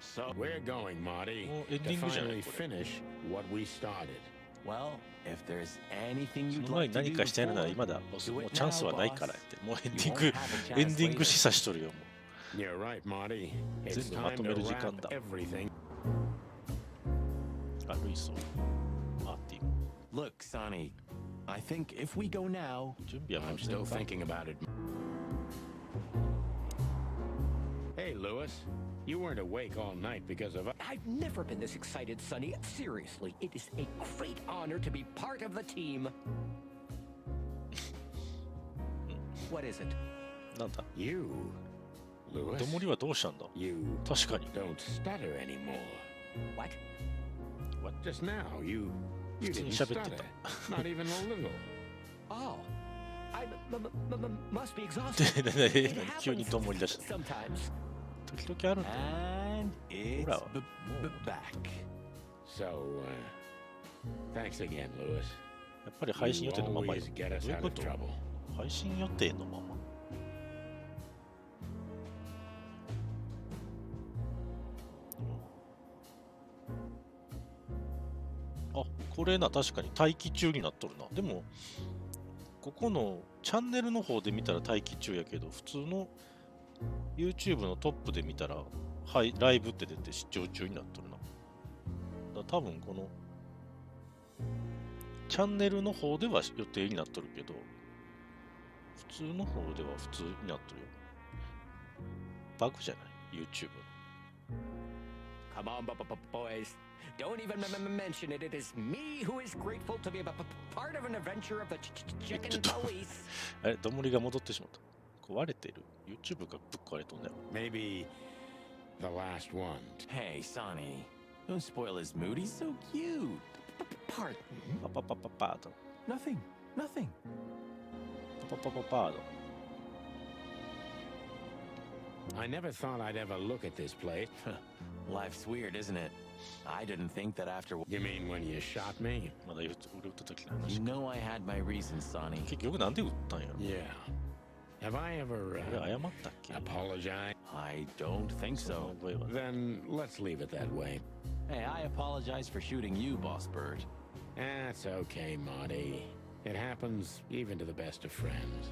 So, We're going, Marty, もうエン to ディングじゃない finally これ。 finish what we started. well, if there's anything そ you'd の前に like to 何 do かしたいのなら before, 今だ。も do う it チャンスは now, ないから boss. やって。もうエン You ディン won't グ、 have a chance エンディング later. 示唆しとるよ。も You're right, Marty. It's 全部ま time とめ to る時 wrap 間だ。 everything. あ、ルイソー、マーティン。 Look, Sonny, I think if we go now, 準備はもう I'm してる still か。 thinking about it. Hey, Lewis. You weren't awake all night because of... I've never been this excited, Sonny. Seriously, it is a great honor to be part of the team. What is it? なんだ You, Lewis. どもりはどうしたんだ You 確かに。 don't stutter anymore. What? What? Just now, you You 普通に didn't 喋って stutter, た。 not even a little. Oh, I must be exhausted. 何急にと思い出した。 Sometimes. 時々あるんだよ。 And it's Wow. back. So, thanks again, Lewis. やっぱり配信予定のままよ。 You ど always get う us いう out こ of と？ trouble. 配信予定のまま。あ、これな、確かに待機中になっとるな。でも、ここのチャンネルの方で見たら待機中やけど、普通の YouTube のトップで見たら、はい、ライブって出て視聴中になっとるな。だから多分この、チャンネルの方では予定になっとるけど、普通の方では普通になっとるよ。バグじゃない ?YouTube。Come on, boys. Don't even mention it. It is me who is grateful to be a part of an adventure of the chicken police. あれ、どもりが戻ってしまった。壊れてる ?YouTube がぶっ壊れとんだよ。 Maybe the last one. Hey, Sonny. Don't spoil his mood. He's so cute. Pardon? パパパパパード。 Nothing. Nothing. パパパパパード。 I never thought I'd ever look at this place. Life's weird, isn't it? I didn't think that after... You mean when you shot me? まだ俺撃った時の You 話。 know I had my reasons, Sonny. 結局なんで撃ったんやろ Yeah. Have I ever 俺謝ったっけ apologized? I don't think その so. 覚えは。 Then let's leave it that way. Hey, I apologize for shooting you, Boss Bird. That's okay, Marty. It happens even to the best of friends.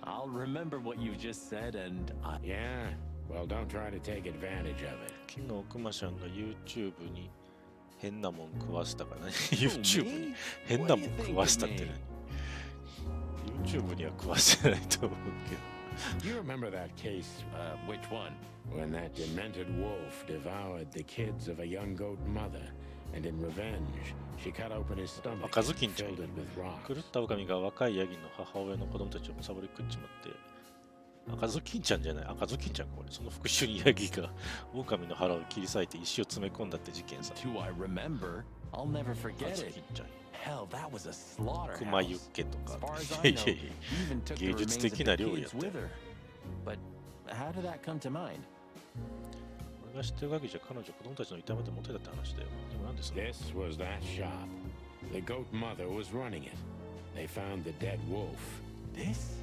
I'll remember what you just said, and I... Yeah? Well, don't try to take advantage of it. 昨日クマちゃんが YouTube に変なもん食わしたかな YouTube に変なもん食わしたって何 YouTube には食わしてないと思うけど You remember that case which one? when that demented wolf devoured the kids of a young goat mother, and in revenge, she cut open his stomach 赤 and ずきんちゃん filled it with 狂 rocks. った狼が若いヤギの母親の子供たちをむさぼり食っちまって赤ずきんちゃんじゃない赤ずきんちゃんかこれその復讐にヤギが狼の腹を切り裂いて石を詰め込んだって事件さ Do I remember? I'll never 赤 forget ず it. きんちゃん Hell, that was a slaughterhouse. 熊ユッケと As か far as い I や know, いやい he や even took the 芸 remains 術 of 的 the な料理や kids った with her. But how did that come to mind? 俺が知ってるわけじゃ彼女子供たちの痛めて持ってたって話だよでもなんでそれ This was that shop. The goat mother was running it. They found the dead wolf. This?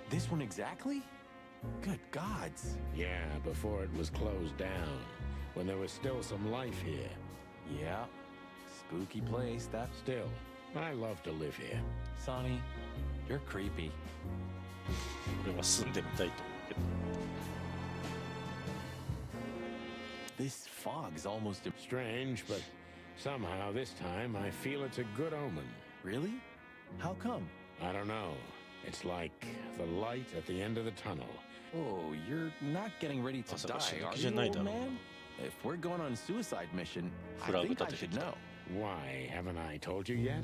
This one exactly? Good gods. Yeah, before it was closed down, when there was still some life here. Yeah. Spooky place, that. Still, I love to live here. Sonny, you're creepy. 俺は住んでみたいと思うけど This fog's almost... Strange, but somehow this time I feel it's a good omen. Really? How come? I don't know. It's like the light at the end of the tunnel. Oh, you're not getting ready to まさか die, 死ぬ are 気じゃ you, ないだ old ろう man? If we're going on a suicide mission, I フラグ think 立 I てて should きた know. Why, haven't I told you yet?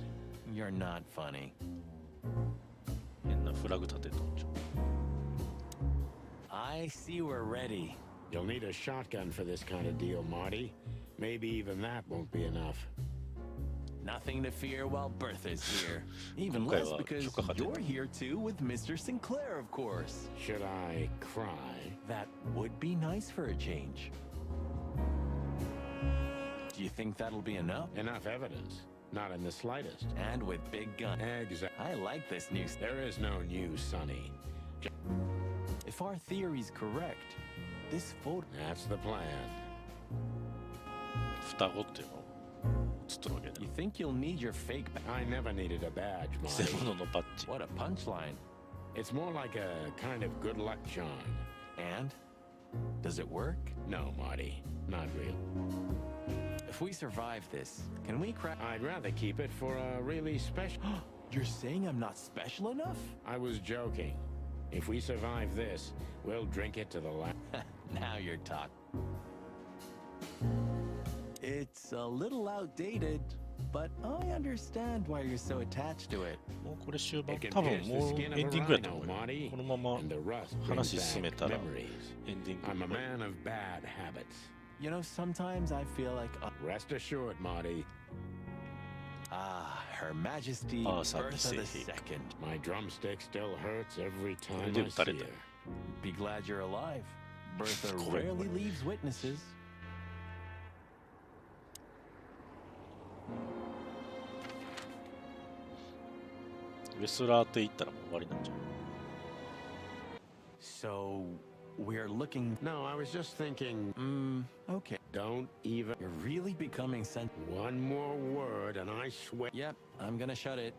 You're not funny. 変なフラグ立てとんじゃん I see we're ready. You'll need a shotgun for this kind of deal, Marty. Maybe even that won't be enough. Nothing to fear while Bertha's here. Even Okay, less well, because chocolate. you're here too with Mr. Sinclair, of course. Should I cry? That would be nice for a change. Do you think that'll be enough? Enough evidence. Not in the slightest. And with big gun. Exactly. I like this news. There is no new Sonny. If our theory's correct, this photo... That's the plan. 双子っていうの映っとるわけだ You think you'll need your fake... I never needed a badge, 偽 Marty. 物のバッジ What a punchline. It's more like a kind of good luck charm. And? Does it work? No, Marty. Not real. If we survive this, can we crack... I'd rather keep it for a really special... You're saying I'm not special enough? I was joking. If we survive this, we'll drink it to the last. Now you're talking. It's a little outdated, but I understand why you're so attached to it. もうこれ終盤 It can 多分 pierce も the う skin エン of デ a ィングやと rhino, 思う Marty. このまま And the rust brings 話進め back たら memories. エンディング I'm a man of bad habits. You know, sometimes I feel like... Rest assured, Marty. Ah, Her Majesty Bertha Bertha II. II. My drumstick still hurts every time Did I see it. her. Be glad you're alive. Bertha Correct. rarely leaves witnesses. ウェスラーって言ったらもう終わりなんじゃん。 So, we're looking... No, I was just thinking, okay. don't even... You're really becoming One more word and I swear... Yep, I'm gonna shut it.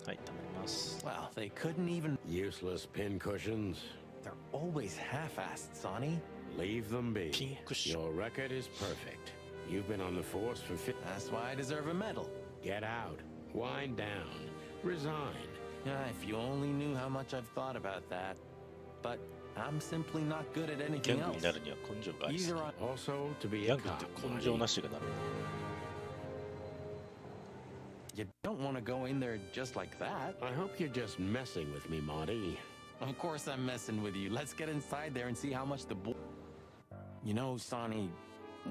はい、頼みます。 Well, they couldn't even... Useless pincushions. They're always half-assed, Sonny. Leave them be. Pincushion. Your record is perfect. You've been on the force for... That's why I deserve a medal. Get out. Wind down. Resign. If you only knew how much I've thought about that. But I'm simply not good at ギャ anything ングに else. なるには根性がありす Either ぎ I... Also, to be ギャ a ングって cop, 根性 Marty. なしがダメ You don't want to go in there just like that. I hope you're just messing with me, Marty. Of course I'm messing with you. Let's get inside there and see how much the boy... You know, Sonny,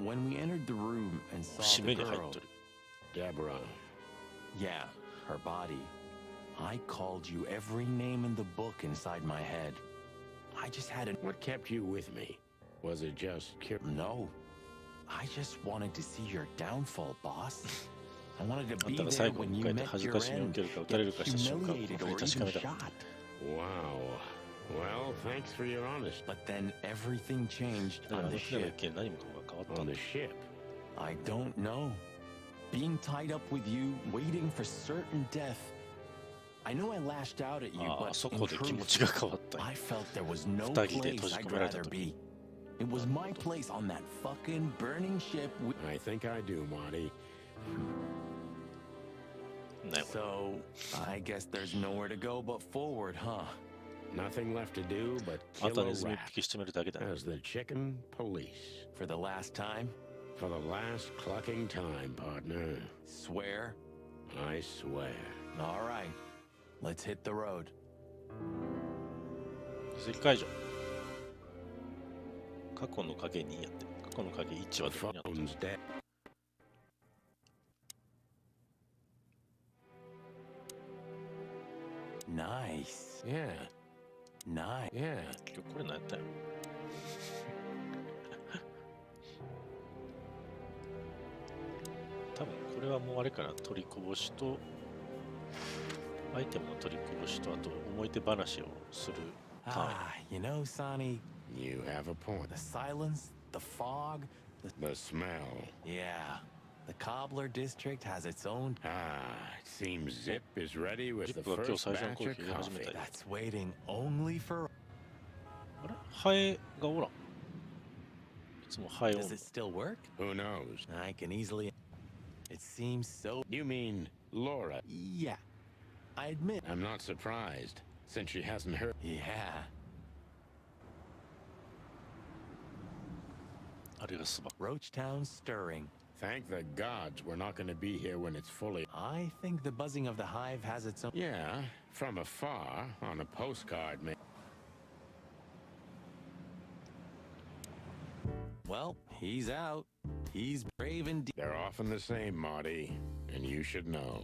when we entered the room and だ。 saw 締 the めに入っ girl... とる。 Deborah. Yeah, her body. I called you every name in the book inside my head. I just had an... What kept you with me? Was it just... No. I just wanted to see your downfall, boss. I wanted to あん be たが there 最後 when に you 迎えて met 恥ず your かしみを end, 受けるか打たれ get るかした瞬間を humiliated ここ or に確か even めた。 shot. Wow. Well, thanks for your honesty. But then everything changed だから on あの the 船の ship. 一件何もかもが変わったん On だ the。ship. I don't know. Being tied up with you, waiting for certain death. I know I lashed out at you, ああ、 but そ in こで気持 truth, ちが変わったんや。 I felt there was no 二人で place 閉じ I'd 込められた rather 時。 be. It was my place on that fucking burning ship. I think I do, Marty. ね、 So, I guess there's nowhere to go but forward, huh? Nothing left to do but あ kill と a ネズミ rat 一匹してみるだけだ。 as the chicken police. For the last time? For the last clucking time, partner. Swear? I swear. All right. Let's hit the road. 奇跡解除。過去の影2やって。過去の影1は The どこにあった？ phone's dead. Nice. Yeah. Nice. Yeah. 今日これ何やったよ。多分これはもうあれかな、取りこぼしとアイテムの取りこぼしとあと思い出話をする単 You know, Sonny, You have a point. the silence, the fog, The smell. yeah. The Cobbler District has its own... It seems Zip is ready with the Zipは今日 first 最初の batch コー of ヒー入れ始めた coffee. よ。 That's waiting only for... あれハエがおらん。いつもハエおん Does の it still work? Who knows? I can easily... It seems so... You mean Laura? Yeah. I admit... I'm not surprised, since she hasn't heard. Yeah. あれがスバ。 Roachtown stirring. Thank the gods we're not going to be here when it's fully. I think the buzzing of the hive has its own... Yeah, from afar, on a postcard, man. Well, he's out. He's brave indeed. They're often the same, Marty, and you should know.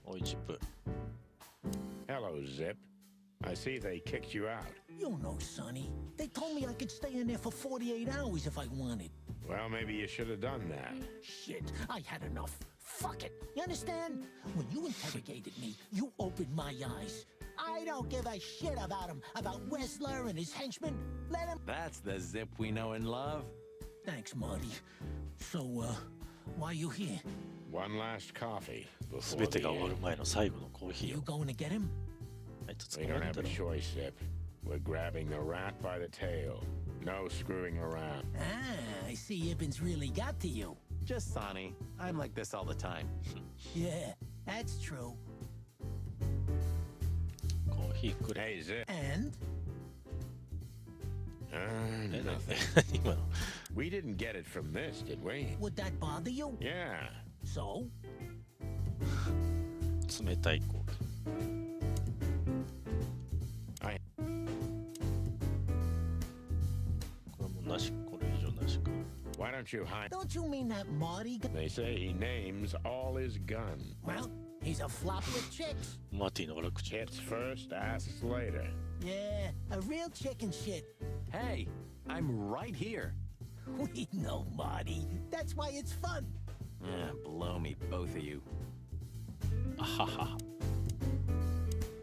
おい、ジップ。 Hello, Zip. I see they kicked you out. You know, Sonny. They told me I could stay in there for 48 hours if I wanted. Well, maybe you should have done that. Shit, I had enough. Fuck it. You understand? When you interrogated me, you opened my eyes. I don't give a shit about him, about Wessler and his henchmen. Let him... That's the Zip we know and love. Thanks, Marty. So, why you here? One last coffee す before べて the が終わる end. 前の最後のコーヒー You を。 going to get him? あいつ We 捕ま don't え have た a ら。 choice, Zip. We're grabbing the rat by the tail. No screwing around. Ah, I see Ibben's really got to you. Just Sonny. I'm like this all the time. Yeah, that's true. コーヒーくれ。 Hey, Zip. And? え、な Nothing. 今の。 We didn't get it from this, did we? Would that bother you? Yeah. So? 冷たいコーヒー。 I これもなし、これ以上なしか。 Why don't aren't you high? Don't you mean that Marty guy? They say he names all his guns. Well, he's a flop with chicks. マーティの悪口。 Hits first, asks later. Yeah, a real chicken shit. Hey, I'm right here. We know, Marty. That's why it's fun. Yeah, blow me, both of you. あはは。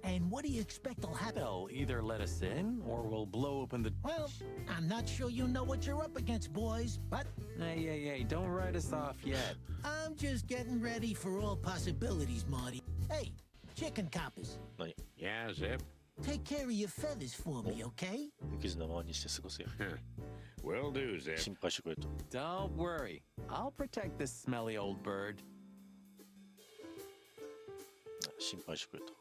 And what do you expect will happen? They'll either let us in or we'll blow open the. Well, I'm not sure you know what you're up against, boys, but Hey, don't write us off yet. I'm just getting ready for all possibilities, Marty. Hey, chicken coppers, 何 Yeah, Zip. take care of your feathers for me, okay? 無傷なままにして過ごせよ。 Will do, Zip. 心配してくれと。 Don't worry. I'll protect this smelly old bird. 心配してくれと。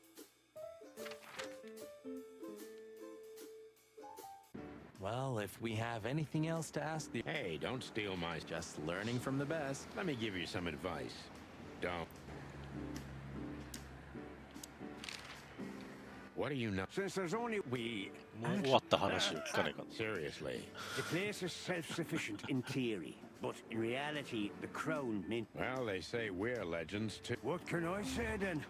Well, if we have anything else to ask the. Hey, don't steal my. Just learning from the best. Let me give you some advice. Don't. What do you know? Since there's only we. もう終わった話を聞かないかな。 Seriously. The place is self-sufficient in theory, but in reality, the crown meant. Well, they say we're legends too. What can I say then?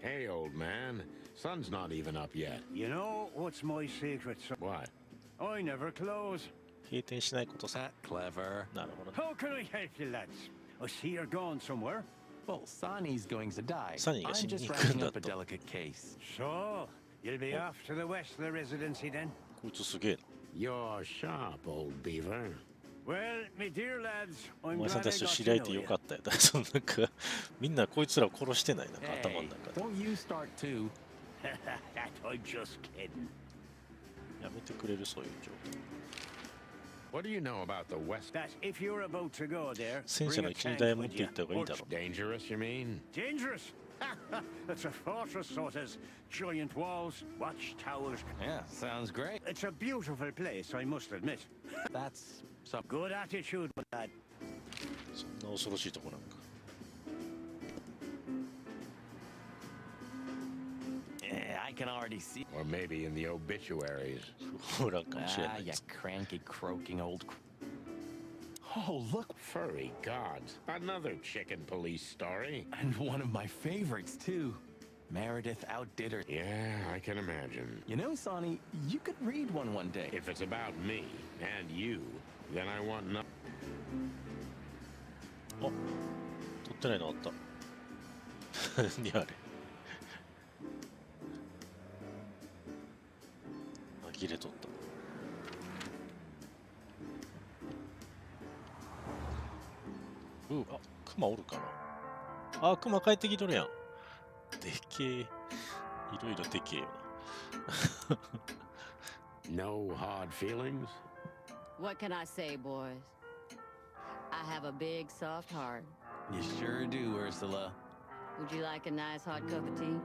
Hey, old man. Sun's not even up yet. You know what's my secret? What? I never close. 閉店しないことさ。 That clever. なるほどね。 How can I help you, lads? I see you're gone somewhere. Well, Sonny's going to die. Sonnyが I'm 死に just に行く wrapping んだ up a と。 delicate case. So, you'll be off to the Westler residency then? こいつすげえな。 You're sharp, old beaver. Well, me dear lads, お I'm 前さん glad た I ちと got 知り合 to えて know よ you. かったよ。そのなんかみんなこいつらを殺してないなんか頭の Hey, 中で。 don't you start too. That I'm just kidding. やめてくれるそういう状態。 What do you know about the West? That if you're about to go there, 戦車 bring の a 一二 tank 台持っ with て you. 行った方がいいだろ Dangerous, you mean? Dangerous? It's a fortress, so it has giant walls, watchtowers. Yeah, sounds great. It's a beautiful place, I must admit. That's some. Good attitude, lad. そんな恐ろしいとこなんか。 Yeah, I can already see. Or maybe in the obituaries. 不安かもしれな Ah, い you です。 cranky, croaking old. Oh, look, Furry gods. Another chicken police story. and one of my favorites too. Meredith outdid her. Yeah, I can imagine. You know, Sonny, you could read one day. If it's about me and you, then I want no. あ、取ってないのあった。何あれ。紛れとった。あ、クマおるかな。あ、クマ帰ってきとるやん。でけえ。いろいろでけえよな。No hard feelings? What can I say, boys? I have a big, soft heart. You sure do, Ursula. Would you like a nice hot cup of tea?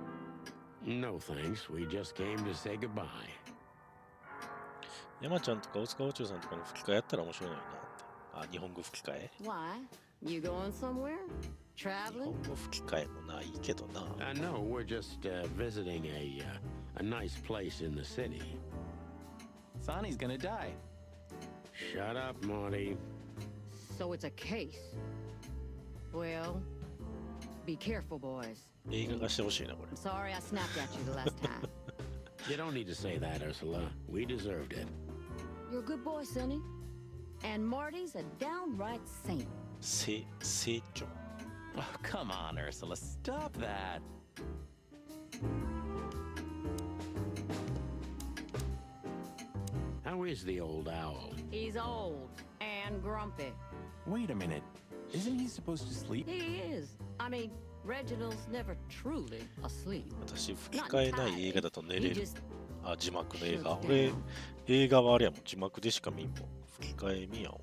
No thanks. We just came to say goodbye. 山ちゃんとか大塚宇宙さんとかの吹き替えやったら面白いのになって。あ、日本語吹き替え Why? You going somewhere? 日 Traveling? 本語吹き替えもないけどな。 No, we're just visiting a nice place in the city. Sonny's gonna die. Shut up, Marty. So it's a case. Well, be careful, boys. 映画化してほしいな、これ I'm。sorry I snapped at you the last time. You don't need to say that, Ursula. We deserved it. You're a good boy, Sonny. And Marty's a downright saint. 成長。 Oh, come on, Ursula. Stop that. How is the old owl? He's old and grumpy. Wait a minute. Isn't he supposed to sleep? He is. I mean, Reginald's never truly asleep. 私、吹き替えない映画だと寝れ He る。 just あ、字幕の映画。俺、映画はあれやもん。字幕でしか見んもん。吹き替え見やん。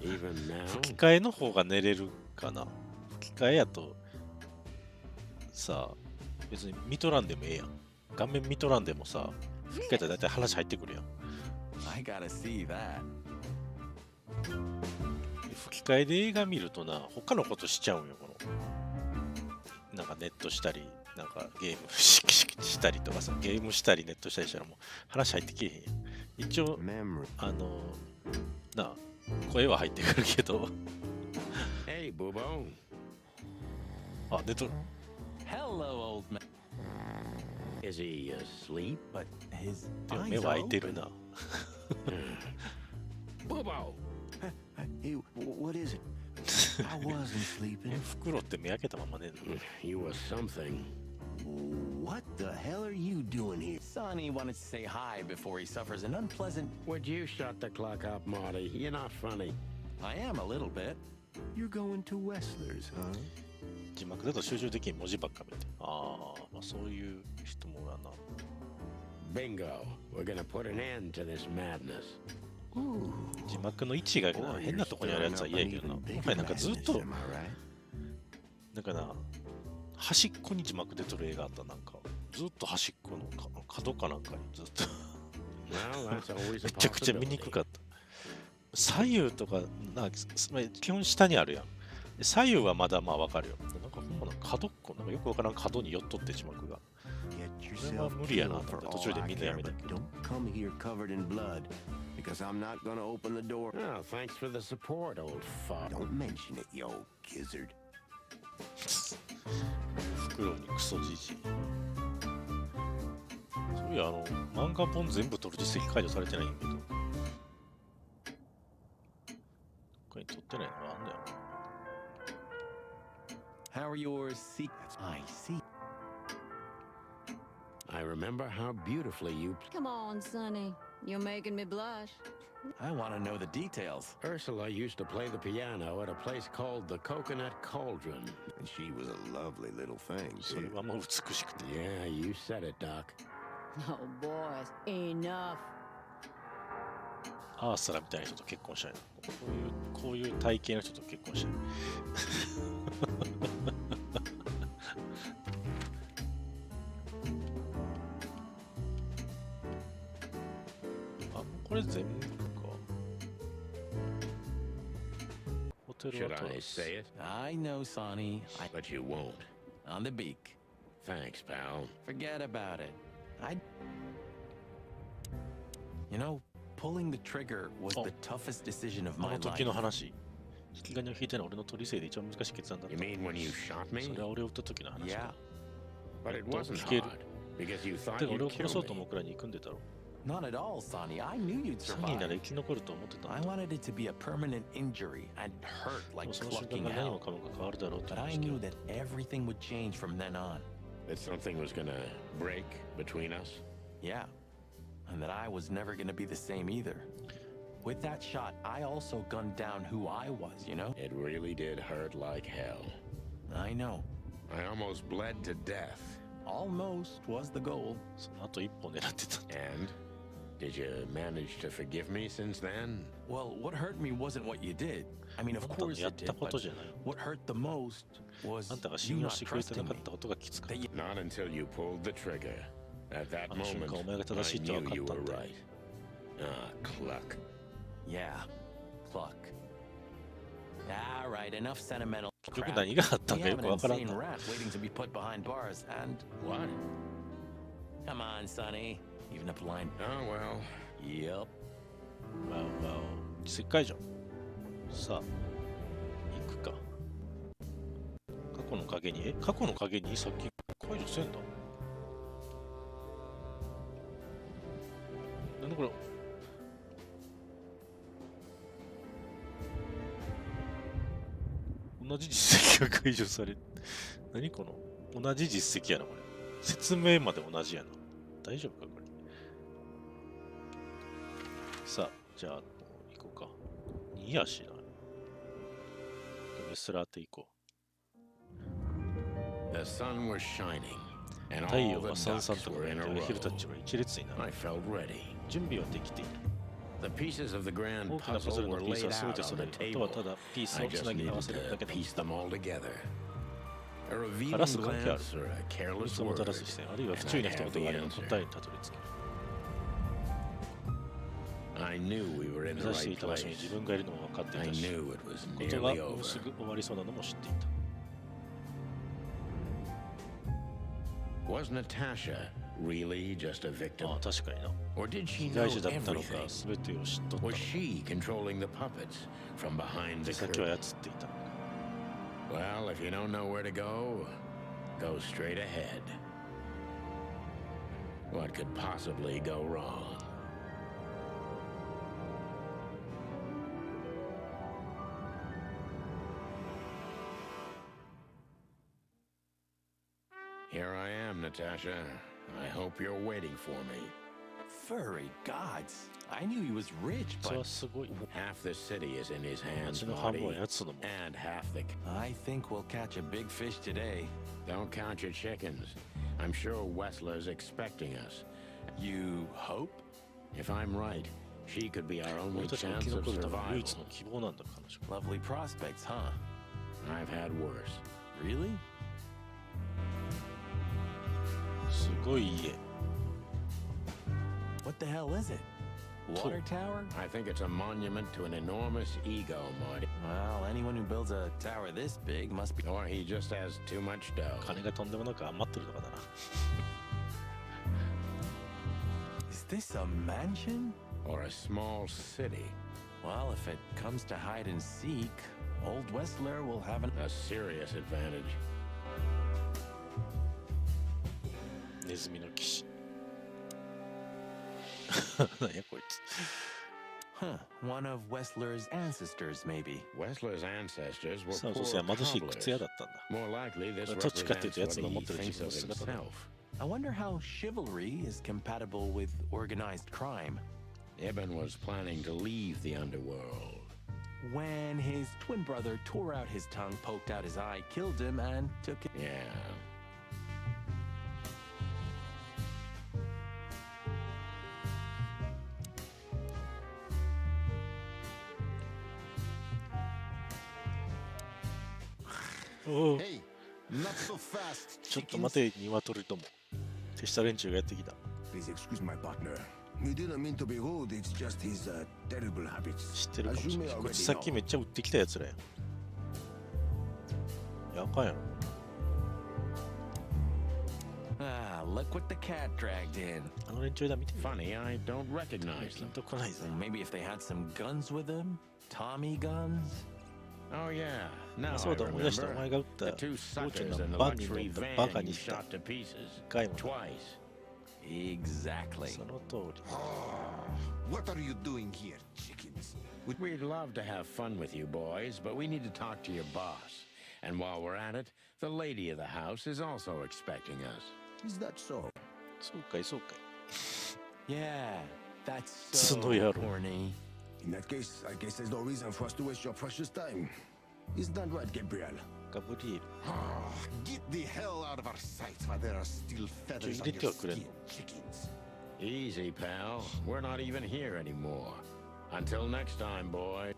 Even now? 吹き替えの方が寝れるかな。吹き替えやと、さあ、別に見とらんでもええやん。画面見とらんでもさ、吹き替えたら大体話入ってくるやん。 I gotta see that. 吹き替えで映画見るとな、他のことしちゃうんよ、この。なんかネットしたり、なんかゲームしたりとかさ、ゲームしたりネットしたりしたらもう話入ってけえへんやん。一応な声は入ってくるけど。Hey, Boobo. あ、寝とる。Hello, old man. Is he asleep? But his でも目は開いてるな。Boobo! Hey, what is it? I wasn't sleeping. 袋って目開けたままね。You were something. What the hell are you doing here? Sonny wanted to say hi before he suffers an unpleasant... Would you shut the clock up, Marty? You're not funny. I am a little bit. You're going to Wessler's, huh? 字幕だと集中できん文字ばっか見て。ああ、まあそういう人もやな。Bingo. We're gonna put an end to this madness. 字幕の位置がな変なとこにあるやつは嫌やけどな。お前なんかずっと、なんかな、端っこに字幕出とる映画あった。なんかずっと端っこの角かなんかにずっとめちゃくちゃ見にくかった。左右とかな、基本下にあるやん。左右はまだまあわかるよ。なんかほんま角っこ、なんかよくわからん角に寄っとって字幕が。これは無理やなと思って途中でみんなやめたけど。Don't come here covered in blood, because I'm not gonna open the door. Oh, thanks for the support, old fuck. Don't mention it, you old gizzard. 袋にクソじじい。そういや漫画本全部取る実績解除されてないんやけど。他に取ってないのがあんだよ。How are your secrets? I see. I remember how beautifully you... Come on, Sonny. You're making me blush. I want to know the details. Ursula used to play the piano at a place called the Coconut Cauldron. And she was a lovely little thing, それ too. はもう美しくて。Yeah, you said it, Doc. Oh, boys, enough. アーサラみたいな人と結婚したいな。こういう体型の人と結婚したい。これ全部か。ホテルは Should I say it? I know, Sonny. But you won't. On the beak. Thanks, pal. Forget about it. You know, pulling the trigger was the toughest decision of あ my の時 life. の話。引き金を引いたのは俺の取り生で一番難しい決断だった。 You mean when you shot me? それは俺を撃った時の話だ。 But it wasn't 聞ける。 hard, because you で thought 俺 you'd を殺 kill そうと me. 思うくらいに行くんでだろう。 Not at all, Sonny. I knew you'd サニーな survive. ら生き残ると思ってた I んだ。 wanted it to be a permanent injury and hurt で like もその瞬間 clucking が何も out. かもが変わるだろうと But 思 I い knew that everything would change from then on. That something was gonna break between us? Yeah. And that I was never gonna be the same either. With that shot, I also gunned down who I was, you know? It really did hurt like hell. I know. I almost bled to death. Almost was the goal. その後一本狙ってたんだ。 And? Did you manage to forgive me since then? Well, what hurt me wasn't what you did. I mean, of あんたの course や it った did, こ but とじゃない。 what hurt the most was あんたが you 信用 not してくれてな trusting か me. ったことがきつかった。 Not until you pulled the trigger. At that あの瞬 moment, 間お前が正しい I と分 knew か you ったん were だ。 right. Ah, cluck. Yeah, Cluck. All right, enough sentimental 結局 crap. 何があった We んかよ have く an わからん insane な。 rat waiting to be put behind bars, and What? come on, Sonny, even up the line. Oh, well. Yep. わおわお。石灰じゃん。さあ、行くか。過去の影に、過去の影にさっき解除せんだ。なんだこれ。同じ実績が解除される。何この同じ実績やな、これ。説明まで同じやな。大丈夫か、これ。さあ、じゃあ、行こうか。2やしな。レスラーって行こ The sun was shining, う。 and 太 all 陽 the がさんさん ducks と were 輝い in a て、アヒルた row. ちは一列になる。 I felt ready. 準備はできている。 The pieces of the grand 大きなパズ puzzle ルの were ピース laid は全 out て on 揃え the る。あとは table. ただピース I をつ just なぎ合わ needed せるだ to けだ。 piece them all together. A ガ revealing ラス関係ある。 glance or a 秘 careless 密をも word, たらす視線、あるいは不注意な一言があれば答えにたどり着ける。 I knew we were in 目 the 指してい right た場所に place. 自分がいるのも分かってい I たし、 knew it was ことが nearly もうす over. ぐ終わりそうなのも知っていた。 Was Natasha really just a victim? ああ、確かにな。 Or did she 被 know 害者だったのか、 everything? すべてを知っとったの Was か。 she controlling the puppets from behind 手 the 先を curtain? 操っていたのか。 Well, if you don't know where to go, go straight ahead. What could possibly go wrong? Here I am, Natasha. I hope you're waiting for me. Furry gods. I knew he was rich, それ but はすごい。 Half the city is in his hands, 街の半分は Marty, 奴のもの。 and half the... I think we'll catch a big fish today. Don't count your chickens. I'm sure Wessler's expecting us. You hope? If I'm right, she could be our 俺 only たちが生 chance き of 残るための survival. 唯一の希望なんだ、彼女。 Lovely prospects, huh? I've had worse. Really? すごい家。 What the hell is it? Water tower? I think it's a monument to an enormous ego, Marty. Well, anyone who builds a tower this big must be... Or he just has too much dough. 金がとんでもなく余ってるとかだな。 Is this a mansion? Or a small city. Well, if it comes to hide and seek, old Wessler will have an... A serious advantage. ネズミの騎士。何やこいつ。 Huh. One of Wessler's ancestors, maybe. Wessler's ancestors were そう poor そう、貧しい靴屋 cobblers. だったんだ。 More likely, this どっちかっていうと、 represents 奴 what の持っ he てる thinks 自分 of の姿だ。 himself. I wonder how chivalry is compatible with organized crime. Ibn was planning to leave the underworld. When his twin brother tore out his tongue, poked out his eye, killed him, and took it. Yeah. Hey, not so fast. ちょっと待て、ニワトリとも。手下連中がやってきた。 Please excuse my partner. We didn't mean to be rude. It's just his terrible habits. 知ってるかも As し you れ may ない。こい already つさっき know. めっちゃ売ってきたやつらやん。いや、あかんやろ。 Ah, look what the cat dragged in. あの連中だ、見てみ。 Funny, I don't recognize ピン them. とこないぜ。 Maybe if they had some guns with them? Tommy guns? Oh, yeah. Now そう I だ、思い出した。お remember. 前が撃った The two 王女 suckers の in the バンに乗 luxury ったバカ van に you した shot to pieces. 回も Twice. Exactly. その通り。 What are you doing here, chickens? We'd love to have fun with you boys, but we need to talk to your boss. And while we're at it, the lady of the house is also expecting us. Is that so? そうかい、そうかい。 Yeah, that's so 角野郎。 horny. In that case, I guess there's no reason for us to waste your precious time. Isn't that right, Gabriel? ガブリエル。 Get the hell out of our sight while there are still feathers on入れて your はくれんの？ skin, chickens. Easy, pal. We're not even here anymore. Until next time, boy.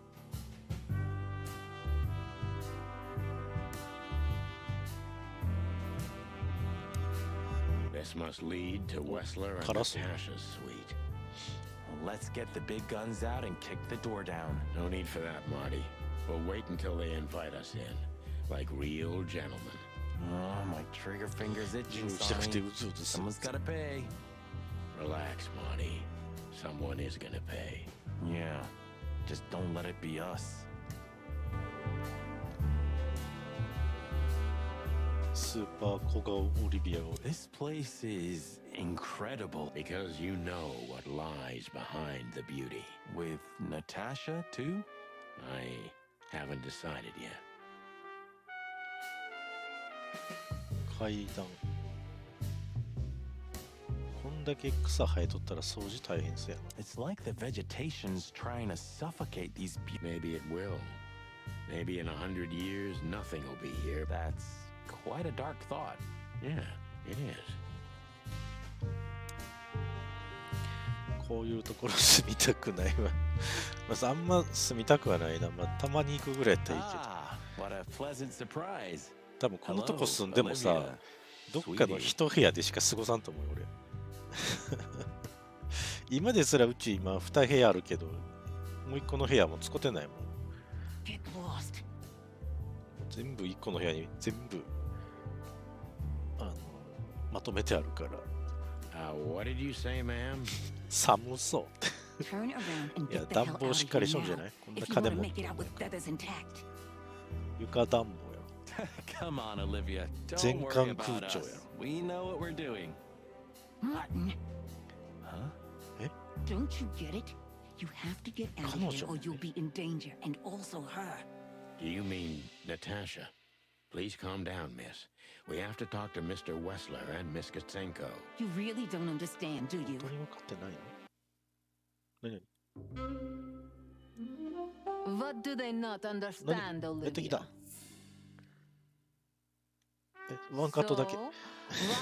This must lead to Wessler and Carlos. Natasha's suite. Let's get the big guns out and kick the door down. No need for that, Marty. We'll wait until they invite us in, like real gentlemen. Oh, my trigger finger's itching, 打ちたくて Sonny. うずうずする。 Someone's gotta pay. Relax, Marty. Someone is gonna pay. Yeah, just don't let it be us. スーパー小顔オリビアを This place is incredible. Because you know what lies behind the beauty. With Natasha, too? I haven't decided yet. 階段。こんだけ草生えとったら掃除大変そうやな。 It's like the vegetation's trying to suffocate these Maybe it will. Maybe in 100 years, nothing will be here. That's quite a dark thought. Yeah, it is. こういうところ住みたくないわ。まずあんま住みたくはないな。まあ、たまに行くぐらいやったらいいけど。 Ah, what a pleasant surprise. 多分このとこ Hello, 住んでもさ、 Olivia. どっかの一部屋でしか過ごさんと思うよ、俺。今ですらうち今2部屋あるけど、もう1個の部屋も使ってないもん。 Get lost. 全部1個の部屋に全部まとめてあるから。What did you say, ma'am? 寒そう。 Turn around and いや、 get the 暖 hell 房 out しっ of か here りしとんじゃ now. ないこんな If you 金 want to 持っ make て it る out with feathers intact. 床暖房やろ。 Come on, Olivia. Don't 全 worry 館 about 空調 us. やろ。 We know what we're doing. Martin, Huh? don't you get it? You have to get out of here or you'll be in danger, and also her. Do you mean Natasha? Please calm down, miss. We have to talk to Mr. Wessler and Miss Katsenko. You really don't understand, do you? 本当に分かってないの？何？ What do they not understand, やってきた。 Olivia? ワンカットだけ。 So,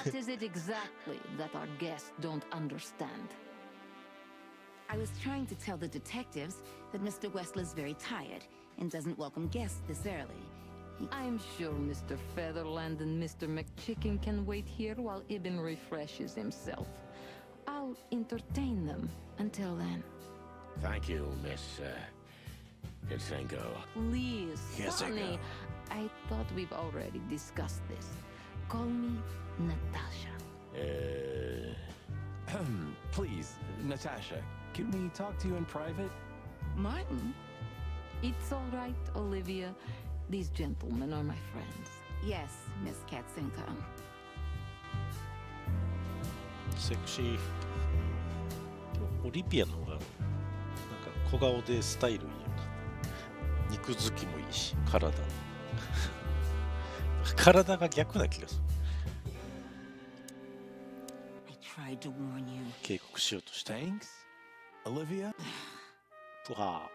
what is it exactly that our guests don't understand? I was trying to tell the detectives that Mr. Wessler's very tired and doesn't welcome guests this early. I'm sure Mr. Featherland and Mr. McChicken can wait here while Ibn refreshes himself. I'll entertain them until then. Thank you, Miss Katsenko. Please, Yes, Sonny. I thought we've already discussed this. Call me Natasha. Please, Natasha, can we talk to you in private? Martin? It's all right, Olivia. These gentlemen are my friends. Yes, Miss Katsenko. セクシー。オリビアの方がなんか小顔でスタイルいいよな。肉付きもいいし、体。体が逆な気がする。 I tried to warn you. 警告しようとした。 Thanks, Olivia. ぷは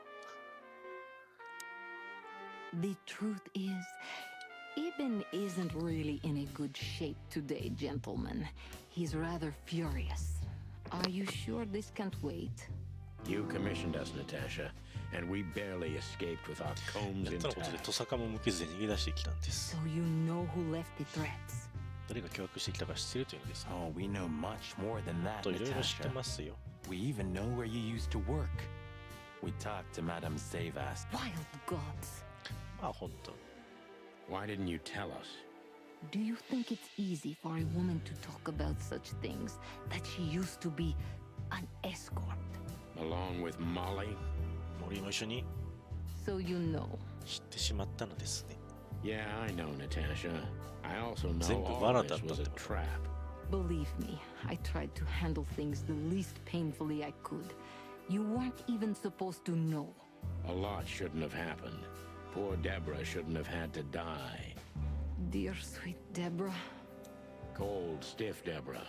The truth is, Ibn isn't really in a good shape today, gentlemen. He's rather furious. Are you sure this can't wait? You commissioned us, Natasha, and we barely escaped with our combs やったのことで intact. トサカも向けずに逃げ出してきたんです。 So you know who left the threats. 誰が脅迫してきたか知ってるというのですね。 Oh, we know much more than that, といろいろ知って Natasha. ますよ。 We even know where you used to work. We talked to Madame Zavas. Wild gods. まあ本当。 Why didn't you tell us? Do you think it's easy for a woman to talk about such things that she used to be an escort? Along with Molly? 森も一緒に So you know. 知ってしまったのですね。 Yeah, I know, Natasha. I also know 全部 all 罠 this だったっ was て a こと。 trap. Believe me, I tried to handle things the least painfully I could. You weren't even supposed to know. A lot shouldn't have happened. Poor Deborah shouldn't have had to die. Dear sweet Deborah, Cold, stiff Deborah.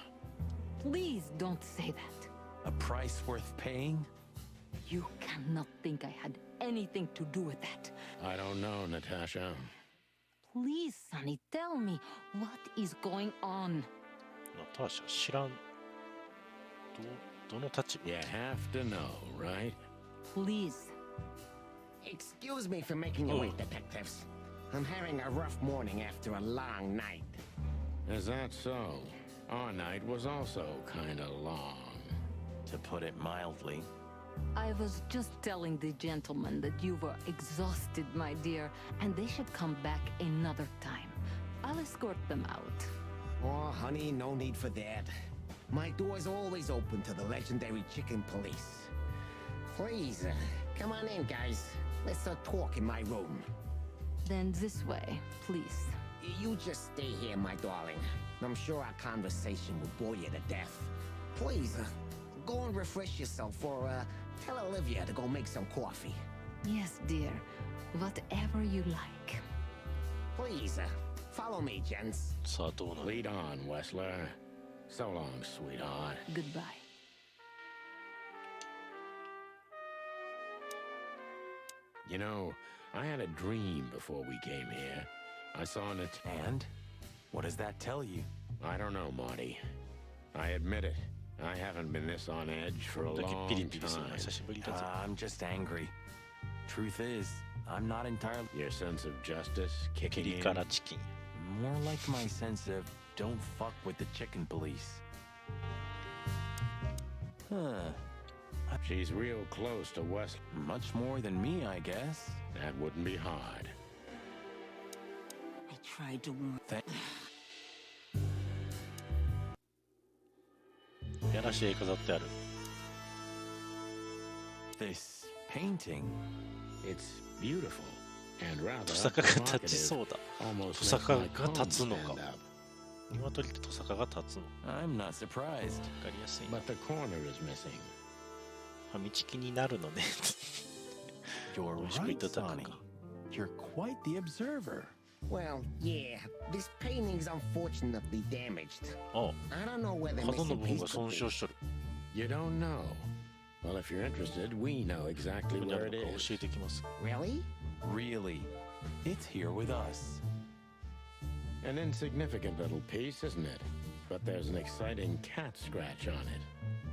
please don't say that. A price worth paying? You cannot think I had anything to do with that. I don't know, Natasha. Please, Sonny, tell me what is going on. ナターシャ知らん。どの立場 You have to know, right? Please. Excuse me for making you wait, detectives. I'm having a rough morning after a long night. Is that so? Our night was also kind of long. To put it mildly. I was just telling the gentleman that you were exhausted, my dear, and they should come back another time. I'll escort them out. Oh, honey, no need for that. My door's always open to the legendary chicken police. Please, come on in, guys. Let's talk in my room. Then this way, please. You just stay here, my darling. I'm sure our conversation will bore you to death. Please, go and refresh yourself or tell Olivia to go make some coffee. Yes, dear. Whatever you like. Please, follow me, gents. さあどうなる Lead on, Wessler. So long, sweetheart. Goodbye. You know, I had a dream before we came here. I saw And? What does that tell you? I don't know, Marty. I admit it. I haven't been this on edge for a だけ long ピリピリするの time. 久しぶりだぜ。 I'm just angry. Truth is, I'm not entirely... Your sense of justice ピ kicking リ in. 辛チキン。 More like my sense of don't fuck with the chicken police. Huh. She's real close to West. Much more than me, I guess. That wouldn't be hard. I tried to warn. らしい絵飾ってある。 This painting. It's beautiful and rather トサカが立ちそうだ。 almost トサ makes カ my が cone 立つの stand か。 up. 鶏ってトサカが立つの。 I'm not surprised. わかりやすいな。 But the corner is missing. ファミチキになるのね。 You're 美味しくい right, ただく Sonny. か。 You're quite the observer. Well, yeah, this painting's unfortunately damaged. あ I don't know where the あ、角の missing 部分 piece が損 could 傷 be. しとる。 You don't know. Well, if you're interested, we know exactly どこにあ where る it のか is. 教えてきます。 Really? Really? It's here with us. An insignificant little piece, isn't it? But there's an exciting cat scratch on it.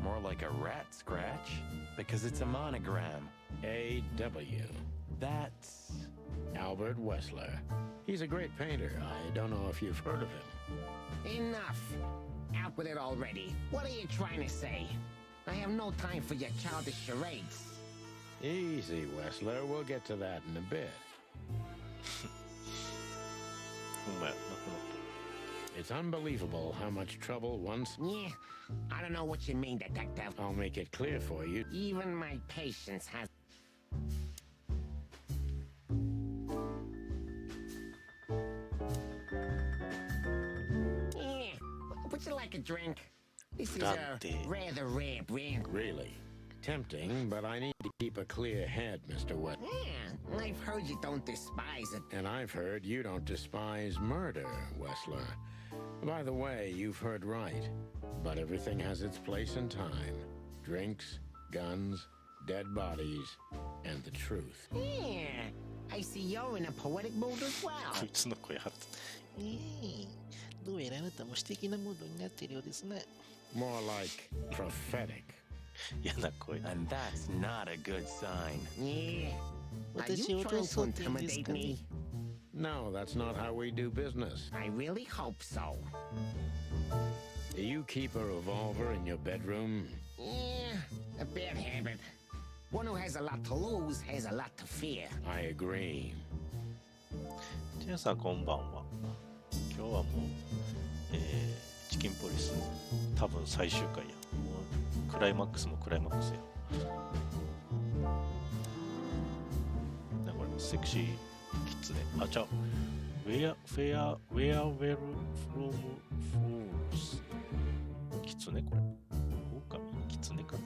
More like a rat scratch, because it's a monogram. A.W. That's... Albert Wessler. He's a great painter. I don't know if you've heard of him. Enough. Out with it already. What are you trying to say? I have no time for your childish charades. Easy, Wessler. We'll get to that in a bit. ほんまや、なくなっ It's unbelievable how much trouble once... Yeah, I don't know what you mean, Detective. I'll make it clear for you. Even my patience has... Yeah, would you like a drink? This is a Dante. rather rare brand. Really? Tempting, but I need to keep a clear head, Mr. Wet. Yeah, I've heard you don't despise it. And I've heard you don't despise murder, Wessler. By the way, you've heard right. But everything has its place and time. Drinks, guns, dead bodies, and the truth. Yeah, I see you're in a poetic mood as た。こ well. いつの声腹立つ。どうやらあなたも詩的なムードになっているようですね。 More like prophetic. 嫌な声。 And that's not a good sign. Yeah. Are 私 you を trying 落とそう to って言うんです intimidate かね。 me? No, that's not how we do business. I really hope so. Do you keep a revolver in your bedroom? Yeah, a bad habit. One who has a lot to lose has a lot to fear. I agree. 皆さんこんばんは。今日はもう、チキンポリス多分最終回や。もうクライマックスもクライマックスや。なんかこれセクシーキツネ。あ、ちゃう。Where where where from fools。キツネこれ。狼キツネかな。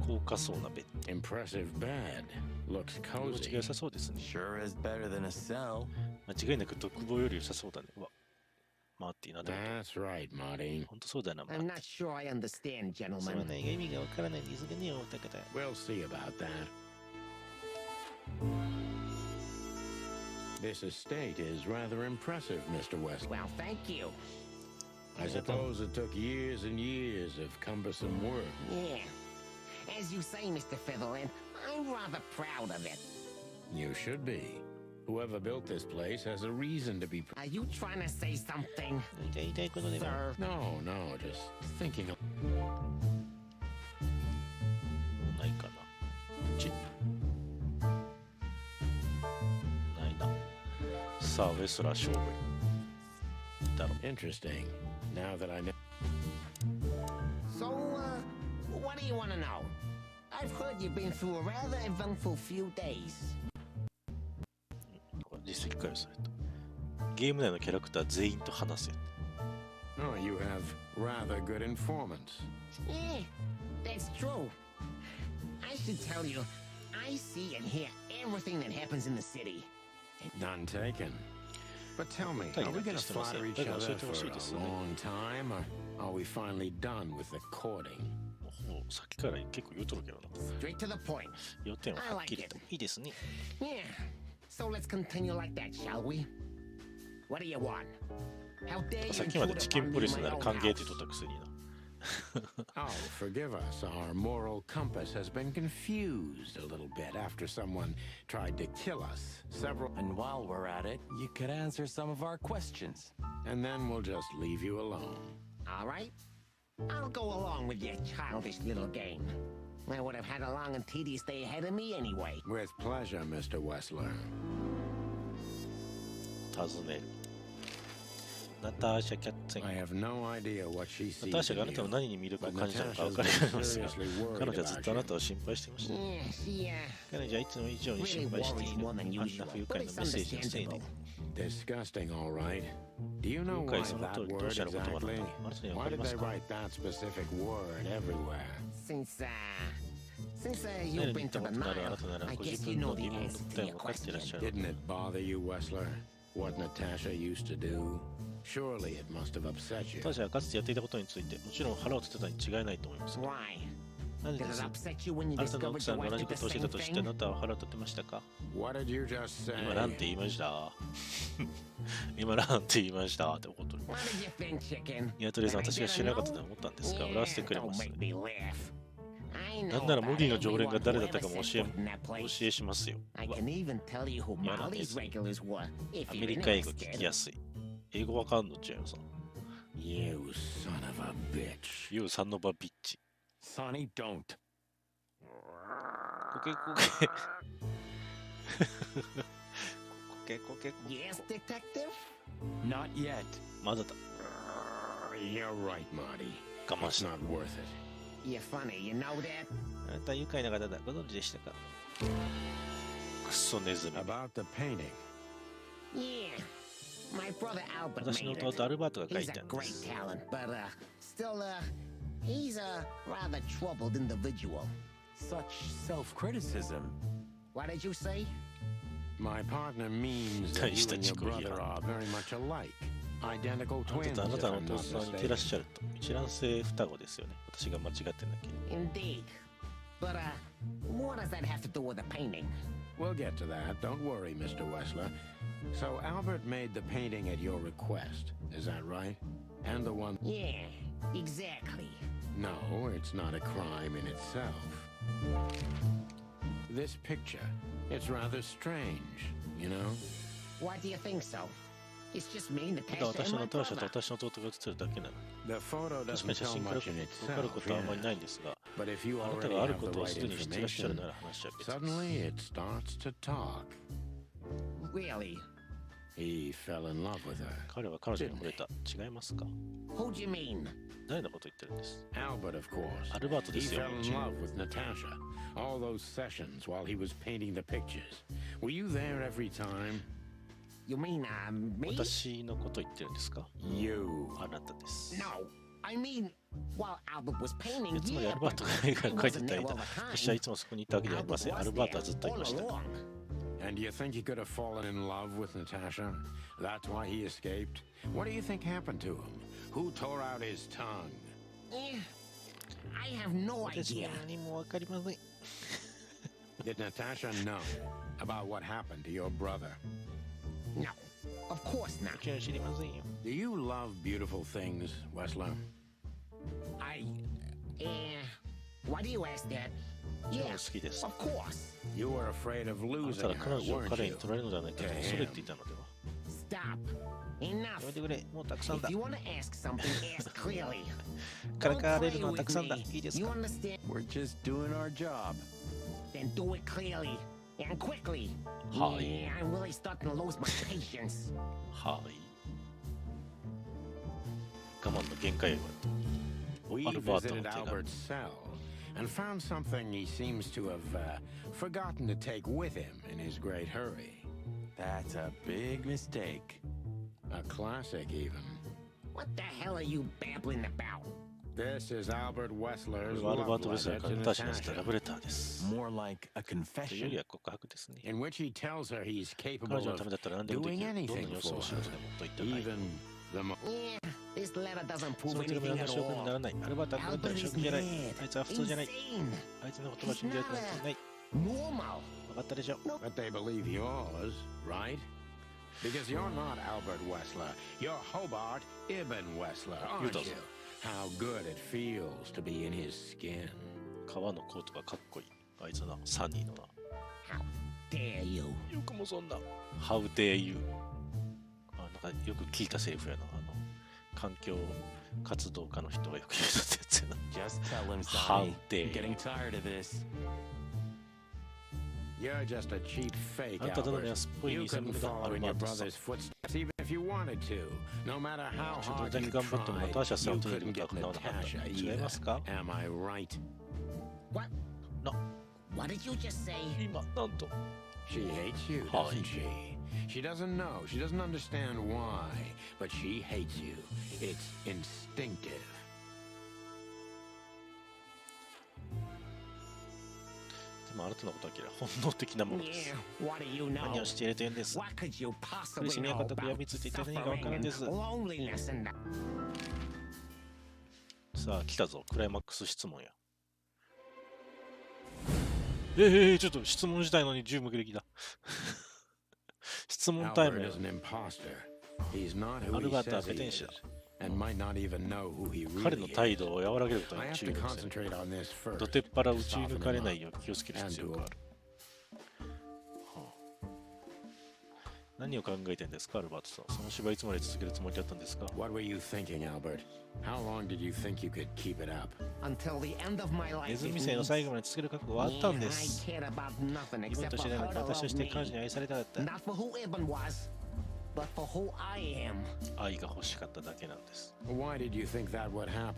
高価そうなベッド。 Impressive bed. Looks 気持ちが cozy. 良さそうですね。 Sure is better than a cell. 間違いなく独房より良さそうだね。うわ。マーティなでも。 That's right, Marty. 本当そうだよな、マー I'm ティ。 not sure I understand, その gentlemen. ね、意味がわからないんですがね、お二方。 We'll see about that. This estate is rather impressive, Mr. West. Well, thank you. I suppose it took years and years of cumbersome work. Yeah. As you say, Mr. Featherland, I'm rather proud of it. You should be. Whoever built this place has a reason to be. Are you trying to say something, 言いたいことでは。 sir? No, no, just thinking of. ないかな。チップ。ないな。さあ、ウェスラー勝負。だろ。 Interesting. Now that I know. So, what do you want to know? I've heard you've been through a rather eventful few days. 実績解除された。ゲーム内のキャラクター全員と話せ。 Oh, you have rather good informants. Yeah, that's true. I should tell you, I see and hear everything that happens in the city. None taken. But tell me, are we going to flatter each other for a long time, or are we finally done with the courting? もうさっきから結構言うとるけどな。 Straight to the point. 要点は I はっ like きり it. と。いいですね。 Yeah. So let's continue like that, shall we? What do you want? How dare you さっきまで intrude チキン upon ポ me リ in ス my なら own 歓迎って言っ house? とったくせにな。 Oh, forgive us. Our moral compass has been confused a little bit after someone tried to kill us. Several. And while we're at it, you could answer some of our questions. And then we'll just leave you alone. All right. I'll go along with your childish little game. I would have had a long and tedious day ahead of me anyway. With pleasure, Mr. Wessler. 尋ねる。ナターシャ・キャッツェンコ。 I have no idea what she ナター sees シャがあ in なた you, の何に魅力を but 感じたのか Natasha's 分かり been ますが、 seriously 彼 worried 女はずっ about とあな you. たを心配していました。 Yeah, she, 彼女はいつも以上に心 really 配してい worries る。 more あ than んな usual, 不愉 but 快な it's メッセージのせいで。 understandable. Disgusting, all right. Do you know 不愉 why 快その that 通りどう word したら言葉なの exactly? か。あなたに分 Why かり did ま they すか？ write that specific word everywhere? Since Since you've been to the Nile, Nile, I guess you know the answer to your question. Didn't it bother you, Wessler? What Natasha used to do? Surely it must have upset you. ナターシャがかつてやっていたことについて、もちろん腹を立てたに違いないと思います。 Why? 何で Did す it upset you when あ you なたの奥 discovered さん your が同 wife じ did こ the とをしてた same としてあ thing? なたは腹を立てましたか？ What did you just say? 今なんて言いました今なんて言いましたって怒ってる。 What did you think, chicken? ニワトリさん、 That I 私が didn't 知らなかった know? と思ったんですが、笑わせてくれ Yeah, ま don't す。 make me laugh. I な know んならモ about ギーの常連が everyone 誰 who だった ever かも set 教 foot in that え place. しますよ。 I うわ can even tell you who 嫌なんで Molly's す。 regulars were, if ア you're メリカ英語聞き interested. やすい。英語わかんのちゃうよさ。 You son of a bitch. You son of a bitch. Sonny, don't. コケコケ。コケコケコケ。 Yes, detective? Not yet. まだだ。 You're right, Marty. 我慢し It's た。 not worth it. You're funny, you know that? あなた愉快な方だ。ご存知でしたか？クソネズミ。 About the painting. Yeah. My brother Albert 私の made 弟 it. アルバートが描い He's た a んで great す。 talent, but still, he's a rather troubled individual. Such self-criticism. What did you say? My partner means that you and your brother are very much alike. Identical あな twins, たとあな if たの I'm お not 父さんに似てらっ mistaken. しゃると。一卵性双子ですよね。私が間違ってなきゃ。 Indeed. But, what does that have to do with the painting? We'll get to that. Don't worry, Mr. Wessler. So Albert made the painting at your request. Is that right? And the one... Yeah, exactly. No, it's not a crime in itself. This picture, it's rather strange, you know? Why do you think so? It's just me, ただ Natasha, 私 and の my ナターシャと brother. 私の弟が写ってるだけなの。 The photo 確か doesn't に写 tell 真から much in 分かる itself, ことはあんまり yeah. ないんですが、 But if you あなた already がある have こ the とを right すでに知ってらっしゃる information, なら話は別です。 suddenly it starts to talk. Really? He fell in love with her. 彼は彼女に惚れた。違いますか？ Who do you mean? 誰のこと言ってるんです？ Albert, of course. アルバートで He すよ。 fell も in ちろん love with Natasha. All those sessions while he was painting the pictures. Were you there every time? You mean, me? 私のこと言ってるんですか？ You. あなたです。 No, I mean, while Albert was painting, つまりア yeah, ルバー but トが絵が I 描いて wasn't た there 間、 all the 私はいつ time. もそこにいたわけではありません。 Albert アル was バートは there ずっとい all ました。 along. And do you think he could have fallen in love with Natasha? That's why he escaped? What do you think happened to him? Who tore out his tongue? Eh, I have no 私 idea. は何もわかりません。 Did Natasha know about what happened to your brother? No, of course not. もちろん知りませんよ。 Do you love beautiful things, Wessler? Why do you ask that? もちろん Yeah, 好きです。 of course. You were afraid of あな losing たは彼 her, 女を weren't 彼に you? 取られるのではないかと恐れていたのでは。 Stop. や Enough. めてくれ。もうたくさんだ If。you want to ask something, ask clearly. からかわれ Don't るのは play たくさんだ。 with いいです me. You か？ understand? We're just doing our job. Then do it clearly and quickly. Hi. Yeah, I'm really starting to lose my patience. はい。我慢の限界は。 We アルバートの visited 手紙。 Albert's cell and found something he seems to have forgotten to take with him in his great hurry. That's a big mistake. A classic, even. What the hell are you babbling about? This is Albert こ Wessler's れはアルバー love ト・ウェスラ letter ーから to ナターシャにした Natasha, ラブレターです。 More like a というよ confession. りは告白ですね。 in which he tells her he's 彼 capable 女の of ためだったら何でもでき doing る。どんな anything に予 for 想しようとでもと言った her, はい。 even the most. Yeah, this letter doesn't そ prove の手紙は anything 何の at 証拠にもな all. らない。アルバートはあなた Albert の証 is 拠じゃない。 mad. あいつは普通じゃない。 Insane. あいつの言葉を信じられてなんてない。 Normal. 分かったでしょ。 But they believe yours, right? Because you're not Albert Wessler. You're Hobart Ibn Wessler, aren't doesn't. you? How good it feels to be in his skin. 革のコートがかっこいい。あいつな、サニーのな。 How dare you? よくもそんな。How dare you? なんかよく聞いたセリフやな。環境活動家の人がよく言うやつやな。 Just tell him, How Sonny. dare I'm getting tired of this. You're just a cheap fake, あなたただの Albert. 安っぽい You 偽 couldn't 物だ。ア follow ル in バ your ートさん。 brother's footsteps even if if you wanted to. No matter how ちょっと hard だけ you 頑張っても tried, ナターシャさん you を取れる couldn't こと get は叶わなかった。 Natasha 違い either. ますか？ Am I right? What? No. What did you just say? 今、なんと。 She hates you, doesn't she? She doesn't know. She doesn't understand why. But she hates you. It's instinctive. でもあなたのことは嫌い。本能的なものです。 Yeah, what do you 何 know? をしているというんです。 What could you 苦 possibly しみや know 固く病 about みついていた何がわかるん suffering で and す。 loneliness and さあ、来たぞ。クライマックス質問や。ちょっと質問したいのに銃向けてきた。質問タイム Albert や。 is an imposter. He's not ア who ル he バートは says ベ he テン師 is, だ。 and might not even know who he 彼の really 態 is. 度を和らげること I に have 注 to 力する。 concentrate on this first. どてっぱら to 打ち抜 soften かれ him ないよ up う気をつける and 必要 to がある。何を考えてんですか、アルバートさん。その芝居いつまで続けるつもりだったんですか？ What were you thinking, Albert? How long did you think you could keep it up? until the end of my life. ネズミ生の最後まで続ける覚悟はあったんです。 I cared about nothing 自分 except と for 知らな her く to 私と love して me. 彼女に愛されたかった。 Not for who Ibn was, but for who I am. 愛が欲しかっただけなんです。 Why did you think that would happen?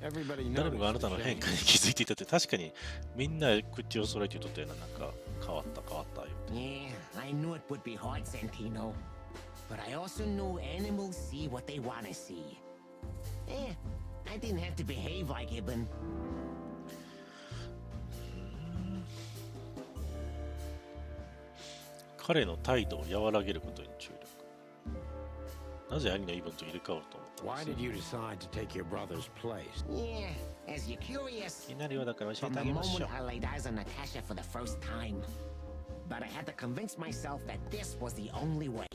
Everybody 誰もがあな noticed たの the 変化 change. に気づいていたって、確かにみんな口を揃えて言っとったような、なんか変わった変わった言うて。 Yeah, I knew it would be hard, Santino. But I also knew animals see what they want to see. I didn't have to behave like Ibn. 彼の態度を和らげることに注力。なぜ兄のイブンと入れ替わると思ったん Why です did you decide to take your brother's place? Yeah, as you're curious, 気になるようだから教え from てあ the げましょ moment う。 I laid eyes on Natasha for the first time. But I had to convince myself that this was the only way.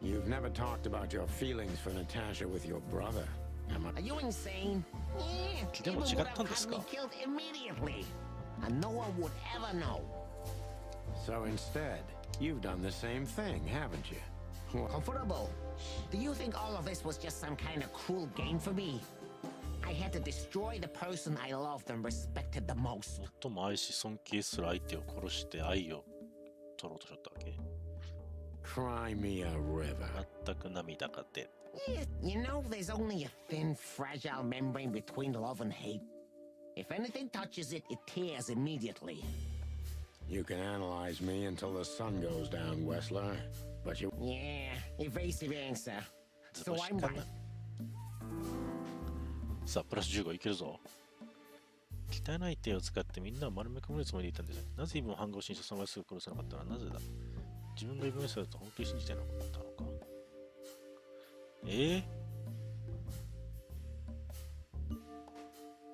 You've never talked about your feelings for Natasha with your brother. Am Are I? you insane? Yeah, でも Ibn 違 would ったん have ですか？ had me killed immediately. And no one would ever know. So instead, you've done the same thing, haven't you? Well, Comfortable. Do you think all of this was just some kind of cruel game for me? I had to destroy the person I loved and respected the most. 最も愛し尊敬する相手を殺して愛を取ろうとしとったわけ。 cry me a river. 全く涙が出る。 Yeah, you know, there's only a thin, fragile membrane between love and hate. If anything touches it, it tears immediately. You can analyze me until the sun goes down, Wessler. But you... Yeah, evasive answer. 図 So 星 I'm か right. な。さあ、プラス15いけるぞ。汚い手を使ってみんなを丸め込むつもりでいたんです。なぜイブンを反抗しにしてそのまますぐ殺せなかったのはなぜだ？自分がイブンスだと本当に信じてなかったのか。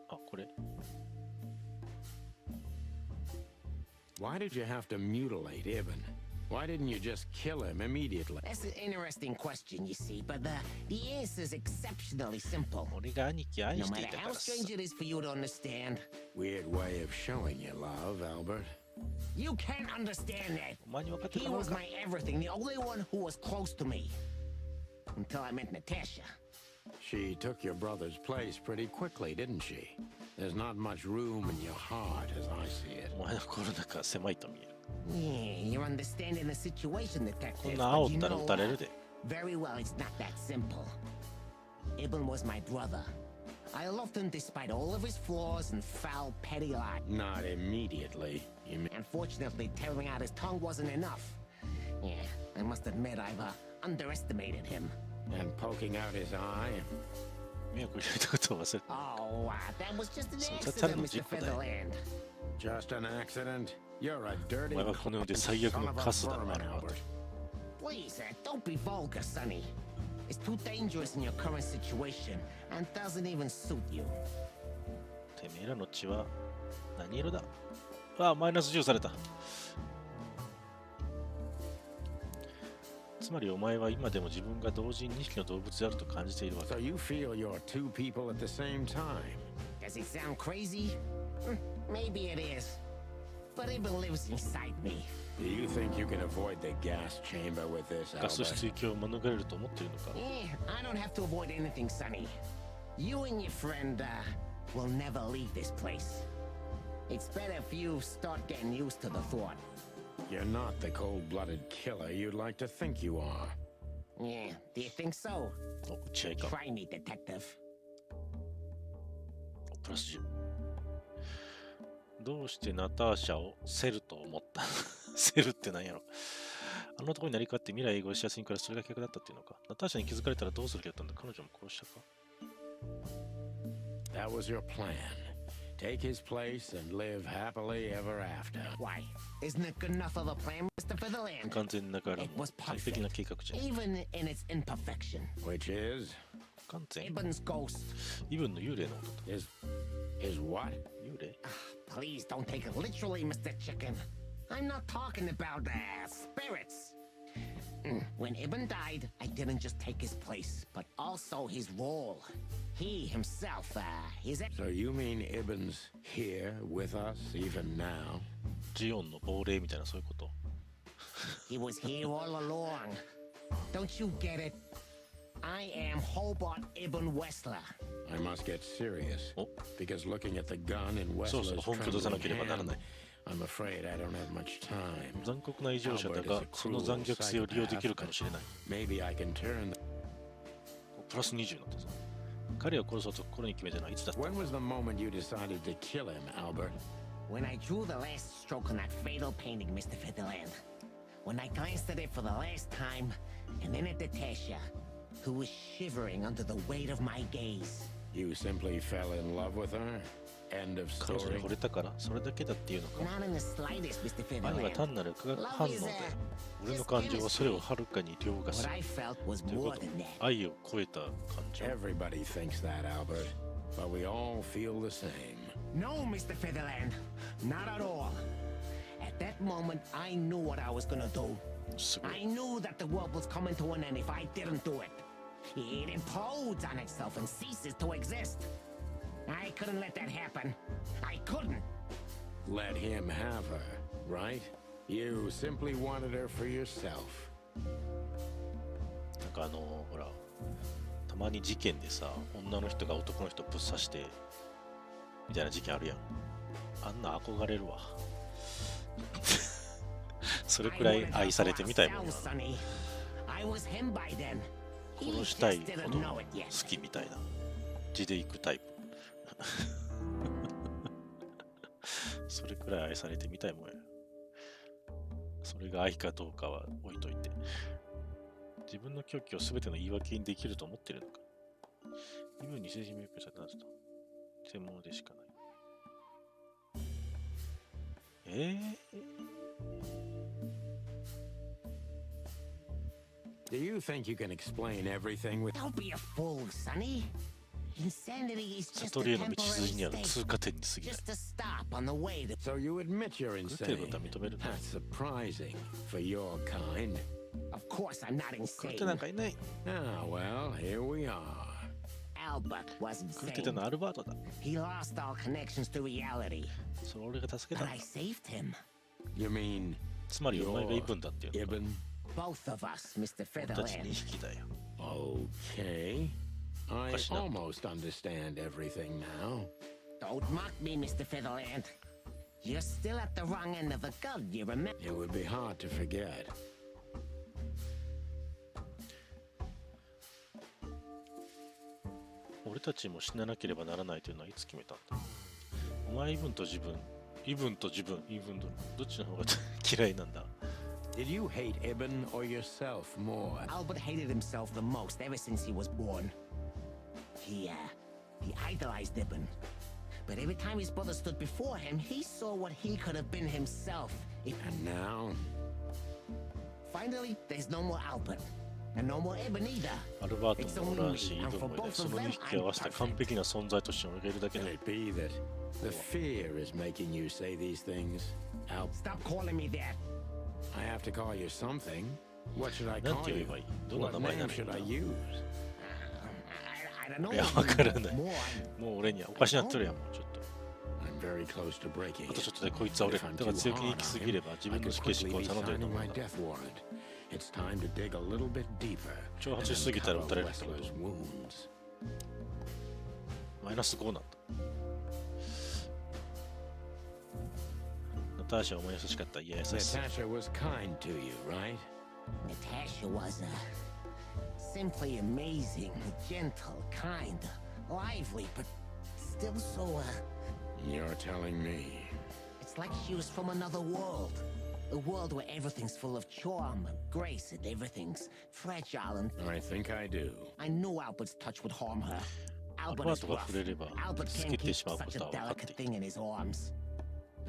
あ、これ。 Why did you have to mutilate Ibn? Why didn't you just kill him immediately? That's an interesting question, you see, but the answer is exceptionally simple. 俺が兄貴愛 No してい matter たか how らさ。 strange it is for you to understand, Weird way of showing you love, Albert. you can't understand that. お前に分かって He たの was か。 my everything, the only one who was close to me. Until I met Natasha. She took your brother's place pretty quickly, didn't she? There's not much room in your heart as I see it. お前の心の中は狭いと見える。 Yeah, you're understanding the situation, こん detective. な But 煽 you ったら know 撃たれ what? るで。 Very well, it's not that simple. Ibn was my brother. I loved him despite all of his flaws and foul, petty lies. Not immediately. You mean... Unfortunately, tearing out his tongue wasn't enough. Yeah, I must admit I've underestimated him. And poking out his eye? 迷惑を入れたことを忘れた。 Oh, that was just an So that's accident, how Mr. you put that. Featherland. Just an accident? You're a dirty... お前はこの世で最悪 son の of a カスだろ、 vermin, アルバート。 Please, don't be vulgar, Sonny. It's too dangerous in your current situation and doesn't even suit you. てめえらの血は何色だ？あ、マイナス10された。つまりお前は今でも自分が同時に2匹の動物であると感じているわけ。 So you feel you're two people at the same time? Does it sound crazy? Maybe it is. But Ibn lives inside me. Do you think you can avoid the gas chamber with this, ガス Albert? 室行きを免れると思っているのか？ I don't have to avoid anything, Sonny. You and your friend, will never leave this place. It's better if you start getting used to the thought. You're not the cold-blooded killer you'd like to think you are. Yeah, do you think so? お、打ち合いか。 Try me, detective. プラス10。どうしてナターシャをセルと思ったセルって何やろ。あの男になり変わって未来を越しやすいからそれが逆だったっていうのか。ナターシャに気づかれたらどうする気だったんだ。彼女も殺したか。 That was your plan. Take his place and live happily ever after. Why? Isn't it good enough of a plan, Mr. Featherland? 完全ながらも完璧な計画じゃん。 Even in its imperfection. Which is? 完全。 Ibn's ghost. イブンの幽霊のこと。 Is what? 幽霊 Please don't take it literally, Mr. Chicken. I'm not talking about spirits. When Ibn died, I didn't just take his place, but also his role. He himself, his... So you mean Ibn's here with us even now? ジオンの亡霊みたいなそういうこと。 He was here all along. Don't you get it? I am Hobart Ibn Wessler. I must get serious. Because looking at the gun in Wessler's そうそう、本気出さなければならない。 I'm afraid I don't have much time. 残酷な異常者だが、その残虐性を利用できるかもしれない。 Maybe I can turn the... プラス20になったぞ。彼を殺そうと心に決めたのはいつだった When was the moment you decided to kill him, Albert? When I drew the last stroke on that fatal painting, Mr. Featherland. When I glanced at it for the last time, and then at Natasha, who was shivering under the weight of my gaze. You simply fell in love with her? End of 彼女に story. 惚れたからそれだけだっていうのか。 Not in the slightest, Mr. 愛は Featherland. 単なる化学反応で、俺の感情はそれをはるかに凌駕す What る。 I felt was というこ more と than that. 愛を超えた感情。 Everybody thinks that, Albert. But we all feel the same. No, Mr. Featherland. Not at all. At that moment, I knew what I was gonna do. I knew that the world was coming to an end if I didn't do it. It implodes on itself and ceases to exist. I couldn't let that happen. I couldn't. Let him have her, right? You simply wanted her for yourself. なんかほら、たまに事件でさ、女の人が男の人ぶっ刺してみたいな事件あるやん。あんな憧れるわ。それくらい愛されてみたいもんな。殺したいほど好きみたいな。地で行くタイプ。それくらい愛されてみたいもんや。それが愛かどうかは置いといて。自分の狂気を全ての言い訳にできると思ってるのか。イブに政治メイクしたら何だと。専門でしかない。Do you think you can explain everything with... Don't be a fool, Sonny. Insanity is just a 悟りへの道 temporary 筋にある state. 通過点に過ぎない。 Just a stop on the way to... So you admit you're 程度 insane. だ認める。 That's surprising for your kind. Of course, I'm not 狂ってなん insane. かいない。 Ah, well, here we are. Albert wasn't 狂ってた sane. のはアルバートだ。 He lost all connections to reality. それ俺が助け But たん I だ。 saved him. You mean つまりお前がイブンだっていうのか。 Ibn? Both of us, Mr. 俺たち2 Featherland. 匹だよ。 Okay. I Question up. almost understand everything now. Don't mock me, Mr. Featherland. You're still at the wrong end of the gun, you remember? It would be hard to forget. 俺たちも死ななければならないというのはいつ決めたんだ。お前イブンと自分、イブンと自分、イブンとどっちの方が嫌いなんだ。 Did you hate Ibn or yourself more? Albert hated himself the most ever since he was born. He idolized Ibn. But every time his brother stood before him, he saw what he could have been himself. And now? Finally, there's no more Albert. And no more Ibn either. アルバートもおらんし、イブンもいない。その2匹合わせた完璧な存在として俺がいるだけ Can で。 it be that the fear is making you say these things? Albert, Stop calling me that. I have to call you something. What should I なん call て言え you? ばいい？どんな What 名前な name の should I use? I don't know. いや、わからない。 More. もう俺にはおかしなっとるやん、もうちょっと。 I'm very close to breaking あと it. ちょっとでこいつは俺 If I'm だから too 強気に hard 行きす on ぎれ him, ば自 I 分の could 死刑執 quickly 行を be 頼んでると signing 思う my んだ。 death warrant. It's time to dig a little bit deeper 挑 and 発しすぎたら撃たれる uncover ってこと。 Wessler's wounds. マイナス5なんだ。ナターシャはお前優しかった。いや、優しさ。 Natasha was kind to you, right? Natasha was simply amazing, gentle, kind, lively, but still so, You're telling me. It's like she was from another world. A world where everything's full of charm and grace and everything's fragile and... I think I do. I knew Albert's touch would harm her. Albert is rough. Albert can't keep such a delicate thing in his arms.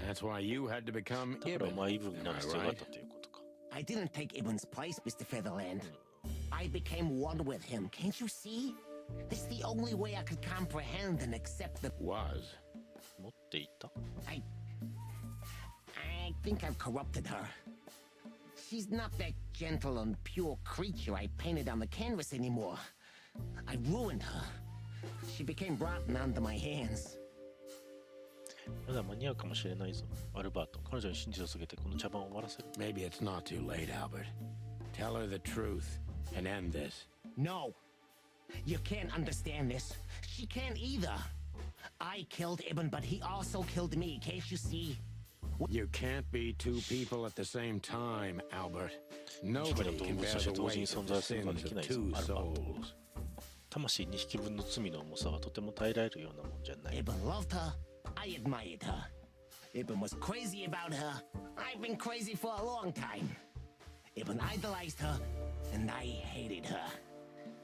That's why you had to become Ibn. Right? I didn't take Ibn's place, Mr. Featherland. I became one with him, can't you see? It's the only way I could comprehend and accept the... Was. I think I've corrupted her. She's not that gentle and pure creature I painted on the canvas anymore. I ruined her. She became rotten under my hands. まだ間に合うかもしれないぞ、アルバート。彼女に真実を告げてこの茶番を終わらせる。Maybe it's not too late, Albert. Tell her the truth and end this. No. You can't understand this. She can't either. I killed Ibn, but he also killed me, can't you see? You can't be two people at the same time, Albert. Nobody can bear the weight of the sins of two souls. 魂2匹分の罪の重さはとても耐えられるようなもんじゃない。Ibn loved her. I admired her. Ibn was crazy about her. I've been crazy for a long time. Ibn idolized her, and I hated her.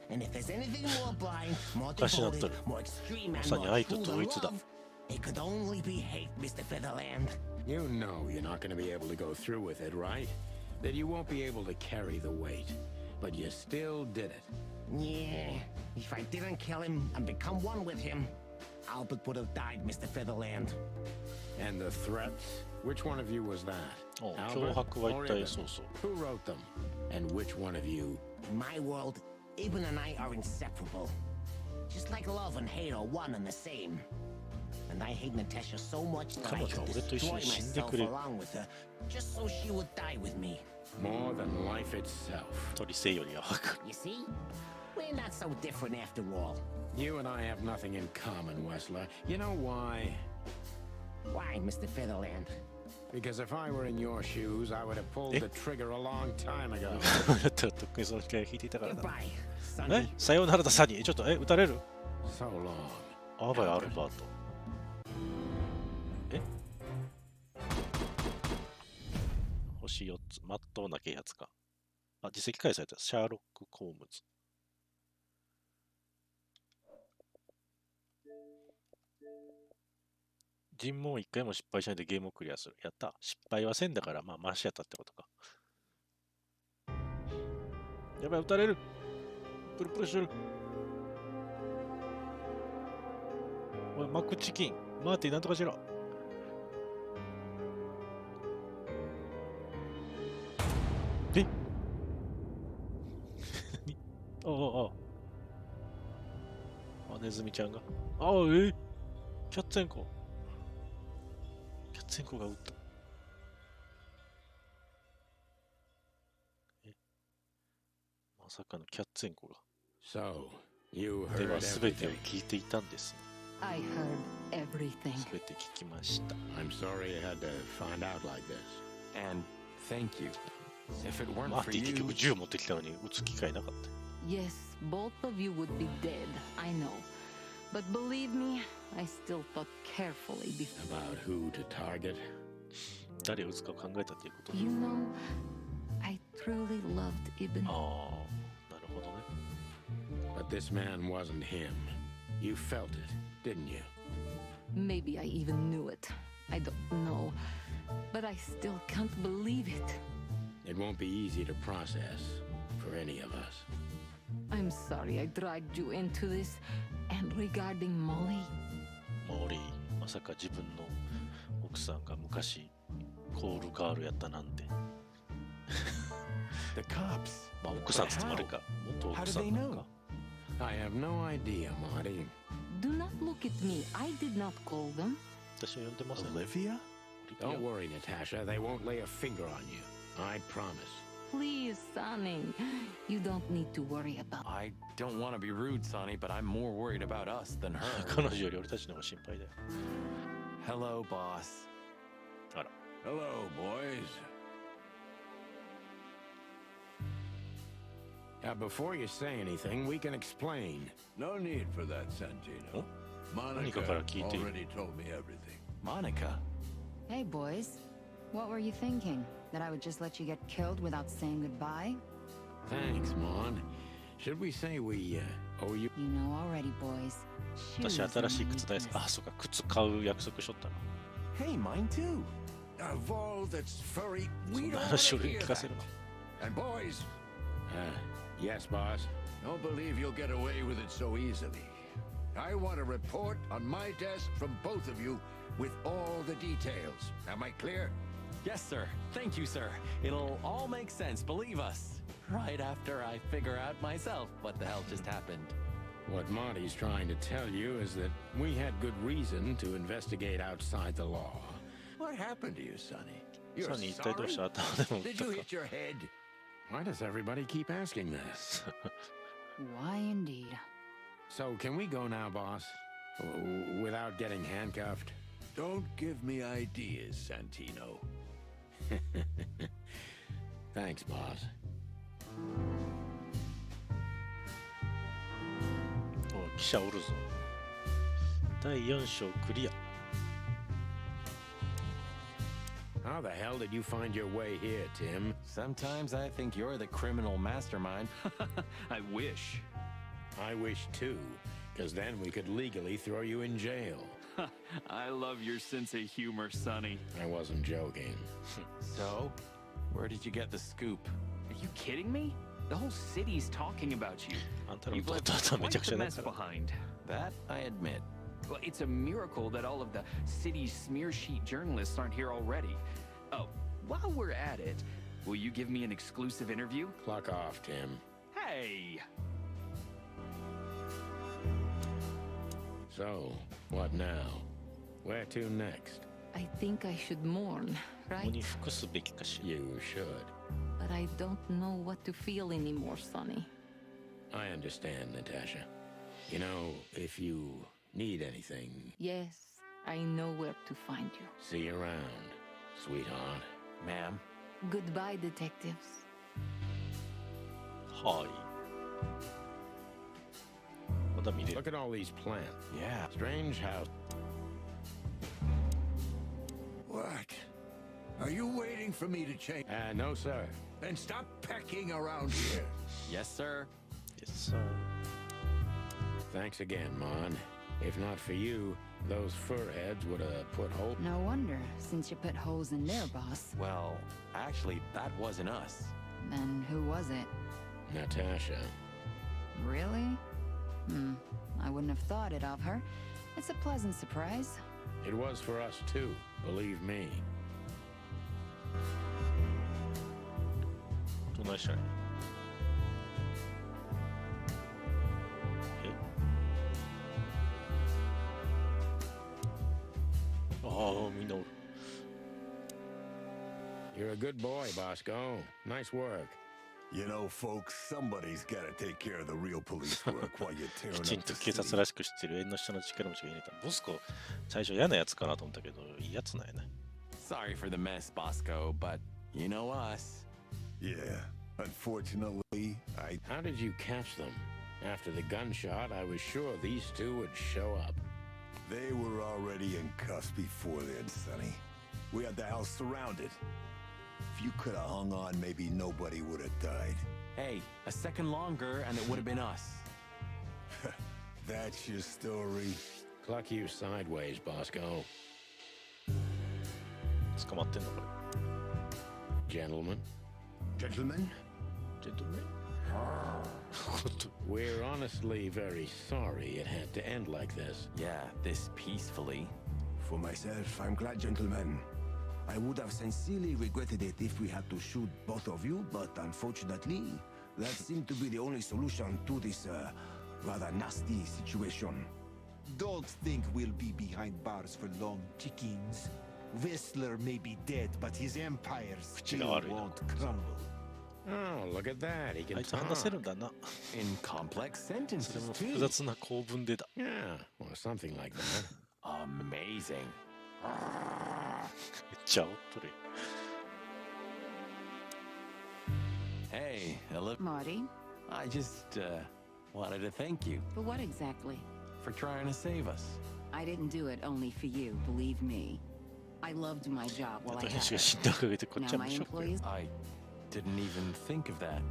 And if there's anything more blind, more devoted, more extreme, and more true than love, it could only be hate, Mr. Featherland. You know you're not going to be able to go through with it, right? That you won't be able to carry the weight. But you still did it. Yeah, if I didn't kill him and become one with him, Albert would have died, Mr. Featherland. And the threats? Which one of you was that? Oh, Albert or Ibn? Who wrote them? And which one of you? In my world, Ibn and I are inseparable. Just like love and hate are one and the same. And I hate Natasha so much that I could destroy myself along with her, just so she would die with me. More than life itself. You see? We're not so different after all. You and I have nothing in common, Wessler. You know why? Why, Mr. Featherland? Because if I were in your shoes, I would have pulled the trigger a long time ago. とっくにその機会を引いていたからだ。Goodbye, さようならだ、サニー。ちょっと、撃たれる So long. あばよ、アルバート。星4つ。まっとうな啓発か。あ、実績解された。シャーロック・コームズ。尋問を1回も失敗しないでゲームをクリアする。やった。失敗はせんだから、まあ、マシやったってことか。やばい、撃たれる。プルプルしてる。おい、マックチキン。マーティ、なんとかしろ。えあ、ネズミちゃんが。キャッツェンコ。キャッツェンコが撃った。まさかのキャッツェンコが。では、すべてを聞いていたんですね。I heard everything. すべて聞きました。I'm sorry you had to find out like this. And thank you. If it weren't マー for ティ結 you... 局銃持ってきたのに撃つ機会なかった。Yes, both of you would be dead, I know. But believe me, I still thought carefully before. About who to target? 誰を撃つかを考えたっていうこと。You know, I truly loved Ibn. ああ、なるほどね。But this man wasn't him. You felt it, didn't you? Maybe I even knew it. I don't know. But I still can't believe it. It won't be easy to process for any of us. I'm sorry I dragged you into this. And regarding Molly... モーリー、まさか自分の奥さんが昔コールガールやったなんて。The cops. まあ奥さんつまるか。元奥さんなんか。I have no idea, Marty. Do not look at me. I did not call them. 私は呼んでません。Olivia? Don't worry, Natasha. They won't lay a finger on you. I promise. Please, Sonny. You don't need to worry about... I don't want to be rude, Sonny, but I'm more worried about us than her. 彼女より俺たちの方が心配だよ。Hello, boss. あら。Hello, boys. Before you say anything, we can explain. No need for that, Santino. Monica already told me everything. Monica? Hey, boys. What were you thinking? That I would just let you get killed without saying goodbye? Thanks, Mon. Should we say we owe you? You know already, boys. 私新しい靴大好き。あ、そうか、靴買う約束しとったな。 Hey, mine too. Of all that's furry, そ we ん don't な want 話 to 俺に hear 聞かせる that. な。 And boys, Yes, boss. don't believe you'll get away with it so easily. I want a report on my desk from both of you with all the details. Am I clear? Yes, sir. Thank you, sir. It'll all make sense, believe us. Right after I figure out myself what the hell just happened. What Monty's trying to tell you is that we had good reason to investigate outside the law. What happened to you, Sonny? You're ソニー一体どうした？ sorry? 頭でも打っ Did た you か。 hit your head? Why does everybody keep asking this? Why indeed. So, can we go now, boss? Without getting handcuffed? Don't give me ideas, Santino. Thanks, boss. おい記者おるぞ。第4章クリア。 How the hell did you find your way here, Tim? Sometimes I think you're the criminal mastermind. I wish. I wish too, because then we could legally throw you in jail. I love your sense of humor, Sonny. I wasn't joking. So, where did you get the scoop? Are you kidding me? The whole city's talking about you. あんたの You've 弟 left はめちゃく quite ち the ゃだ mess から。 behind. That I admit. Well, it's a miracle that all of the city's smear sheet journalists aren't here already. Oh, while we're at it, will you give me an exclusive interview? Clock off, Tim. Hey! So, what now? Where to next? I think I should mourn, ここ right? に服すべきかしら。 You should. But I don't know what to feel anymore, Sonny. I understand, Natasha. You know, if you need anything, Yes, I know where to find you. see you around, sweetheart. Ma'am? Goodbye, detectives. はい。まだ見れる。 Look at all these plants. Yeah. Strange how... What? Are you waiting for me to change? No, sir. Then stop pecking around here. Yes, sir. Yes, sir. Thanks again, Mon. If not for you, those fur heads would have put hole... No wonder, since you put holes in their boss. Well, actually, that wasn't us. Then who was it? Natasha. Really? I wouldn't have thought it of her. It's a pleasant surprise. It was for us too, believe me. どないしたらいい？え？ああ、みんなおる。 You're a good boy, Bosco. Nice work. You know, folks, somebody's gotta take care of the real police work while you're き tearing ちん up と the 警察 city. らしくしてる縁の下の力持ちが入れた。ボスコ、最初嫌なやつかなと思ったけど、いいやつなんやね。 Sorry for the mess, Bosco, but you know us. Yeah, unfortunately, How did you catch them? After the gunshot, I was sure these two would show up. They were already in cuffs before then, Sonny. We had the house surrounded. If you could have hung on, maybe nobody would have died. Hey, a second longer and it would have been us. That's your story. Cluck you sideways, Bosco. 捕まってんのこれ。 Gentlemen. Gentlemen? Gentlemen? We're honestly very sorry it had to end like this. Yeah, this peacefully. For myself, I'm glad, gentlemen. I would have sincerely regretted it if we had to shoot both of you, but unfortunately, that seemed to be the only solution to this rather nasty situation. Don't think we'll be behind bars for long, chickens. Whistler may be dead, but his empire still won't crumble. Oh, look at that. He あ can いつ話せ talk. るんだな。 In complex それ sentences, も too. 複雑な構文でだ。 Yeah, well, something like that. Amazing. めっちゃ煽っとるよ。 Hey, Marty, I just wanted to thank you. For what exactly? For trying to save us. I didn't do it only for you, believe me. I loved my job while I had 私が it. 死んだおかげでこっち Now は my 無職よ。 employees... I didn't even think of that.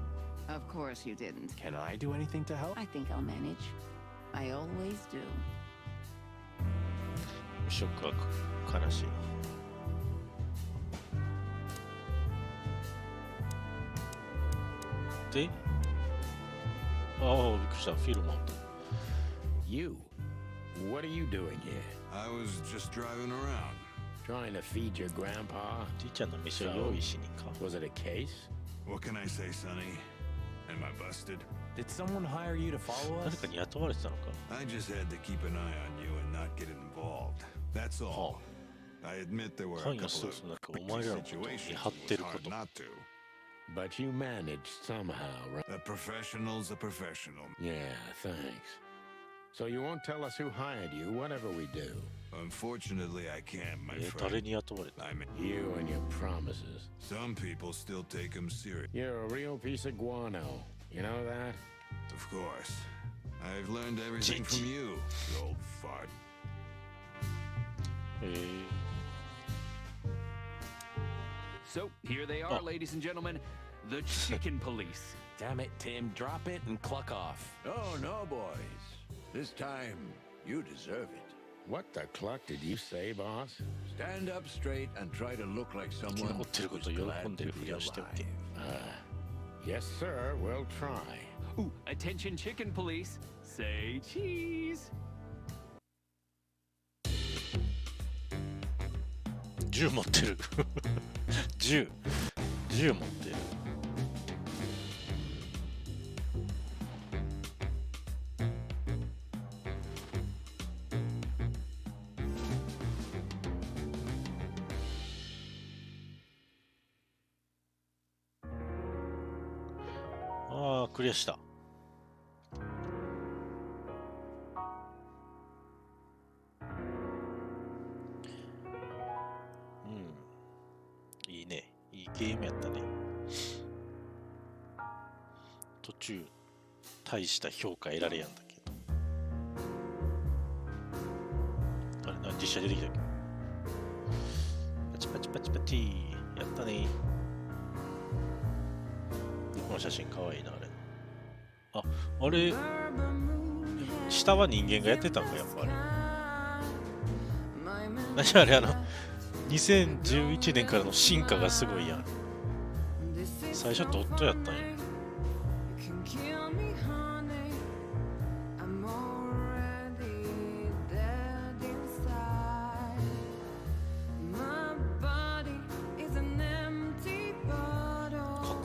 Of course you didn't. Can I do anything to help? I think I'll manage. I always do. 無職は悲しいな。で、ああ、びっくりした。フィルム。You? What are you doing here? I was just driving around. Trying to feed your grandpa? じいちゃんの店を用意しにか。Was it a case? What can I say, Sonny? Am I busted? Did someone hire you to follow 誰 us? かに雇われてたのか。 I just had to keep an eye on you and not get involved. That's all. I admit there were a 関与 couple する of となんかお前らのことを見 situations 張っ it て was るこ hard と。 not to. But you managed somehow, right? A professional's a professional. Yeah, thanks. So you won't tell us who hired you, whatever we do? Unfortunately, I can't, my 誰 friend. に雇われた I mean, You and your promises. some people still take them serious. You're a real piece of guano. You know that? Of course. I've learned everything from you, you old fart. へえ。 So, here they are, ladies and gentlemen, the chicken police. Damn it, Tim. Drop it and cluck off. Oh, no, boys. This time, you deserve it. What the cluck did you say, boss? Stand up straight and try to look like 生き someone 残ってるこ who's とを喜 glad んで to るふ be りをしておけ。 Yes, sir. We'll try. Ooh, attention chicken police, say cheese. 銃持ってる。銃持ってる。ああ、クリアした。うん。いいね。いいゲームやったね。途中、大した評価得られやんだけど。あれ、実写出てきたっけ？パチパチパチパチ。やったね。この写真かわいいな、あれ。あ、あれ、下は人間がやってたんか、やっぱり。何あれ、2011年からの進化がすごいやん。最初ドットやったんや。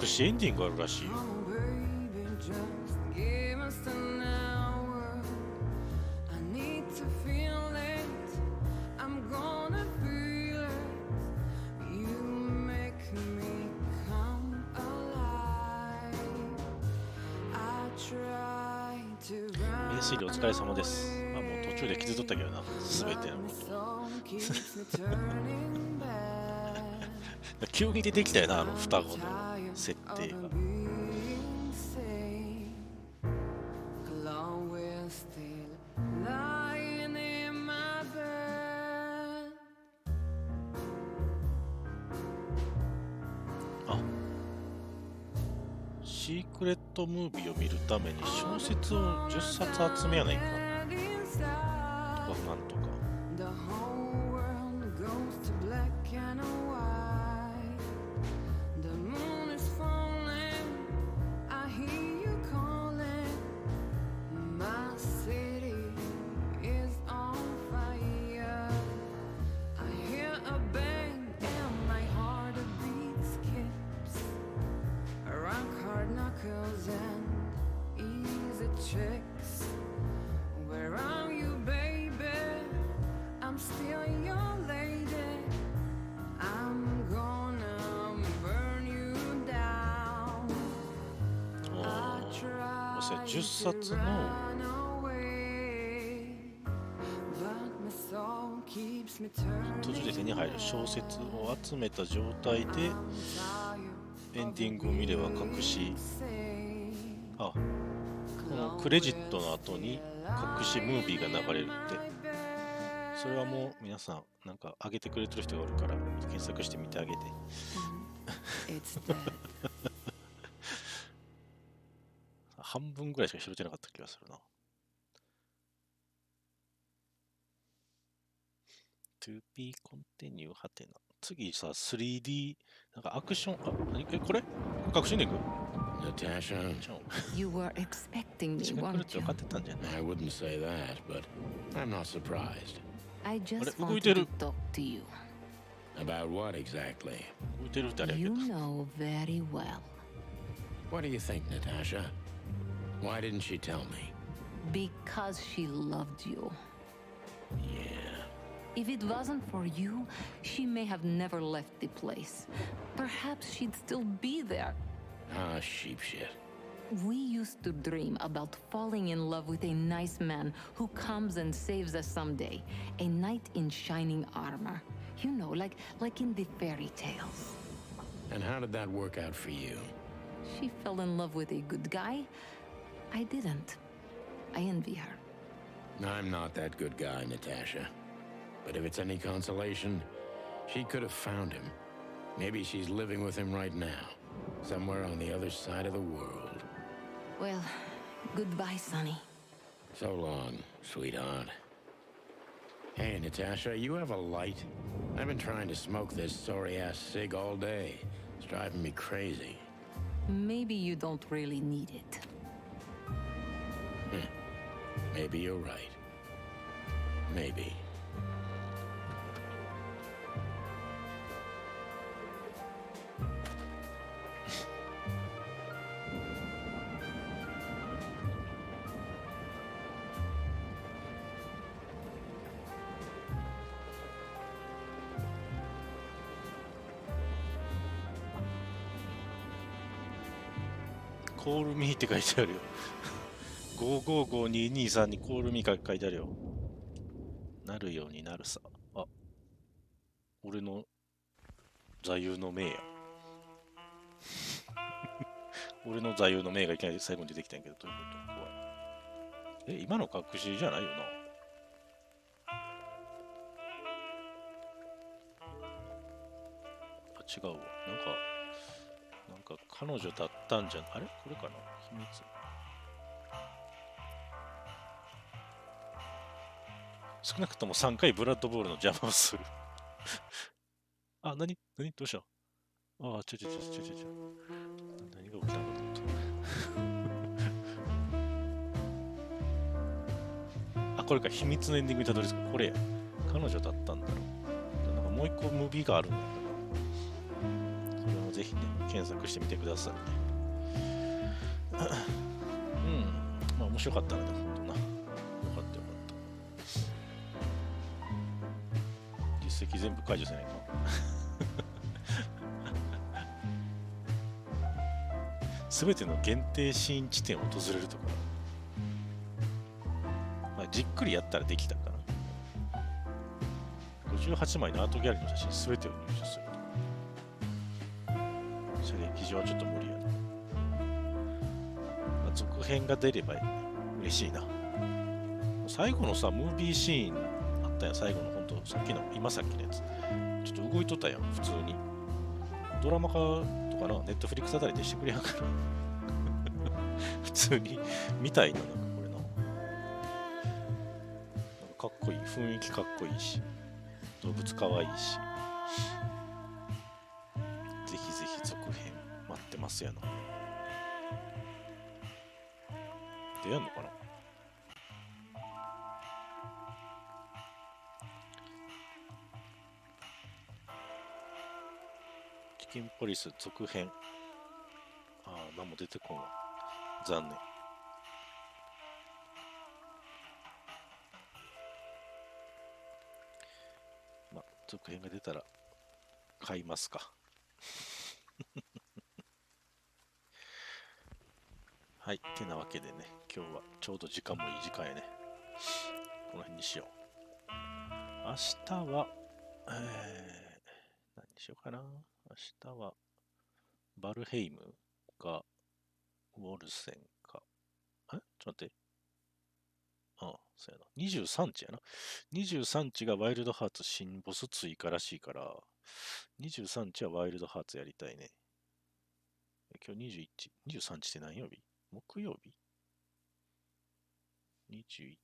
隠しエンディングあるらしいよ。お疲れ様です。まあもう途中で気づいとったけどな、すべてのこと。急に出てきたよな、双子の設定が。あ、シークレットムービーを見るために小説を10冊集めやないかとかなんとか。10冊の途中で手に入る小説を集めた状態でエンディングを見れば隠しあ、このクレジットの後に隠しムービーが流れるって。それはもう皆さんなんか上げてくれてる人がおるから検索してみてあげて。半分ぐらいしか拾ってなかった気がするな。To be continue はてな。次さ、3D、なんかアクション、何これ隠しに行く Natasha, You were expecting me, weren't you? I wouldn't say that, but I'm not surprised. I just wanted to talk to you. About what exactly? You know very well. What do you think, Natasha? Why didn't she tell me? Because she loved you. Yeah. If it wasn't for you, she may have never left the place. Perhaps she'd still be there. Ah, sheep shit. We used to dream about falling in love with a nice man who comes and saves us someday. A knight in shining armor. You know, like in the fairy tales. And how did that work out for you? She fell in love with a good guy. I didn't. I envy her. I'm not that good guy, Natasha. But if it's any consolation, she could have found him. Maybe she's living with him right now, somewhere on the other side of the world. Well, goodbye, Sonny. So long, sweetheart. Hey, Natasha, you have a light? I've been trying to smoke this sorry-ass cig all day. It's driving me crazy. Maybe you don't really need it. Maybe you're right. Maybe. Call me って書いてあるよ。555223に Call me 書いてあるよ。なるようになるさ。あ、俺の座右の銘や。俺の座右の銘がいきなり最後に出てきたんやけど、どういうこと怖い。今の隠しじゃないよな。違うわ。なんか彼女だったんじゃん。あれこれかな秘密。少なくとも3回ブラッドボールの邪魔をする。あ、何どうした？ああ、ちょ。何が起きたのかと思った。あ、これか。秘密のエンディングにたどり着く。これや。彼女だったんだろう。なんかもう一個ムービーがあるんだよ。ぜひね、検索してみてくださいね。まあ面白かったね、ほんとな。よかったよかった。実績全部解除せないか。すべての限定シーン地点を訪れるとか。まあ、じっくりやったらできたかな。58枚のアートギャラリーの写真すべてを入手する。射撃場はちょっと無理やな。まあ、続編が出れば嬉しいな。最後のさ、ムービーシーンあったやん。最後のほんと、さっきの、今さっきのやつ。ちょっと動いとったやん、普通に。ドラマ化とかな、ネットフリックスあたりでしてくれやんから。普通に見たいな、なんかこれな。なんかかっこいい、雰囲気かっこいいし、動物かわいいし。ぜひぜひ続編待ってますやな。出やんのかな。チキンポリス続編。ああ、何も出てこんわ。残念。まあ、続編が出たら買いますか。はい、てなわけでね、今日はちょうど時間もいい時間やね。この辺にしよう。明日は、何にしようかな。明日は、バルヘイムか、ウォルセンか。ちょっと待って。ああ、そうやな。23日やな。23日がワイルドハーツ新ボス追加らしいから、23日はワイルドハーツやりたいね。今日21、23日って何曜日？木曜日？ 21、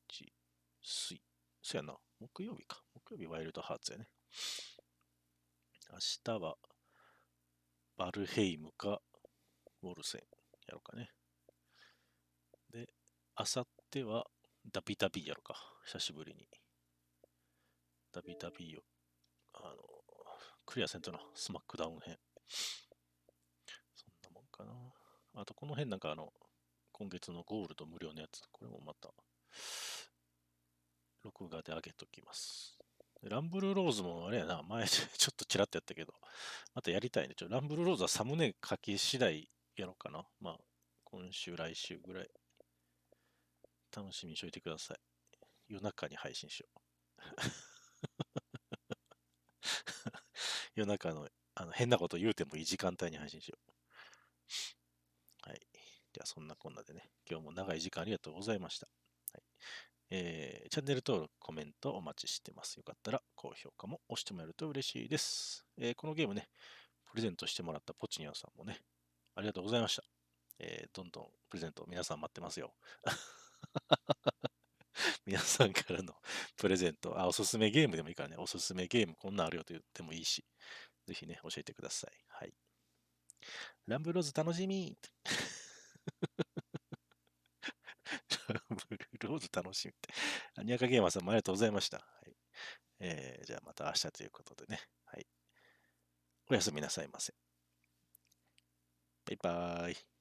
水。そうやな。木曜日か。木曜日ワイルドハーツやね。明日はバルヘイムかウォルセンやろうかね。で、明後日はダビダビやろうか。久しぶりに。ダビダビを、クリアせんとな。スマックダウン編。そんなもんかな。あと、この辺なんか今月のゴールド無料のやつ。これもまた、録画で上げときます。ランブルローズもあれやな。前ちょっとちらっとやったけど、またやりたいね。ランブルローズはサムネ書き次第やろうかな。まあ、今週、来週ぐらい。楽しみにしといてください。夜中に配信しよう。夜中の変なこと言うてもいい時間帯に配信しよう。はい。じゃあそんなこんなでね、今日も長い時間ありがとうございました。はい。チャンネル登録、コメントお待ちしてます。よかったら高評価も押してもらえると嬉しいです。このゲームね、プレゼントしてもらったポチニャンさんもね、ありがとうございました。どんどんプレゼント皆さん待ってますよ。皆さんからのプレゼント、おすすめゲームでもいいからね、おすすめゲームこんなんあるよと言ってもいいし、ぜひね、教えてください。はい。ランブローズ楽しみランブルローズ楽しみって。にわかゲーマーさんもありがとうございました。はい。じゃあまた明日ということでね。はい。おやすみなさいませ。バイバーイ。